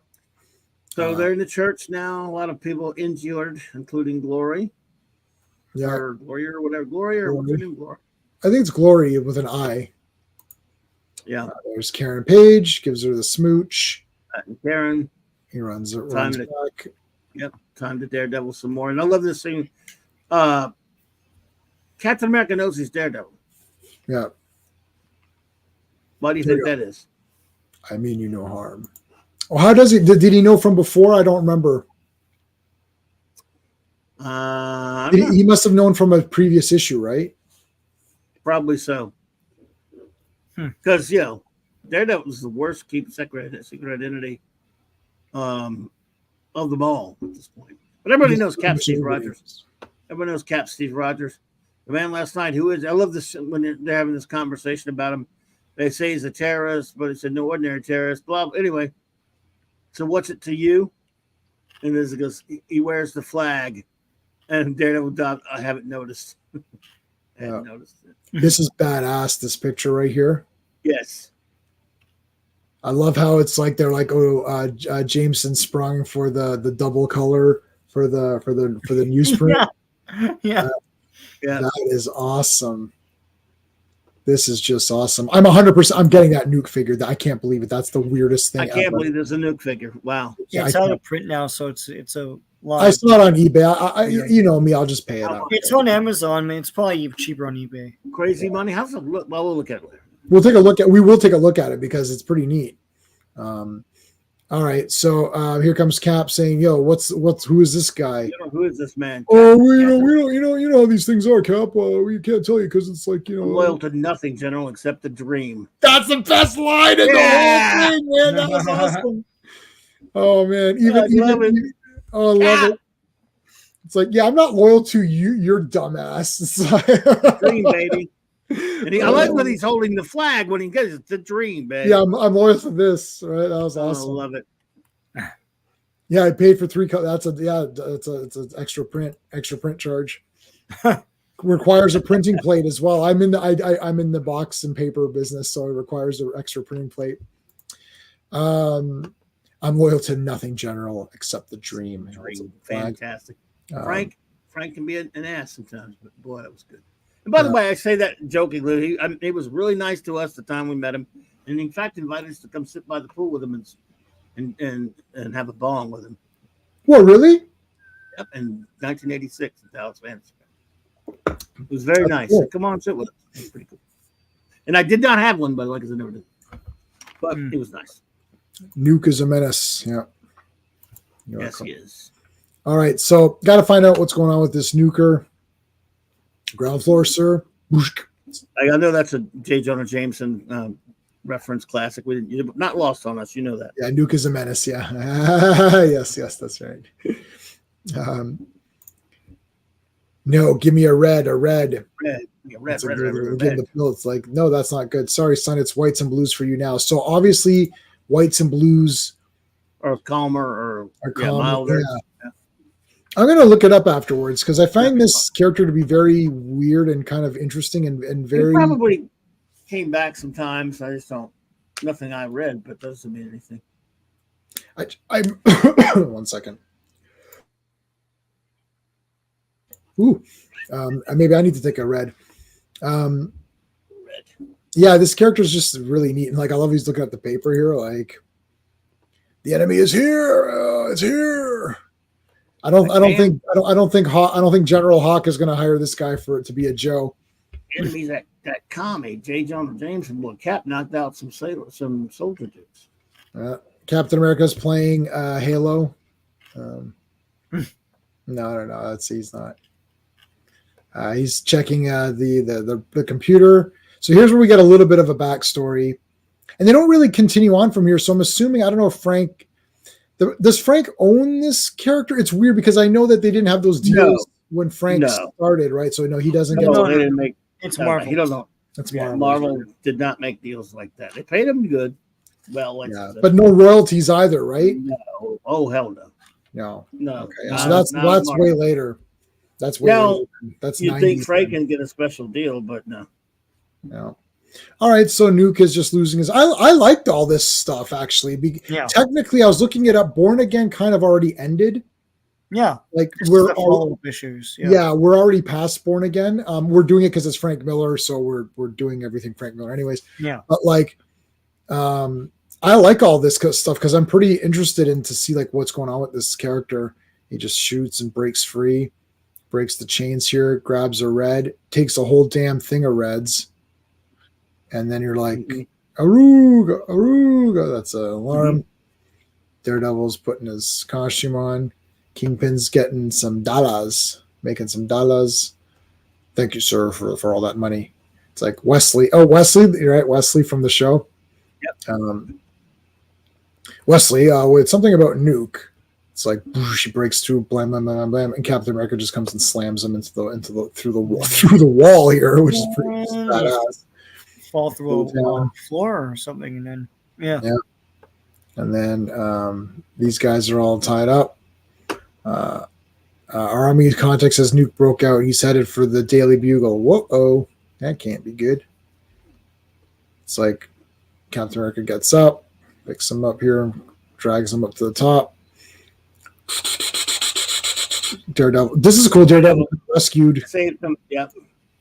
So they're in the church now. A lot of people injured, including Glory. Yeah. Or Glory or whatever. Glory or what's her name? Glory. I think it's Glory with an I. Yeah. There's Karen Page, gives her the smooch. And Karen. He runs back. Yep. Time to Daredevil some more. And I love this scene. Captain America knows he's Daredevil. Yeah. Why do you think that is? I mean you no harm. Well, how does he? Did he know from before? I don't remember. He must have known from a previous issue, right? Probably so. Because Daredevil was the worst secret identity of them all at this point. But everybody knows Cap Steve Rogers. Everybody knows Cap Steve Rogers. The man last night, who is, I love this when they're having this conversation about him. They say he's a terrorist, but it's no ordinary terrorist. Blah. Anyway, so what's it to you? And as it goes, he wears the flag. And Daredevil, I haven't noticed. I haven't noticed it. This is badass, this picture right here. Yes. I love how it's like they're like, Jameson sprung for the double color for the newsprint. Yeah. That is awesome. This is just awesome. I'm 100%. I'm getting that Nuke figure. I can't believe it. That's the weirdest thing. I can't believe there's a Nuke figure. Wow. Yeah, it's out of print now, so it's a lot. I saw it on eBay. You know me. I'll just pay it out. It's on Amazon, man. It's probably cheaper on eBay. Crazy money. How's it look? Well, we'll look at it later. We will take a look at it because it's pretty neat. All right, so here comes Cap saying, "Yo, who is this guy? Who is this man?" Oh, we don't how these things are, Cap. We can't tell you because it's like I'm loyal to nothing, General, except the dream. That's the best line in the whole thing, man. That was awesome. Oh man, I love it. It's like, yeah, I'm not loyal to you. You're dumbass. It's like, dream, baby. And I like when he's holding the flag when he gets it. The dream, baby. Yeah, I'm loyal to this. Right, that was awesome. I love it. Yeah, I paid for 3. It's an extra print charge. Requires a printing plate as well. I'm in the box and paper business, so it requires an extra printing plate. I'm loyal to nothing, General, except the dream. Dream, fantastic. Frank can be an ass sometimes, but boy, that was good. And by the way, I say that jokingly. He was really nice to us the time we met him, and in fact invited us to come sit by the pool with him and have a bong with him. What, really? Yep, in 1986 in Dallas, Fantasy. It was very nice. Cool. Come on, sit with us. It was pretty cool. And I did not have one, by the way, because I never did. But it was nice. Nuke is a menace. Yeah. You're Yes, welcome. he is. All right, so got to find out what's going on with this nuker. Ground floor, sir. Booshk. I know that's a J. Jonah Jameson reference classic. You're not lost on us. You know that. Yeah, nuke is a menace. Yeah. Yes, that's right. No, give me a red. Red. It's the pill. It's like, no, that's not good. Sorry, son. It's whites and blues for you now. So obviously, whites and blues or calmer or calmer, milder. Yeah. I'm going to look it up afterwards because I find this character to be very weird and kind of interesting and very. He probably came back sometimes. I just don't. Nothing I read, but doesn't mean anything. I'm 1 second. Ooh, maybe I need to take a red. Red. Yeah, this character is just really neat, and like I love he's looking at the paper here. Like, the enemy is here. It's here. I don't think General Hawk is going to hire this guy for it to be a Joe. Enemies that commie J. Jonah Jameson. Well, Cap knocked out some soldier dudes. Captain America's playing Halo. No, he's not. He's checking the computer. So here's where we get a little bit of a backstory, and they don't really continue on from here. So I'm assuming, I don't know if Frank. Does Frank own this character? It's weird because I know that they didn't have those deals when Frank started, right? So no, he doesn't get. They didn't make. It's Marvel. He don't know. That's Marvel. Marvel did not make deals like that. They paid him good. Well, but no royalties either, right? No. Oh hell no. No. Okay, so that's way later. That's way later. That's you think Frank can get a special deal, but no. No. All right, so Nuke is just losing his. I liked all this stuff actually. Technically, I was looking it up. Born Again kind of already ended. Yeah, like we're all issues. Yeah, we're already past Born Again. We're doing it because it's Frank Miller, so we're doing everything Frank Miller, anyways. Yeah, but like, I like all this stuff because I'm pretty interested in to see like what's going on with this character. He just shoots and breaks free, breaks the chains here, grabs a red, takes a whole damn thing of reds. And then you're like, Aruga. That's an alarm. Daredevil's putting his costume on. Kingpin's getting some dollars, making some dollars. Thank you, sir, for all that money. It's like Wesley. Oh, Wesley, you're right. Wesley from the show. Yep. Wesley, with something about Nuke. It's like she breaks through, blam, blam, blam, blam, and Captain America just comes and slams him through the wall here, which is pretty badass. Fall through a floor or something, and then and then these guys are all tied up. Our army contact says Nuke broke out. He's headed for the Daily Bugle. Whoa, that can't be good. It's like Captain America gets up, picks him up here, and drags him up to the top. Daredevil. This is cool. Daredevil rescued. Saved him.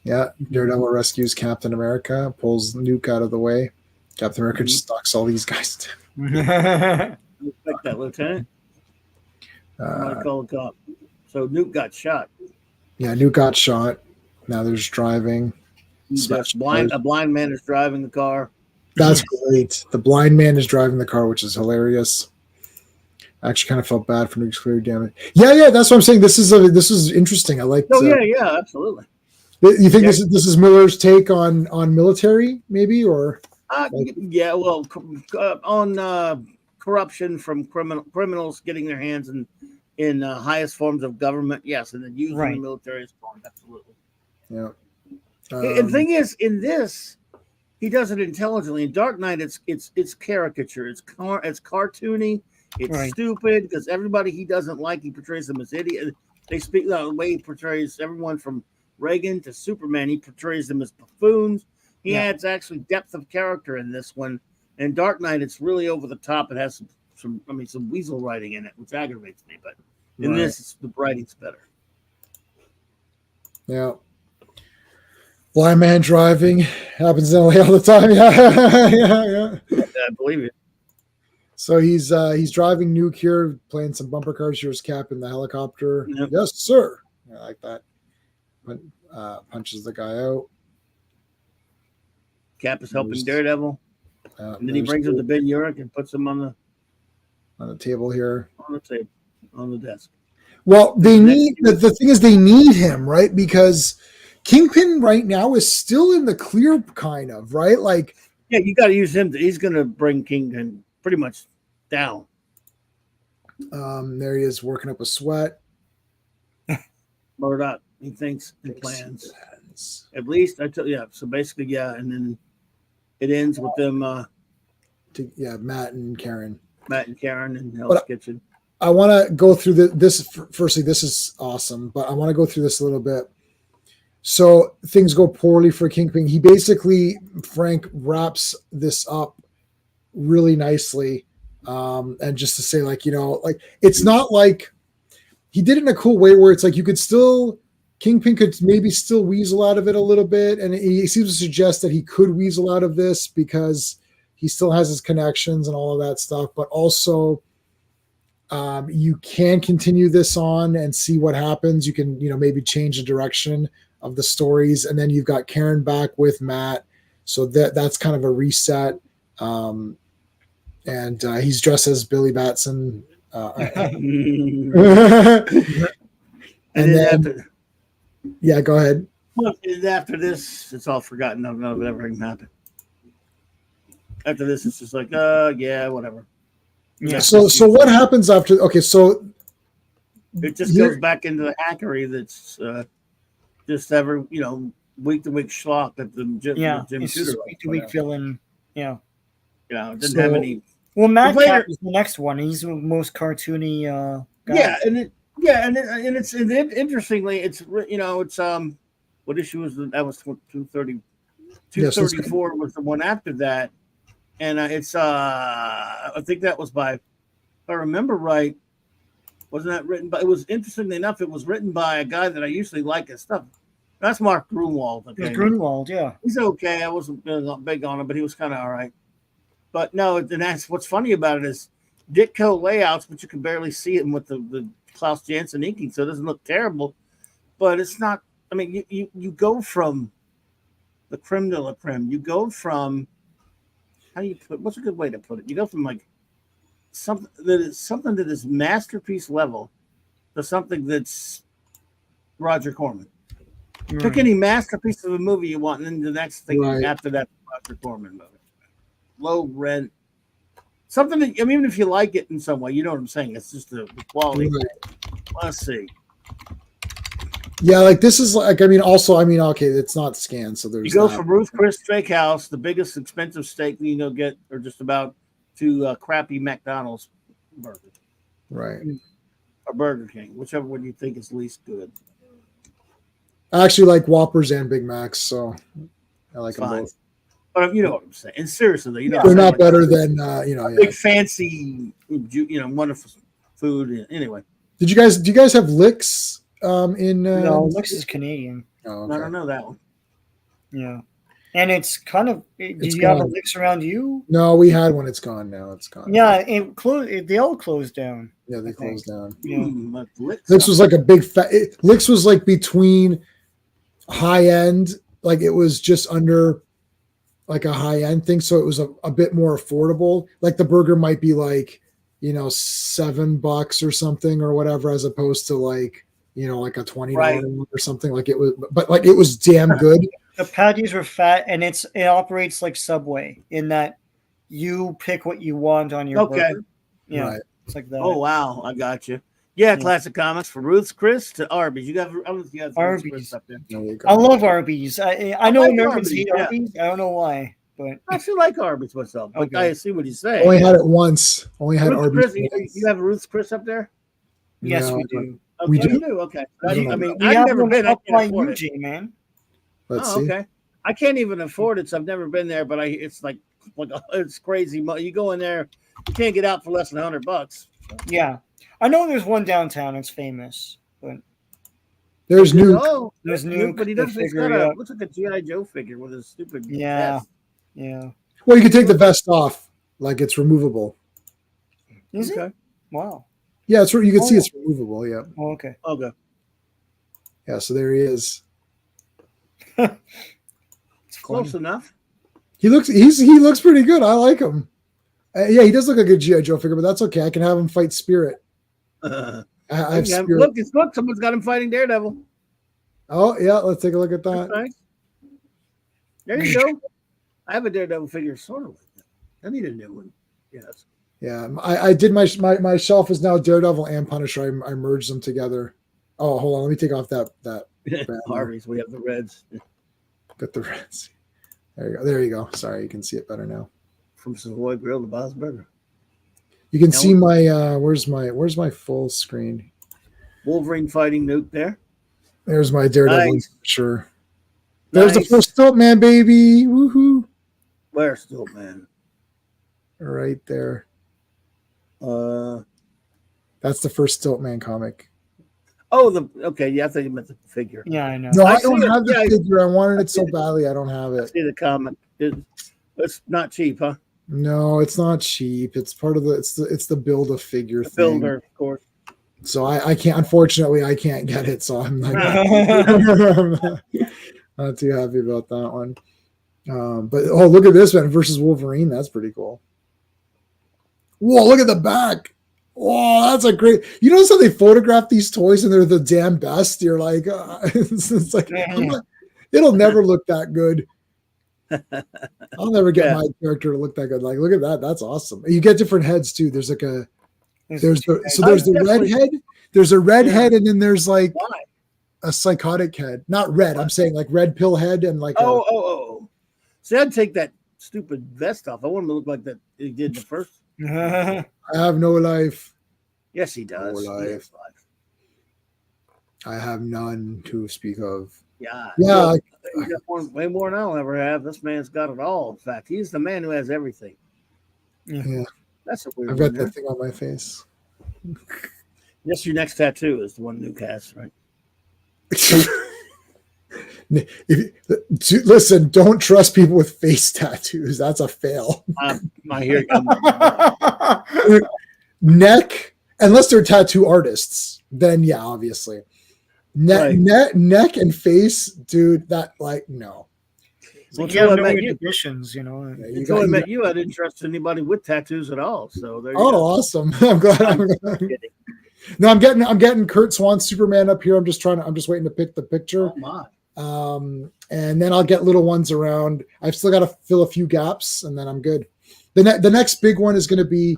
Yeah, Daredevil rescues Captain America, pulls Nuke out of the way. Captain America just knocks all these guys down. Like that, Lieutenant. Call the cop. So Nuke got shot. Yeah, Nuke got shot. Now there's driving. A blind man is driving the car. That's great. The blind man is driving the car, which is hilarious. I actually kind of felt bad for Nuke's clear damage. Yeah, that's what I'm saying. This is interesting. I like. Oh yeah, absolutely. You think this is Miller's take on military, maybe, or? On corruption from criminals getting their hands in highest forms of government, yes, and then using the military as part, absolutely. Yeah. And the thing is, in this, he does it intelligently. In Dark Knight, it's caricature, it's cartoony, it's stupid because everybody he doesn't like, he portrays them as idiots. They speak the way he portrays everyone from Reagan to Superman. He portrays them as buffoons. He adds actually depth of character in this one. In Dark Knight, it's really over the top. It has some weasel writing in it, which aggravates me. But in this, the writing's better. Yeah. Blind man driving happens in LA all the time. Yeah. I believe it. So he's driving Nuke here, playing some bumper cars. Here's Cap in the helicopter. Yep. Yes, sir. I like that. Punches the guy out. Cap is helping Daredevil. And then he brings him to Ben Urich and puts him on the table here. On the desk. Well, they need the thing is they need him, right? Because Kingpin right now is still in the clear, kind of, right? Like, yeah, you got to use him. He's going to bring Kingpin pretty much down. There he is working up a sweat. Murdoch, he thinks and plans. At least I tell you. So basically, yeah, and then it ends with them. Matt and Karen. Matt and Karen in Hell's Kitchen. I want to go through this. Firstly, this is awesome, but I want to go through this a little bit. So things go poorly for Kingpin. He basically, Frank wraps this up really nicely. And just to say, like, it's not like he did it in a cool way where it's like Kingpin could maybe still weasel out of it a little bit. And he seems to suggest that he could weasel out of this because he still has his connections and all of that stuff. But also, you can continue this on and see what happens. You can, maybe change the direction of the stories. And then you've got Karen back with Matt. So that's kind of a reset. And he's dressed as Billy Batson. And then, yeah, go ahead. Well, after this, it's all forgotten. None of it ever happened. After this, it's just like, yeah, whatever. Yeah. So what happens after? Okay, so it just goes back into the hackery that's just every week to week schlock that the Jim Shooter week to week villain. Yeah. It didn't have any. Well, Madcap is the next one. He's the most cartoony guy. Yeah, and it's interestingly, it's what issue was that? That was 230. 234 was the one after that, and it's I think that was by, if I remember right, wasn't that written by? It was interestingly enough, it was written by a guy that I usually like his stuff. That's Mark Grunwald. Okay? Yeah, Grunwald, yeah, he's okay. I wasn't big on him, but he was kind of all right. But no, and that's what's funny about it is Ditko layouts, but you can barely see it with the Klaus Janson inking, so it doesn't look terrible. But it's not. I mean, you go from the creme de la creme. You go from what's a good way to put it? You go from like something that is masterpiece level to something that's Roger Corman. Right. Pick any masterpiece of a movie you want, and then the next thing after that, Roger Corman movie. Low rent, something that, even if you like it in some way, you know what I'm saying. It's just the quality. Right. Let's see. Yeah, like this is like, okay, it's not scanned, so there's. You go from Ruth Chris Steakhouse, the biggest expensive steak you get, or just about, to crappy McDonald's burger. Right. Or Burger King, whichever one you think is least good. I actually like Whoppers and Big Macs, so I like them both. But you know what I'm saying. And seriously, they're not better than big fancy, wonderful food. Anyway, do you guys have Licks? No, Licks is Canadian. Oh, okay. I don't know that one. Yeah, and it's kind of. Do you have a Licks around you? No, we had one. It's gone now. It's gone. Yeah, they all closed down. Yeah, they closed down. Yeah. Licks was like a big fat. Licks was like between high end, like it was just under. Like a high end thing, so it was a bit more affordable. Like the burger might be like, $7 or something or whatever, as opposed to like, like a $20 one or something. Like it was, but like it was damn good. The patties were fat, and it operates like Subway in that you pick what you want on your burger. Yeah, right. It's like that. Oh wow, I got you. Yeah, classic comics from Ruth's Chris to Arby's. I don't know if you have Arby's up there. I love Arby's. I know Americans hate Arby's. I don't know why, but I actually like Arby's myself. But I see what he's saying. Only had it once. Only had Arby's. You have Ruth's Chris up there? Yes, we do. Okay, we do. Okay. Yeah. I've never been up by UJ, man. Let's see. Okay. I can't even afford it, so I've never been there. But it's like it's crazy. You go in there, you can't get out for less than $100. Yeah. I know there's one downtown. It's famous, but there's new. There's new, but he doesn't. Looks like a GI Joe figure with a stupid. Vest. Yeah. Well, you can take the vest off, like it's removable. Is it? Wow. Yeah, it's you can see it's removable. Yeah. Oh, okay. Okay. Yeah. So there he is. It's close enough. He looks pretty good. I like him. Yeah, he does look like a G.I. Joe figure, but that's okay. I can have him fight Spirit. I have Spirit. Look, someone's got him fighting Daredevil. Oh, yeah, let's take a look at that. Nice. There you go. I have a Daredevil figure sort of like that. I need a new one. Yes. Yeah, I did my shelf is now Daredevil and Punisher. I merged them together. Oh, hold on. Let me take off that Harvey's. We have the reds. Got the reds. There you go. There you go. Sorry, you can see it better now. From Savoy Grill to Bob's Burger. You can see my where's my full screen? Wolverine fighting Nuke there. There's my Daredevil. Nice. Sure. There's the first Stilt Man, baby. Woohoo. Where's Stilt Man? Right there. That's the first Stilt Man comic. Oh, okay. Yeah, I thought you meant the figure. Yeah, I know. No, I don't have the figure. I wanted it so badly. I don't have I it. see the comic. It's not cheap, huh? No, it's not cheap. It's part of it's the build a figure The thing. builder, of course. So I can't. Unfortunately, I can't get it. So I'm like, not too happy about that one. But look at this one versus Wolverine. That's pretty cool. Whoa, look at the back. Whoa, that's a great. You notice how they photograph these toys and they're the damn best. You're like, it's like it'll never look that good. I'll never get my character to look that good. Like, look at that. That's awesome. You get different heads too. There's like there's the red head. There's a red head, and then there's like a psychotic head. Not red. I'm saying like red pill head and like. Oh. See, I'd take that stupid vest off. I want him to look like that he did the first. I have no life. Yes, he does. No life. I have none to speak of. Yeah. Yeah. He's got way more than I'll ever have. This man's got it all. In fact, he's the man who has everything. Yeah. That's a weird I've got one, that thing on my face. Yes, your next tattoo is the one Nuke has, right? Listen, don't trust people with face tattoos. That's a fail. My here Neck, unless they're tattoo artists, then yeah, obviously. Neck and face, dude. That no. Well, you have no inhibitions, you know. Until I met you, I didn't trust anybody with tattoos at all. So there you go. Awesome! I'm glad. No, I'm getting Kurt Swan Superman up here. I'm just waiting to pick the picture. Oh my. And then I'll get little ones around. I've still got to fill a few gaps, and then I'm good. The next big one is going to be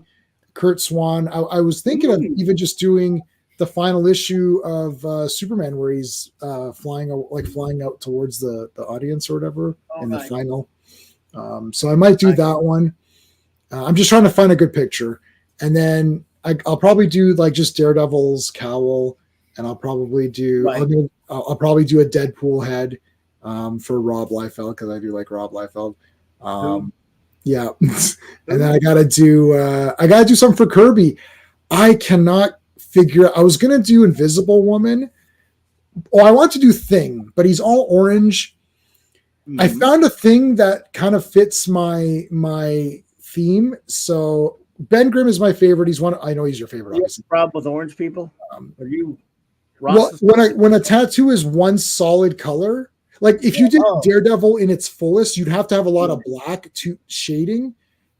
Kurt Swan. I was thinking of even just doing the final issue of Superman where he's flying out towards the audience or whatever the final. So I might do that one. I'm just trying to find a good picture, and then I'll probably do like just Daredevil's cowl, and I'll probably do I'll probably do a Deadpool head for Rob Liefeld because I do like Rob Liefeld. Yeah, and then I gotta do something for Kirby. I cannot figure. I was gonna do Invisible Woman. Oh, I want to do Thing, but he's all orange. I found a thing that kind of fits my theme. So Ben Grimm is my favorite. He's one. I know he's your favorite. Obviously, problem with orange people? Are you? Well, when a tattoo is one solid color, like if you did Daredevil in its fullest, you'd have to have a lot of black shading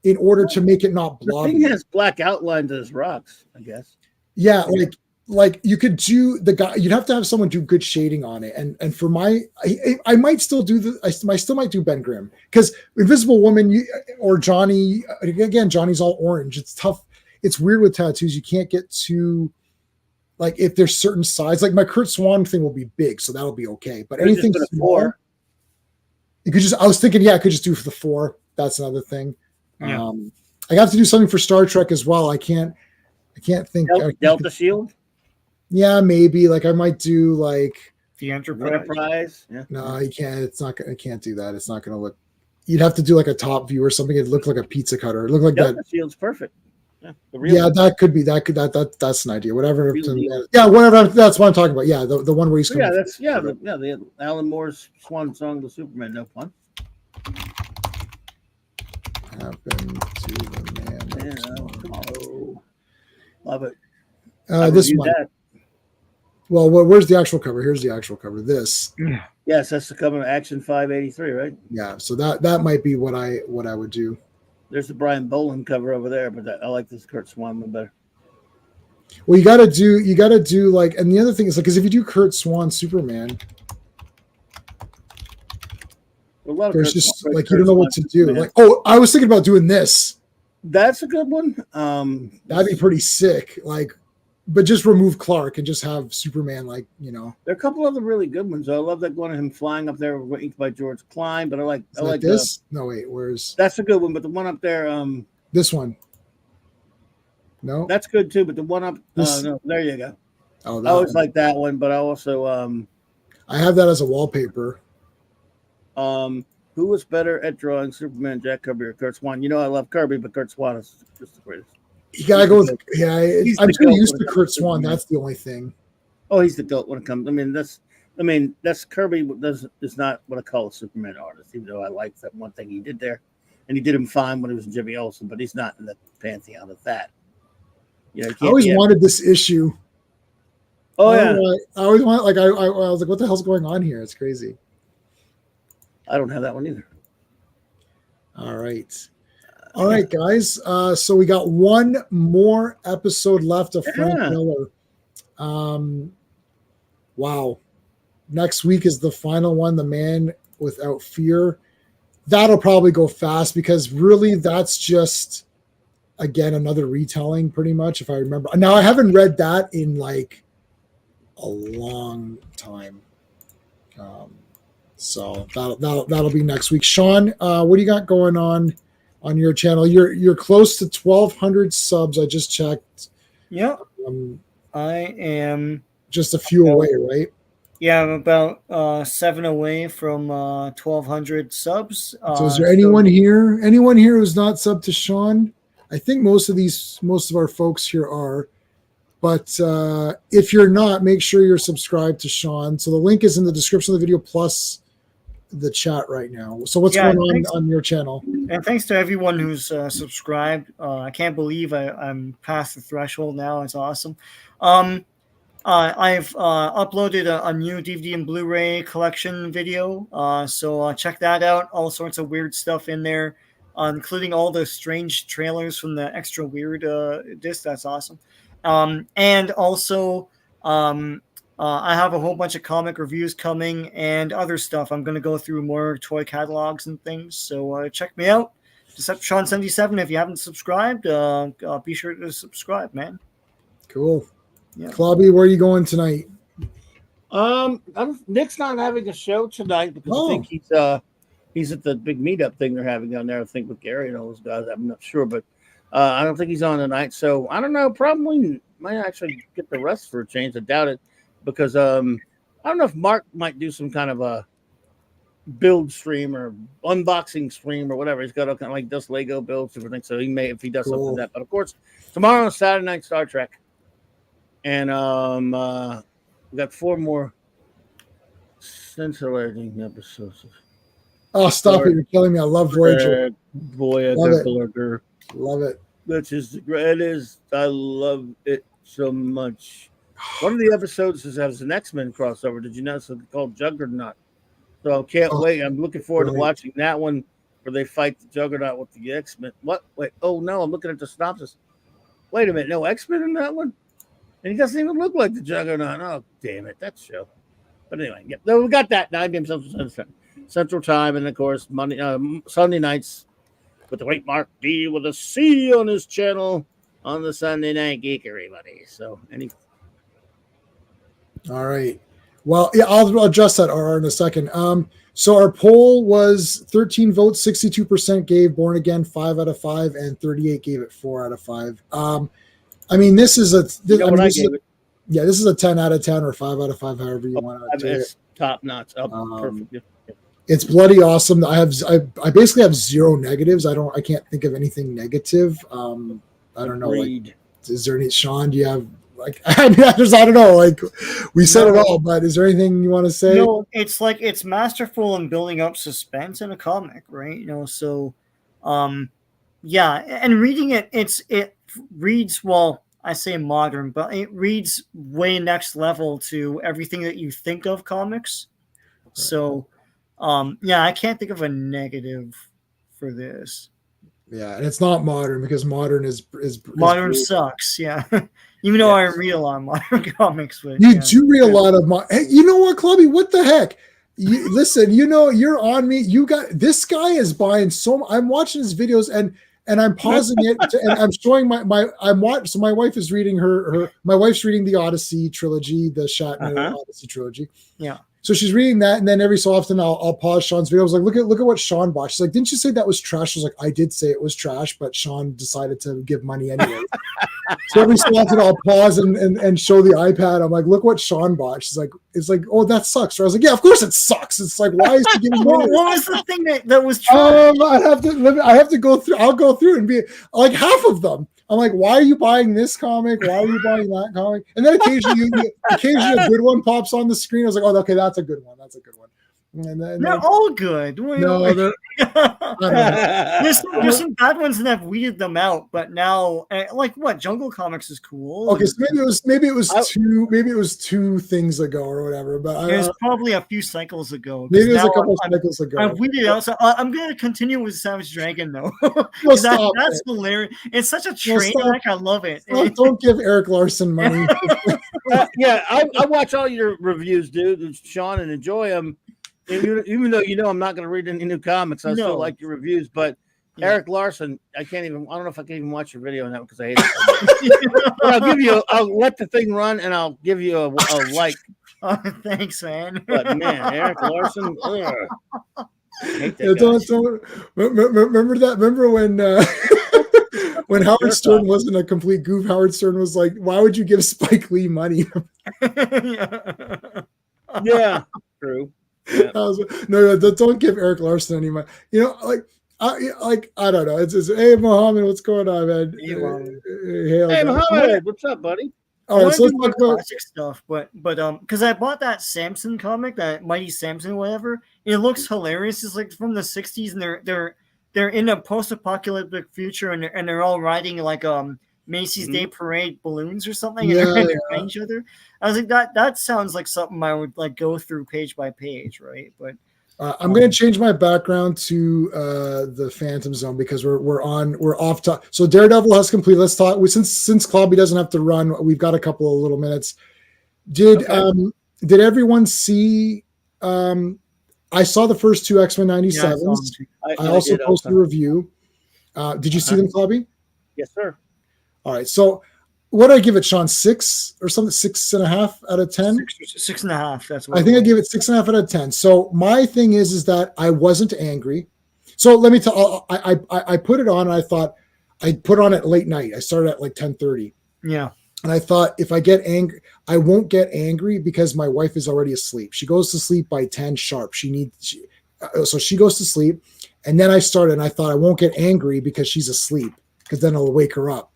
in order to make it not blobby. The thing has black outlines as rocks, I guess. Yeah, like you could do the guy. You'd have to have someone do good shading on it. And for I might still do I still might do Ben Grimm because Invisible Woman or Johnny again. Johnny's all orange. It's tough. It's weird with tattoos. You can't get too. Like if there's certain size, like my Kurt Swan thing will be big, so that'll be okay. But anything small, you could just. I was thinking, I could just do for the 4. That's another thing. Yeah. I have to do something for Star Trek as well. I can't think. Delta Shield. Yeah, maybe. Like I might do like the Enterprise. Yeah. No, you can't. It's not. I can't do that. It's not going to look. You'd have to do like a top view or something. It looked like a pizza cutter. It looked like Delta that. Shield's perfect. Yeah, that could be that's an idea. Whatever. Yeah, whatever. That's what I'm talking about. Yeah, the one where he's coming. Yeah, the Alan Moore's Swan Song to Superman. No fun. Happened to the man. Love it. This one. Well, where's the actual cover? Here's the actual cover. This. Yes, that's the cover of Action 583, right? Yeah. So that might be what I would do. There's the Brian Boland cover over there, but I like this Kurt Swan one better. Well, you gotta do like, and the other thing is like, because if you do Kurt Swan Superman, there's just like you don't know what to do. Superman. Like, oh, I was thinking about doing this. That's a good one. That'd be pretty sick. Like, but just remove Clark and just have Superman. Like, you know, there are a couple other really good ones. I love that one of him flying up there, inked by George Klein. But I like this. No, wait, where's that's a good one. But the one up there, this one. No, that's good too. But the one up, no, there you go. Oh, I always like that one. But I also, I have that as a wallpaper. Who was better at drawing Superman, Jack Kirby or Kurt Swan? You know, I love Kirby, but Kurt Swan is just the greatest. You gotta go with, I'm too used to Kurt Swan. That's the only thing. Oh, he's the goat when it comes. That's Kirby is not what I call a Superman artist, even though I like that one thing he did there, and he did him fine when he was in Jimmy Olsen, but he's not in the pantheon of that. You know, I always wanted this issue. Oh yeah, I always want, like, I was like, what the hell's going on here? It's crazy. I don't have that one either. All right, guys. So we got one more episode left of Frank Miller. Wow. Next week is the final one, The Man Without Fear. That'll probably go fast because really that's just, again, another retelling pretty much, if I remember. Now, I haven't read that in like a long time. So that'll be next week. Sean, what do you got going on your channel? You're close to 1,200 subs. I just checked. Yeah. I am just a few away, right? Yeah, I'm about 7 away from 1,200 subs. So is there anyone here who's not subbed to Sean? I think most of our folks here are. But if you're not, make sure you're subscribed to Sean. So the link is in the description of the video plus the chat right now. So what's going on your channel? And thanks to everyone who's subscribed. I can't believe I'm past the threshold now. It's awesome. I've uploaded a new DVD and Blu-ray collection video. So check that out. All sorts of weird stuff in there, including all the strange trailers from the extra weird disc. That's awesome. And also, I have a whole bunch of comic reviews coming and other stuff. I'm going to go through more toy catalogs and things. So check me out. Deception77. If you haven't subscribed, be sure to subscribe, man. Cool. Yeah. Clobby, where are you going tonight? Nick's not having a show tonight because I think he's at the big meetup thing they're having down there. I think with Gary and all those guys. I'm not sure, but I don't think he's on tonight. So I don't know. Probably might actually get the rest for a change. I doubt it because I don't know if Mark might do some kind of a build stream or unboxing stream or whatever. He's got all kind of like does Lego builds and everything. So he may, if he does something like that. But of course, tomorrow on Saturday night, Star Trek. And we got 4 more scintillating episodes. Oh, stop it. You're killing me. I love Voyager. Voyager. Love it. Which is the greatest. I love it so much. One of the episodes has an X-Men crossover. Did you know? It's called Juggernaut. So I can't wait. I'm looking forward to watching that one where they fight the Juggernaut with the X-Men. What? Wait. Oh, no. I'm looking at the synopsis. Wait a minute. No X-Men in that one? And he doesn't even look like the Juggernaut. Oh, damn it. That's show. But anyway, yeah. So we got that. 9 p.m. Central Time. And, of course, Sunday nights with the great Mark D with a C on his channel on the Sunday Night Geekery, buddy. So, all right. Well, yeah, I'll adjust that RR in a second. So our poll was 13 votes, 62% gave Born Again 5 out of 5, and 38 gave it 4 out of 5. I mean, this is a this is a 10 out of 10 or 5 out of 5, however you want to do it. Top notch, perfect. Yeah. It's bloody awesome. I basically have 0 negatives. I can't think of anything negative. I don't know. Like, is there any, Sean? Do you have like? I don't know. Like we said it all, but is there anything you want to say? No, it's like it's masterful in building up suspense in a comic, right? You know, so yeah, and reading it, it reads well. I say modern, but it reads way next level to everything that you think of comics. Right. So, yeah, I can't think of a negative for this. Yeah, and it's not modern because modern is modern sucks. Yeah, even though I read a lot of modern comics, but you do read a lot of Hey, you know what, Clubby? What the heck? Listen, you're on me. You got this guy is buying I'm watching his videos and I'm pausing it and I'm showing so my wife is reading my wife's reading the Odyssey trilogy, the Shatner Odyssey trilogy. Yeah. So she's reading that, and then every so often I'll pause Sean's video. I was like, look at what Sean bought. She's like, didn't you say that was trash? I was like, I did say it was trash, but Sean decided to give money anyway. So every so often I'll pause and show the iPad. I'm like, look what Sean bought. She's like, it's like, oh, that sucks. So I was like, yeah, of course it sucks. It's like, why is he giving money? What was the thing that was trash? I have to go through. I'll go through and be like half of them. I'm like, why are you buying this comic? Why are you buying that comic? And then occasionally a good one pops on the screen. I was like, oh, okay, that's a good one. That's a good one. And then they're all good. No, there's some bad ones and I've weeded them out. But now, like what Jungle Comics is cool. Okay, so maybe it was two things ago or whatever. But it was probably a few cycles ago. Maybe it was a couple cycles ago. I've weeded out. So I'm going to continue with Savage Dragon though. That's hilarious. It's such a train wreck. I love it. Don't give Eric Larson money. Yeah, I watch all your reviews, dude, Sean, and enjoy them. Even though I'm not going to read any new comics, I still like your reviews. But Eric Larson, I don't know if I can even watch your video on that because I hate it. But I'll let the thing run and I'll give you a like. Oh, thanks, man. But man, Eric Larson. I hate that remember that? Remember when when Howard Stern wasn't a complete goof? Howard Stern was like, "Why would you give Spike Lee money?" Yeah, true. Yeah. No, don't give Eric Larson any money. I don't know. It's hey Mohammed, what's going on, man? Hey Mohammed, what's up, buddy? All right, so let's talk about classic stuff, but because I bought that Samson comic, that Mighty Samson, whatever. It looks hilarious. It's like from the '60s, and they're in a post-apocalyptic future, and they're all riding like Macy's Day Parade balloons or something, and they're fighting each other. I was like, that sounds like something I would like go through page by page, right? But I'm going to change my background to the Phantom Zone because we're off top. So Daredevil has complete. Let's talk. Since Clobby doesn't have to run, we've got a couple of little minutes. Did everyone see? I saw the first two X-Men 97s. I also posted a review. Did you see them, Clobby? Yes, sir. All right. So what did I give it, Sean? 6 or something? 6.5 out of 10? 6.5. That's what I think I gave it 6.5 out of 10. So my thing is that I wasn't angry. So let me tell. I put it on, and I thought I'd put on it late night. I started at like 10:30. Yeah. And I thought if I get angry, I won't get angry because my wife is already asleep. She goes to sleep by 10 sharp. So she goes to sleep, and then I started, and I thought I won't get angry because she's asleep because then I'll wake her up.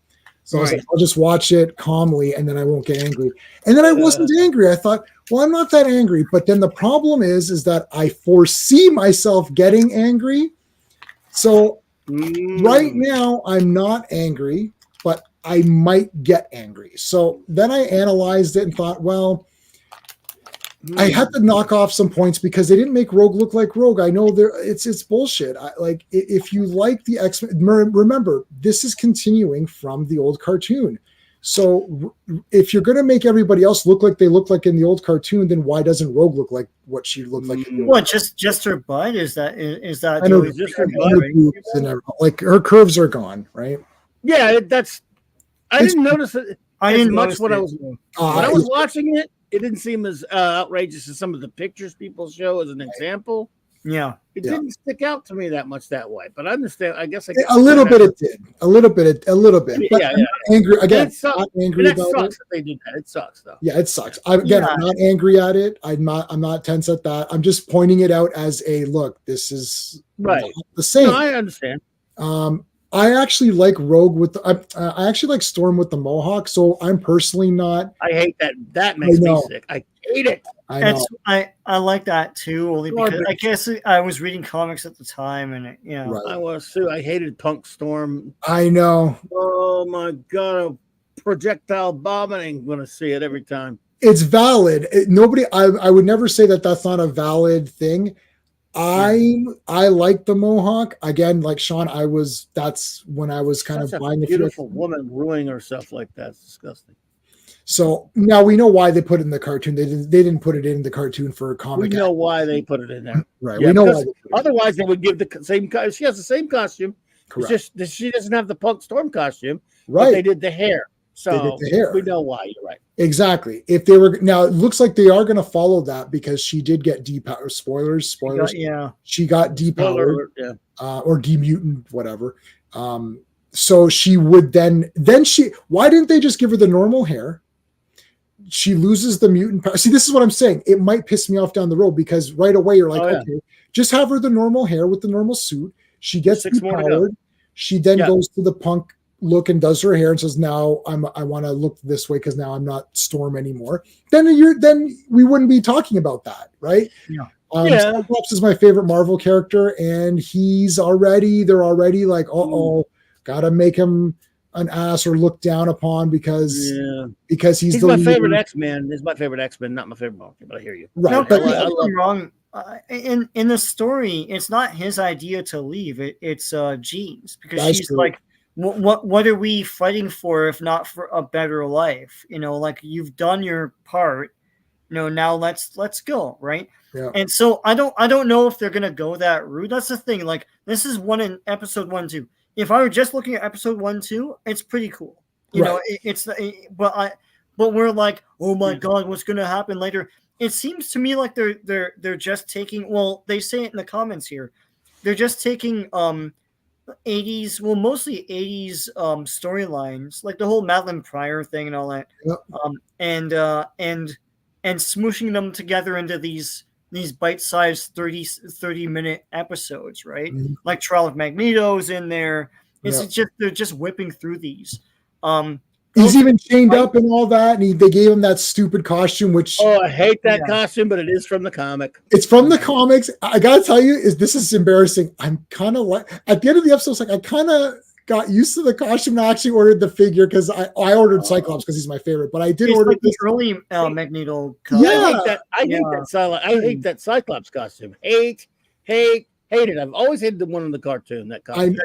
So I was like, I'll just watch it calmly and then I won't get angry. And then I wasn't angry. I thought, well, I'm not that angry. But then the problem is that I foresee myself getting angry. So right now I'm not angry, but I might get angry. So then I analyzed it and thought, well, I had to knock off some points because they didn't make Rogue look like Rogue. I know it's bullshit. If you like the X-Men, remember this is continuing from the old cartoon. So if you're going to make everybody else look like they look like in the old cartoon, then why doesn't Rogue look like what she looked like? What? Just her butt? Is that? I know, just her butt, and like her curves are gone, right? Yeah, I didn't notice it. I didn't much when I was watching it. It didn't seem as outrageous as some of the pictures people show as an example. Yeah. It didn't stick out to me that much that way, but I understand. I guess a little bit it did. A little bit. But yeah. Angry again. Not angry about it. That they did that. It sucks though. Yeah, it sucks. I'm not angry at it. I'm not tense at that. I'm just pointing it out as a look. This is the same. No, I understand. I actually like Rogue with I actually like Storm with the Mohawk, so I'm personally not. I hate that. That makes me sick. I hate it. I like that too, only because I guess I was reading comics at the time, and I was too. I hated Punk Storm. I know. Oh my god, projectile vomiting. I'm gonna see it every time. It's valid. I would never say that that's not a valid thing. I like the mohawk again, like Sean. That's when I was kind Such of a buying the beautiful woman ruining herself like that. It's disgusting. So now we know why they put it in the cartoon. They didn't put it in the cartoon for a comic. We know why they put it in there. Right. Yeah, we know why. Otherwise, they would give the same. She has the same costume. Correct. It's just she doesn't have the Punk Storm costume. Right. But they did the hair. So they did the hair. We know why. You're right. Exactly. If they were now, it looks like they are going to follow that because she did get depowered. Spoilers. She got depowered. Or demutant, whatever. So she would then why didn't they just give her the normal hair? She loses the mutant power. See, this is what I'm saying. It might piss me off down the road because right away you're like, okay, just have her the normal hair with the normal suit. She gets depowered. She then goes to the Punk look and does her hair and says, now I want to look this way because now I'm not Storm anymore. Then we wouldn't be talking about that, right? Yeah. Cyclops is my favorite Marvel character, and they're already like, gotta make him an ass or looked down upon because he's my favorite X-Men. He's my favorite X-Men, not my favorite Marvel, but I hear you. Right. No, but I'm wrong. In the story, it's not his idea to leave. It's Jean's, because she's true. Like, what are we fighting for if not for a better life? Like, you've done your part. Now let's go, right? Yeah. And so I don't know if they're gonna go that route. That's the thing. Like, this is one in episode 1, 2. If I were just looking at episode 1, 2, it's pretty cool. But we're like, oh my god, what's gonna happen later? It seems to me like they're just taking. Well, they say it in the comments here. They're just taking 80s, well, mostly 80s storylines, like the whole Madeline Pryor thing and all that, and smooshing them together into these bite-sized 30-minute episodes, right? Mm-hmm. Like Trial of Magneto's in there. It's just they're just whipping through these. He's even chained up and all that, and they gave him that stupid costume, which I hate that costume, but it is from the comic. It's from the comics. I gotta tell you, this is embarrassing. I'm kind of like at the end of the episode, it's like I kind of got used to the costume. And I actually ordered the figure because I ordered Cyclops because he's my favorite. But I did order like the early Magneto. I hate that Cyclops costume. Hate it. I've always hated the one in the cartoon. That costume.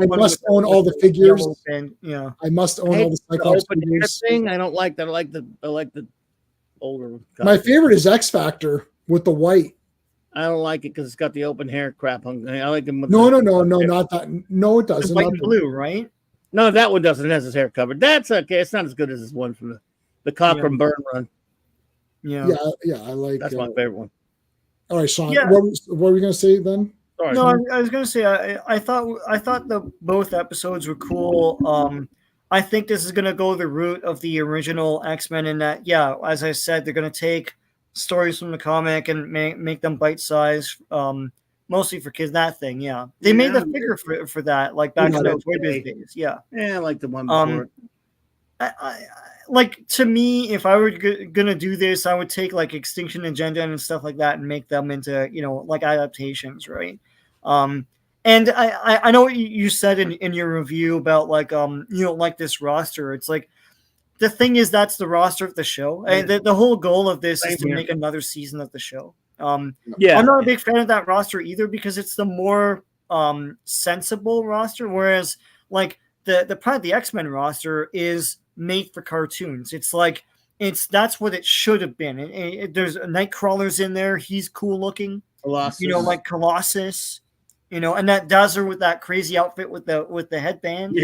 I must own all the figures. I must own all the Cyclops figures. Thing. I don't like that. I like the older costume. My favorite is X Factor with the white. I don't like it because it's got the open hair crap. I like him. No, not that. No, it doesn't. White and blue, right? No, that one doesn't. It has his hair covered. That's okay. It's not as good as this one from the Cochran Burn run. Yeah. I like. That's my favorite one. All right, Sean. Yeah. What were we going to say then? Sorry, no, I was going to say I thought both episodes were cool. I think this is going to go the route of the original X-Men in that, as I said, they're going to take stories from the comic and make them bite-sized, mostly for kids. That thing, they made the figure for that, like back in the Toy Biz days. I like the one before. I like, to me, if I were gonna do this, I would take like Extinction Agenda and stuff like that and make them into like adaptations, right? And I know what you said in your review about like you don't like this roster. It's like, the thing is, that's the roster of the show. And the whole goal of this is to make another season of the show. I'm not a big fan of that roster either because it's the more sensible roster. Whereas like the part of the X-Men roster is made for cartoons. It's like that's what it should have been. There's Nightcrawler's in there. He's cool looking. Colossus. Like Colossus. And that Dazzler with that crazy outfit with the headband.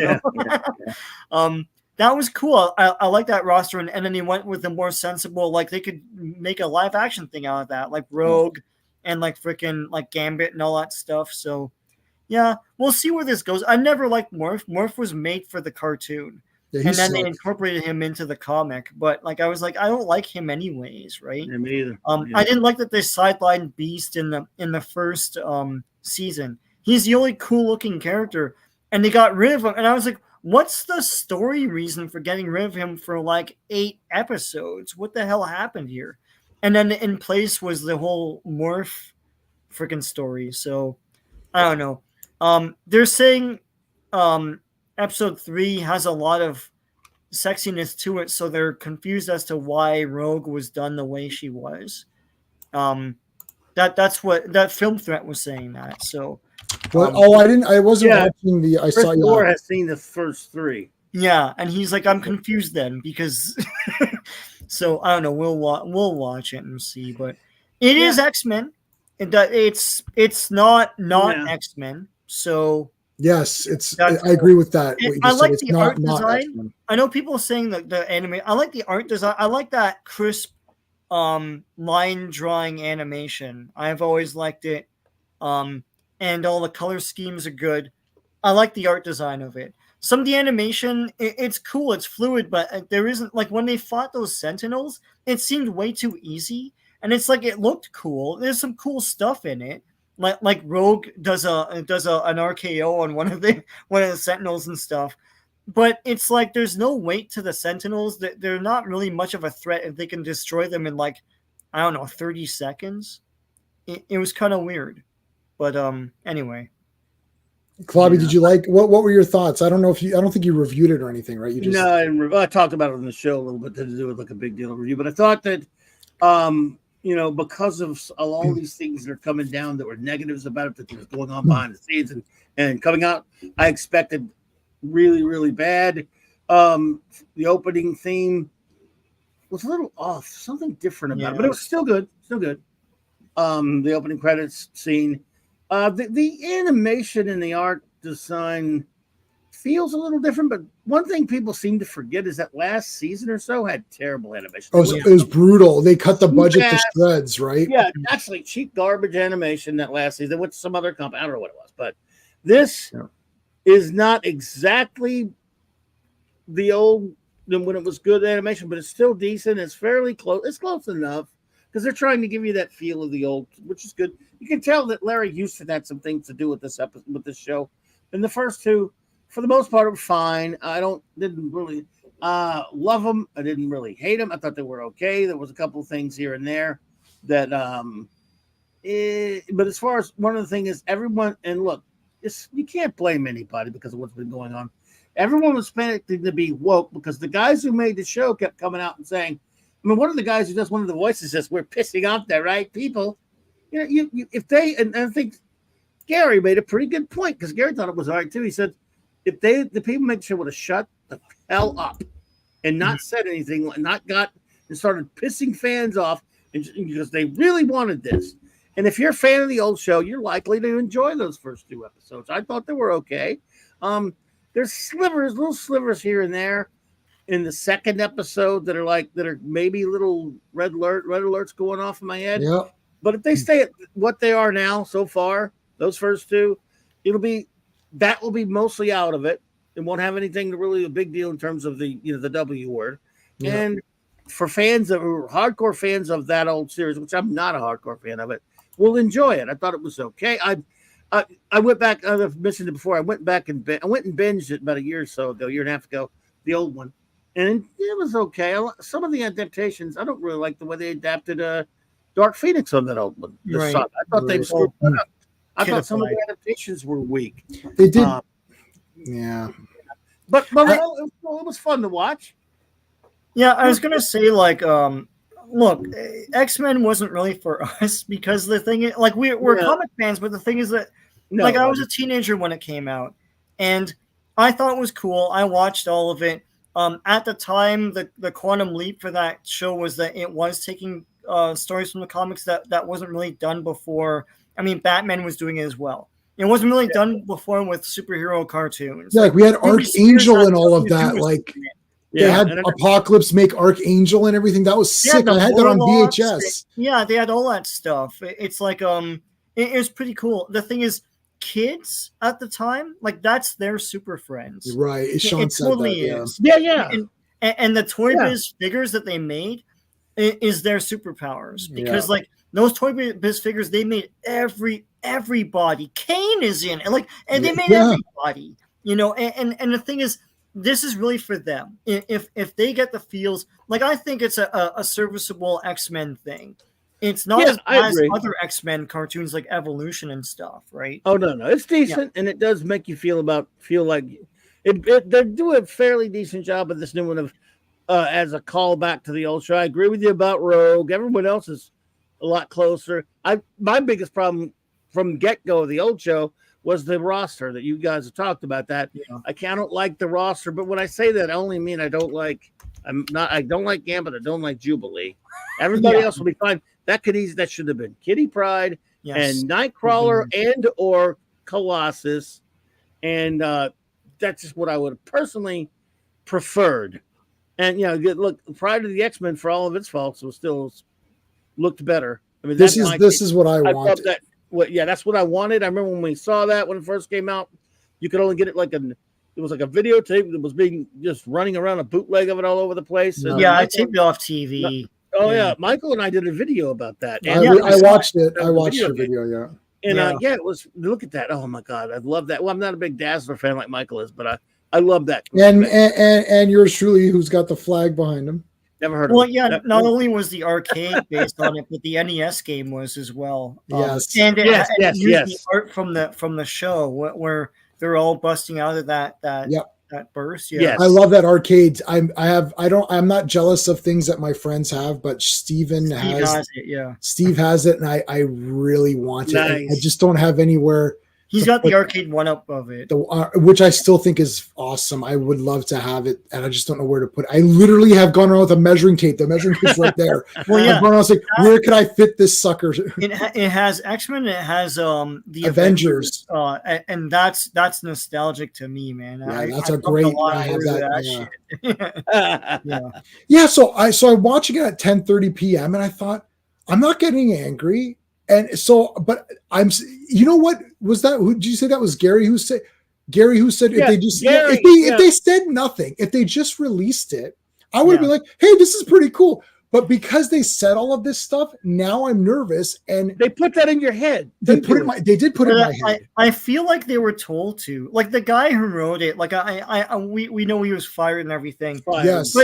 That was cool. I like that roster, and then he went with a more sensible, like they could make a live action thing out of that, like Rogue and like freaking like Gambit and all that stuff. So we'll see where this goes. I never liked Morph. Morph was made for the cartoon, and then they incorporated him into the comic. But like I was like, I don't like him anyways, right? Yeah, me either. I didn't like that they sidelined Beast in the first season. He's the only cool looking character, and they got rid of him. And I was like, what's the story reason for getting rid of him for like 8 episodes? What the hell happened here? And then in place was the whole Morph freaking story. So I don't know. They're saying episode 3 has a lot of sexiness to it, so they're confused as to why Rogue was done the way she was. That's what that film threat was saying that. So, But I wasn't Yeah. watching the. I Chris saw Moore yeah. has seen the first 3. yeah, and he's like, I'm confused then because. So I don't know. We'll watch it and see, but it is X-Men. It's not X-Men. So Yes, I That's agree with that. What you I just like said. It's the not art design. X-Men. I know people are saying that the anime. I like the art design. I like that crisp, line drawing animation. I've always liked it. And all the color schemes are good. I like the art design of it. Some of the animation, it's cool, it's fluid, but there isn't like when they fought those Sentinels, it seemed way too easy. And it's like it looked cool. There's some cool stuff in it. Like Rogue does an RKO on one of the Sentinels and stuff. But it's like there's no weight to the Sentinels. They're not really much of a threat if they can destroy them in like, I don't know, 30 seconds. It was kind of weird. But anyway. Clobby, did you like what were your thoughts? I don't think you reviewed it or anything, right? You just I talked about it on the show a little bit to do with like a big deal review, but I thought that because of all these things that are coming down that were negatives about it that was going on behind the scenes and coming out, I expected really, really bad. The opening theme was a little off, something different about it, but it was still good. The opening credits scene. The animation and the art design feels a little different, but one thing people seem to forget is that last season or so had terrible animation. Oh, it was brutal. They cut the budget to shreds, right? Yeah, actually cheap garbage animation that last season. They went to some other company. I don't know what it was, but this is not exactly the old when it was good animation, but it's still decent. It's fairly close. It's close enough because they're trying to give you that feel of the old, which is good. You can tell that Larry Houston had some things to do with this episode, with this show. And the first 2, for the most part, were fine. Didn't really love them. I didn't really hate them. I thought they were okay. There was a couple of things here and there that, but as far as one of the things is everyone, and look, you can't blame anybody because of what's been going on. Everyone was expecting to be woke because the guys who made the show kept coming out and saying, one of the guys who does one of the voices says, "We're pissing off the right people." If they, and I think Gary made a pretty good point because Gary thought it was all right too. He said, if the people make sure would have shut the hell up and not said anything, and started pissing fans off because they really wanted this. And if you're a fan of the old show, you're likely to enjoy those first 2 episodes. I thought they were okay. There's little slivers here and there in the second episode that are maybe little red alerts going off in my head. Yeah. But if they stay at what they are now so far, those first 2, will be mostly out of it. It won't have anything really a big deal in terms of the W word. Yeah. And for fans that were hardcore fans of that old series, which I'm not a hardcore fan of it, will enjoy it. I thought it was okay. I went back. I've mentioned it before. I went back and binged it about a year and a half ago, the old one, and it was okay. Some of the adaptations, I don't really like the way they adapted Dark Phoenix on that old one. Right. I thought they screwed it up. I thought some of the adaptations were weak. They did. Yeah. But it was fun to watch. Yeah, I was gonna say look, X-Men wasn't really for us because the thing is, we're comic fans, but the thing is that I was a teenager when it came out, and I thought it was cool. I watched all of it. At the time, the quantum leap for that show was that it was taking stories from the comics that wasn't really done before. I mean, Batman was doing it as well. It wasn't really done before with superhero cartoons. Yeah, we had Archangel and all of that. They had Apocalypse make Archangel and everything. That was sick. I had that on VHS. Yeah, they had all that stuff. It's it was pretty cool. The thing is, kids at the time, that's their super friends. Right. Sean said totally that. Is. Yeah. And the Toy Biz figures that they made is their superpowers because those Toy Biz figures, they made everybody. Kane is in it. And they made everybody, and the thing is, this is really for them. If they get the feels, I think it's a serviceable X-Men thing. It's not as other X-Men cartoons like Evolution and stuff, right? Oh no, it's decent, and it does make you feel like They're doing a fairly decent job of this new one of as a callback to the old show. I agree with you about Rogue. Everyone else is a lot closer. My biggest problem from get go of the old show was the roster that you guys have talked about. That I don't like the roster, but when I say that, I only mean I don't like Gambit. I don't like Jubilee. Everybody else will be fine. That should have been Kitty Pryde and Nightcrawler and or Colossus, and that's just what I would have personally preferred. And look, Pride of the X-Men, for all of its faults, was still looked better. I mean, this is what I wanted. That's what I wanted. I remember when we saw that when it first came out, you could only get it it was like a videotape that was being just running around, a bootleg of it all over the place. No. Yeah, I taped it off TV. Michael and I did a video about that. I watched it. I watched the video. Yeah. And it was, look at that. Oh my God. I love that. Well, I'm not a big Dazzler fan like Michael is, but I love that. And yours truly, who's got the flag behind him. Never heard of it. Well, yeah, not only was the arcade based on it, but the NES game was as well. Yes. And it used the yes. art from the show where they're all busting out of that burst. Yeah. Yes. I love that arcade. I'm not jealous of things that my friends have, but Steve has it. Yeah. Steve has it, and I really want it. Nice. I just don't have anywhere. He's got the arcade one-up of it. Which I still think is awesome. I would love to have it, and I just don't know where to put it. I literally have gone around with a measuring tape. The measuring tape's right there. Well, yeah. I've gone around like, where could I fit this sucker? It has X-Men. It has the Avengers. And that's nostalgic to me, man. Yeah, that's a great. I have that. Yeah. So I'm watching it at 10:30 p.m. and I thought, I'm not getting angry. And so, but you know what was that? Who did you say that was Gary who said if they said nothing, if they just released it, I would have been like, hey, this is pretty cool. But because they said all of this stuff, now I'm nervous. And they put that in your head. They did put it in my head. I feel like they were told to, like the guy who wrote it, like we know he was fired and everything. Yes.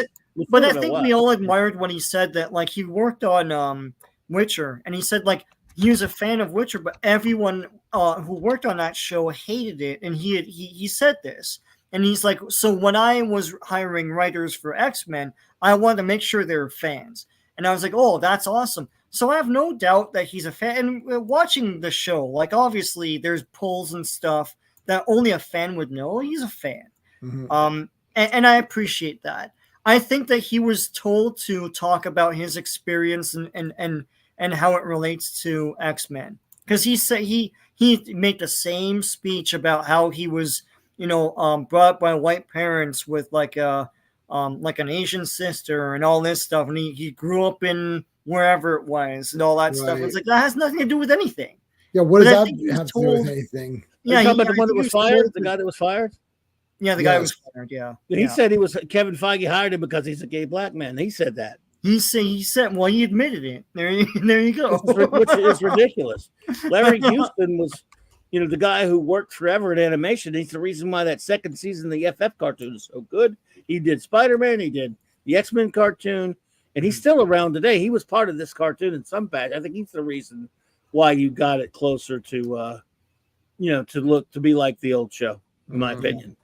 But I think we all admired when he said that, like he worked on Witcher, and he said like he was a fan of Witcher, but everyone who worked on that show hated it, and he said this, and he's like, so when I was hiring writers for X-Men, I wanted to make sure they were fans, and I was like, oh, that's awesome. So I have no doubt that he's a fan, and watching the show, like obviously there's pulls and stuff that only a fan would know. He's a fan, and I appreciate that. I think that he was told to talk about his experience and how it relates to X-Men, because he said he made the same speech about how he was, brought up by white parents with like an Asian sister and all this stuff, and he grew up in wherever it was and all that stuff. It's like that has nothing to do with anything. Yeah, what does that have to do with anything? Yeah, you talking about the one that was fired, the guy that was fired. Yeah, the guy was fired. Yeah, he said he was Kevin Feige hired him because he's a gay black man. He said that. He said, well, he admitted it. There you go. Which is ridiculous. Larry Houston was, the guy who worked forever in animation. He's the reason why that second season of the FF cartoon is so good. He did Spider-Man. He did the X-Men cartoon. And he's still around today. He was part of this cartoon in some fashion. I think he's the reason why you got it closer to, to be like the old show, in my opinion.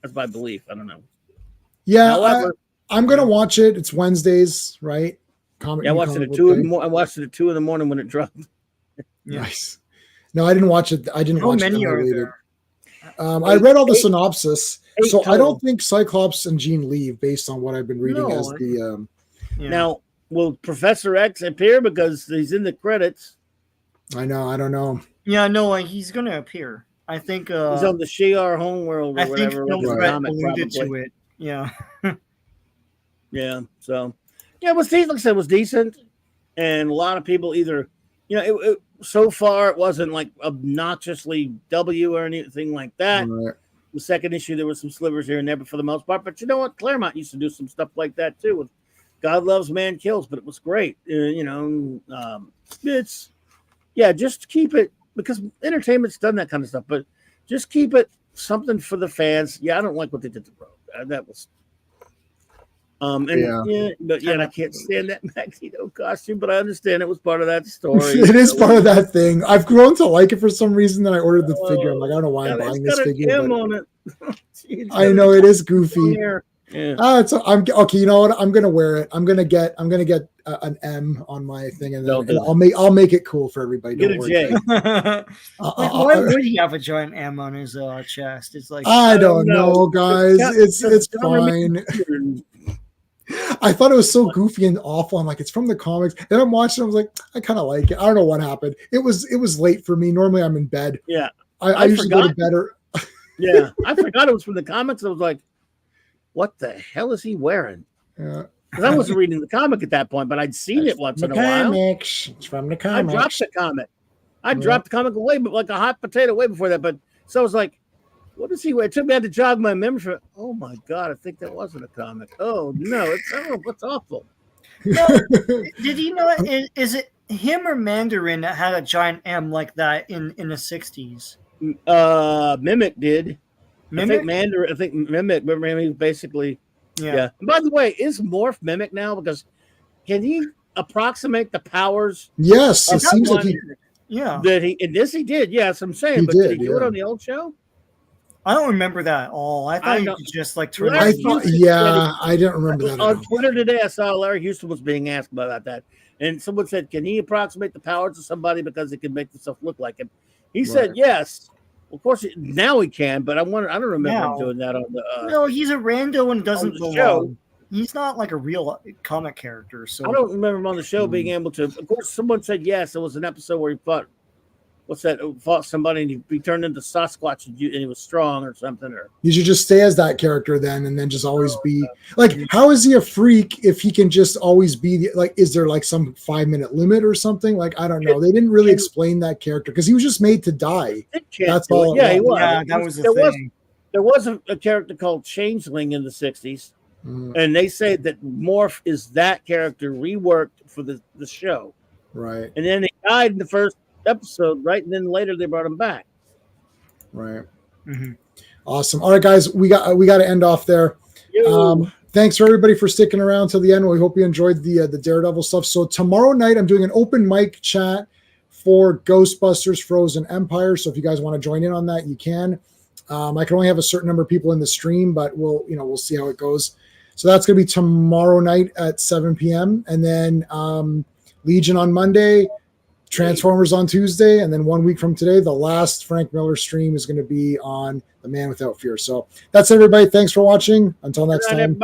That's my belief. I don't know. Yeah. However, I'm gonna watch it. It's Wednesdays, right? I watched it at 2 in the morning. I watched it at 2 in when it dropped. Nice. No, I didn't watch it. I didn't watch it. I read all the synopsis, so I don't think Cyclops and Jean leave based on what I've been reading as the. Now, will Professor X appear because he's in the credits? I know. I don't know. Yeah, no, he's gonna appear. I think he's on the Shi'ar homeworld or whatever. Alluded to it. Yeah. Yeah. So, it was decent. Like I said, it was decent, and a lot of people either, so far it wasn't like obnoxiously W or anything like that. Right. The second issue there were some slivers here and there, but for the most part. But you know what? Claremont used to do some stuff like that too. With God Loves, Man Kills, but it was great. It's just keep it, because entertainment's done that kind of stuff, but just keep it something for the fans. Yeah, I don't like what they did to Rogue. That was. And I can't stand that Magneto costume, but I understand it was part of that story. It is part of that thing. I've grown to like it for some reason. Then I ordered the figure. I'm like, I don't know why I'm buying this figure. On it. I know it is goofy. Yeah. I'm okay. You know what? I'm gonna wear it. I'm gonna get an M on my thing, and then I'll make it cool for everybody. Get a J. Why would he have a giant M on his chest? It's like I don't know, guys. It's fine. I thought it was so goofy and awful. I'm like, it's from the comics. Then I'm watching. I was like, I kind of like it. I don't know what happened. It was late for me. Normally I'm in bed. Yeah, I usually go to bed. Yeah, I forgot it was from the comics. I was like, what the hell is he wearing? Yeah. Because I wasn't reading the comic at that point, but I'd seen it once in a while. It's from the comics. I dropped the comic. I dropped the comic away, but like a hot potato way before that. But so I was like, what is he wearing? It took me out to jog my memory for, oh my God, I think that wasn't a comic. Oh no, what's awful. No, did you know, is it him or Mandarin that had a giant M like that in the 60s? Mimic did. Mimic? I think Mimic, basically. Yeah. And by the way, is Morph Mimic now? Because can he approximate the powers? Yes, it seems like he. Yeah. That he and this he did. Yes, I'm saying. But did he do it on the old show? I don't remember that at all. I thought you could just like turn. I didn't remember that. On Twitter today, I saw Larry Houston was being asked about that, and someone said, "Can he approximate the powers of somebody because he can make himself look like him?" He said, "Yes." Well, of course, now he can, but I don't remember him doing that on the. No, he's a rando and doesn't belong. Show. He's not like a real comic character. So I don't remember him on the show being able to. Of course, someone said yes. It was an episode where he fought. Fought somebody and he turned into Sasquatch and he was strong or something. Or you should just stay as that character then, and then just always be like. How is he a freak if he can just always be like? Is there like some 5-minute limit or something? Like I don't know. They didn't really explain that character because he was just made to die. That's all. Yeah, he was. Yeah, that was the thing. There was a character called Changeling in the 60s, and they say that Morph is that character reworked for the show. Right. And then he died in the first episode, right? And then later they brought him back. Right. Mm-hmm. Awesome. All right, guys, we got to end off there. Thanks for everybody for sticking around till the end. We hope you enjoyed the Daredevil stuff. So tomorrow night I'm doing an open mic chat for Ghostbusters Frozen Empire. So if you guys want to join in on that, you can. I can only have a certain number of people in the stream, but we'll see how it goes. So that's going to be tomorrow night at 7 p.m. And then Legion on Monday, Transformers on Tuesday, and then 1 week from today, the last Frank Miller stream is going to be on The Man Without Fear. So that's everybody. Thanks for watching. Until next time.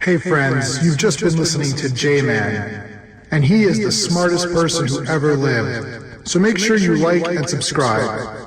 Hey friends, you've just been listening to J-Man, and he is the smartest person who ever lived. So make sure you like and subscribe.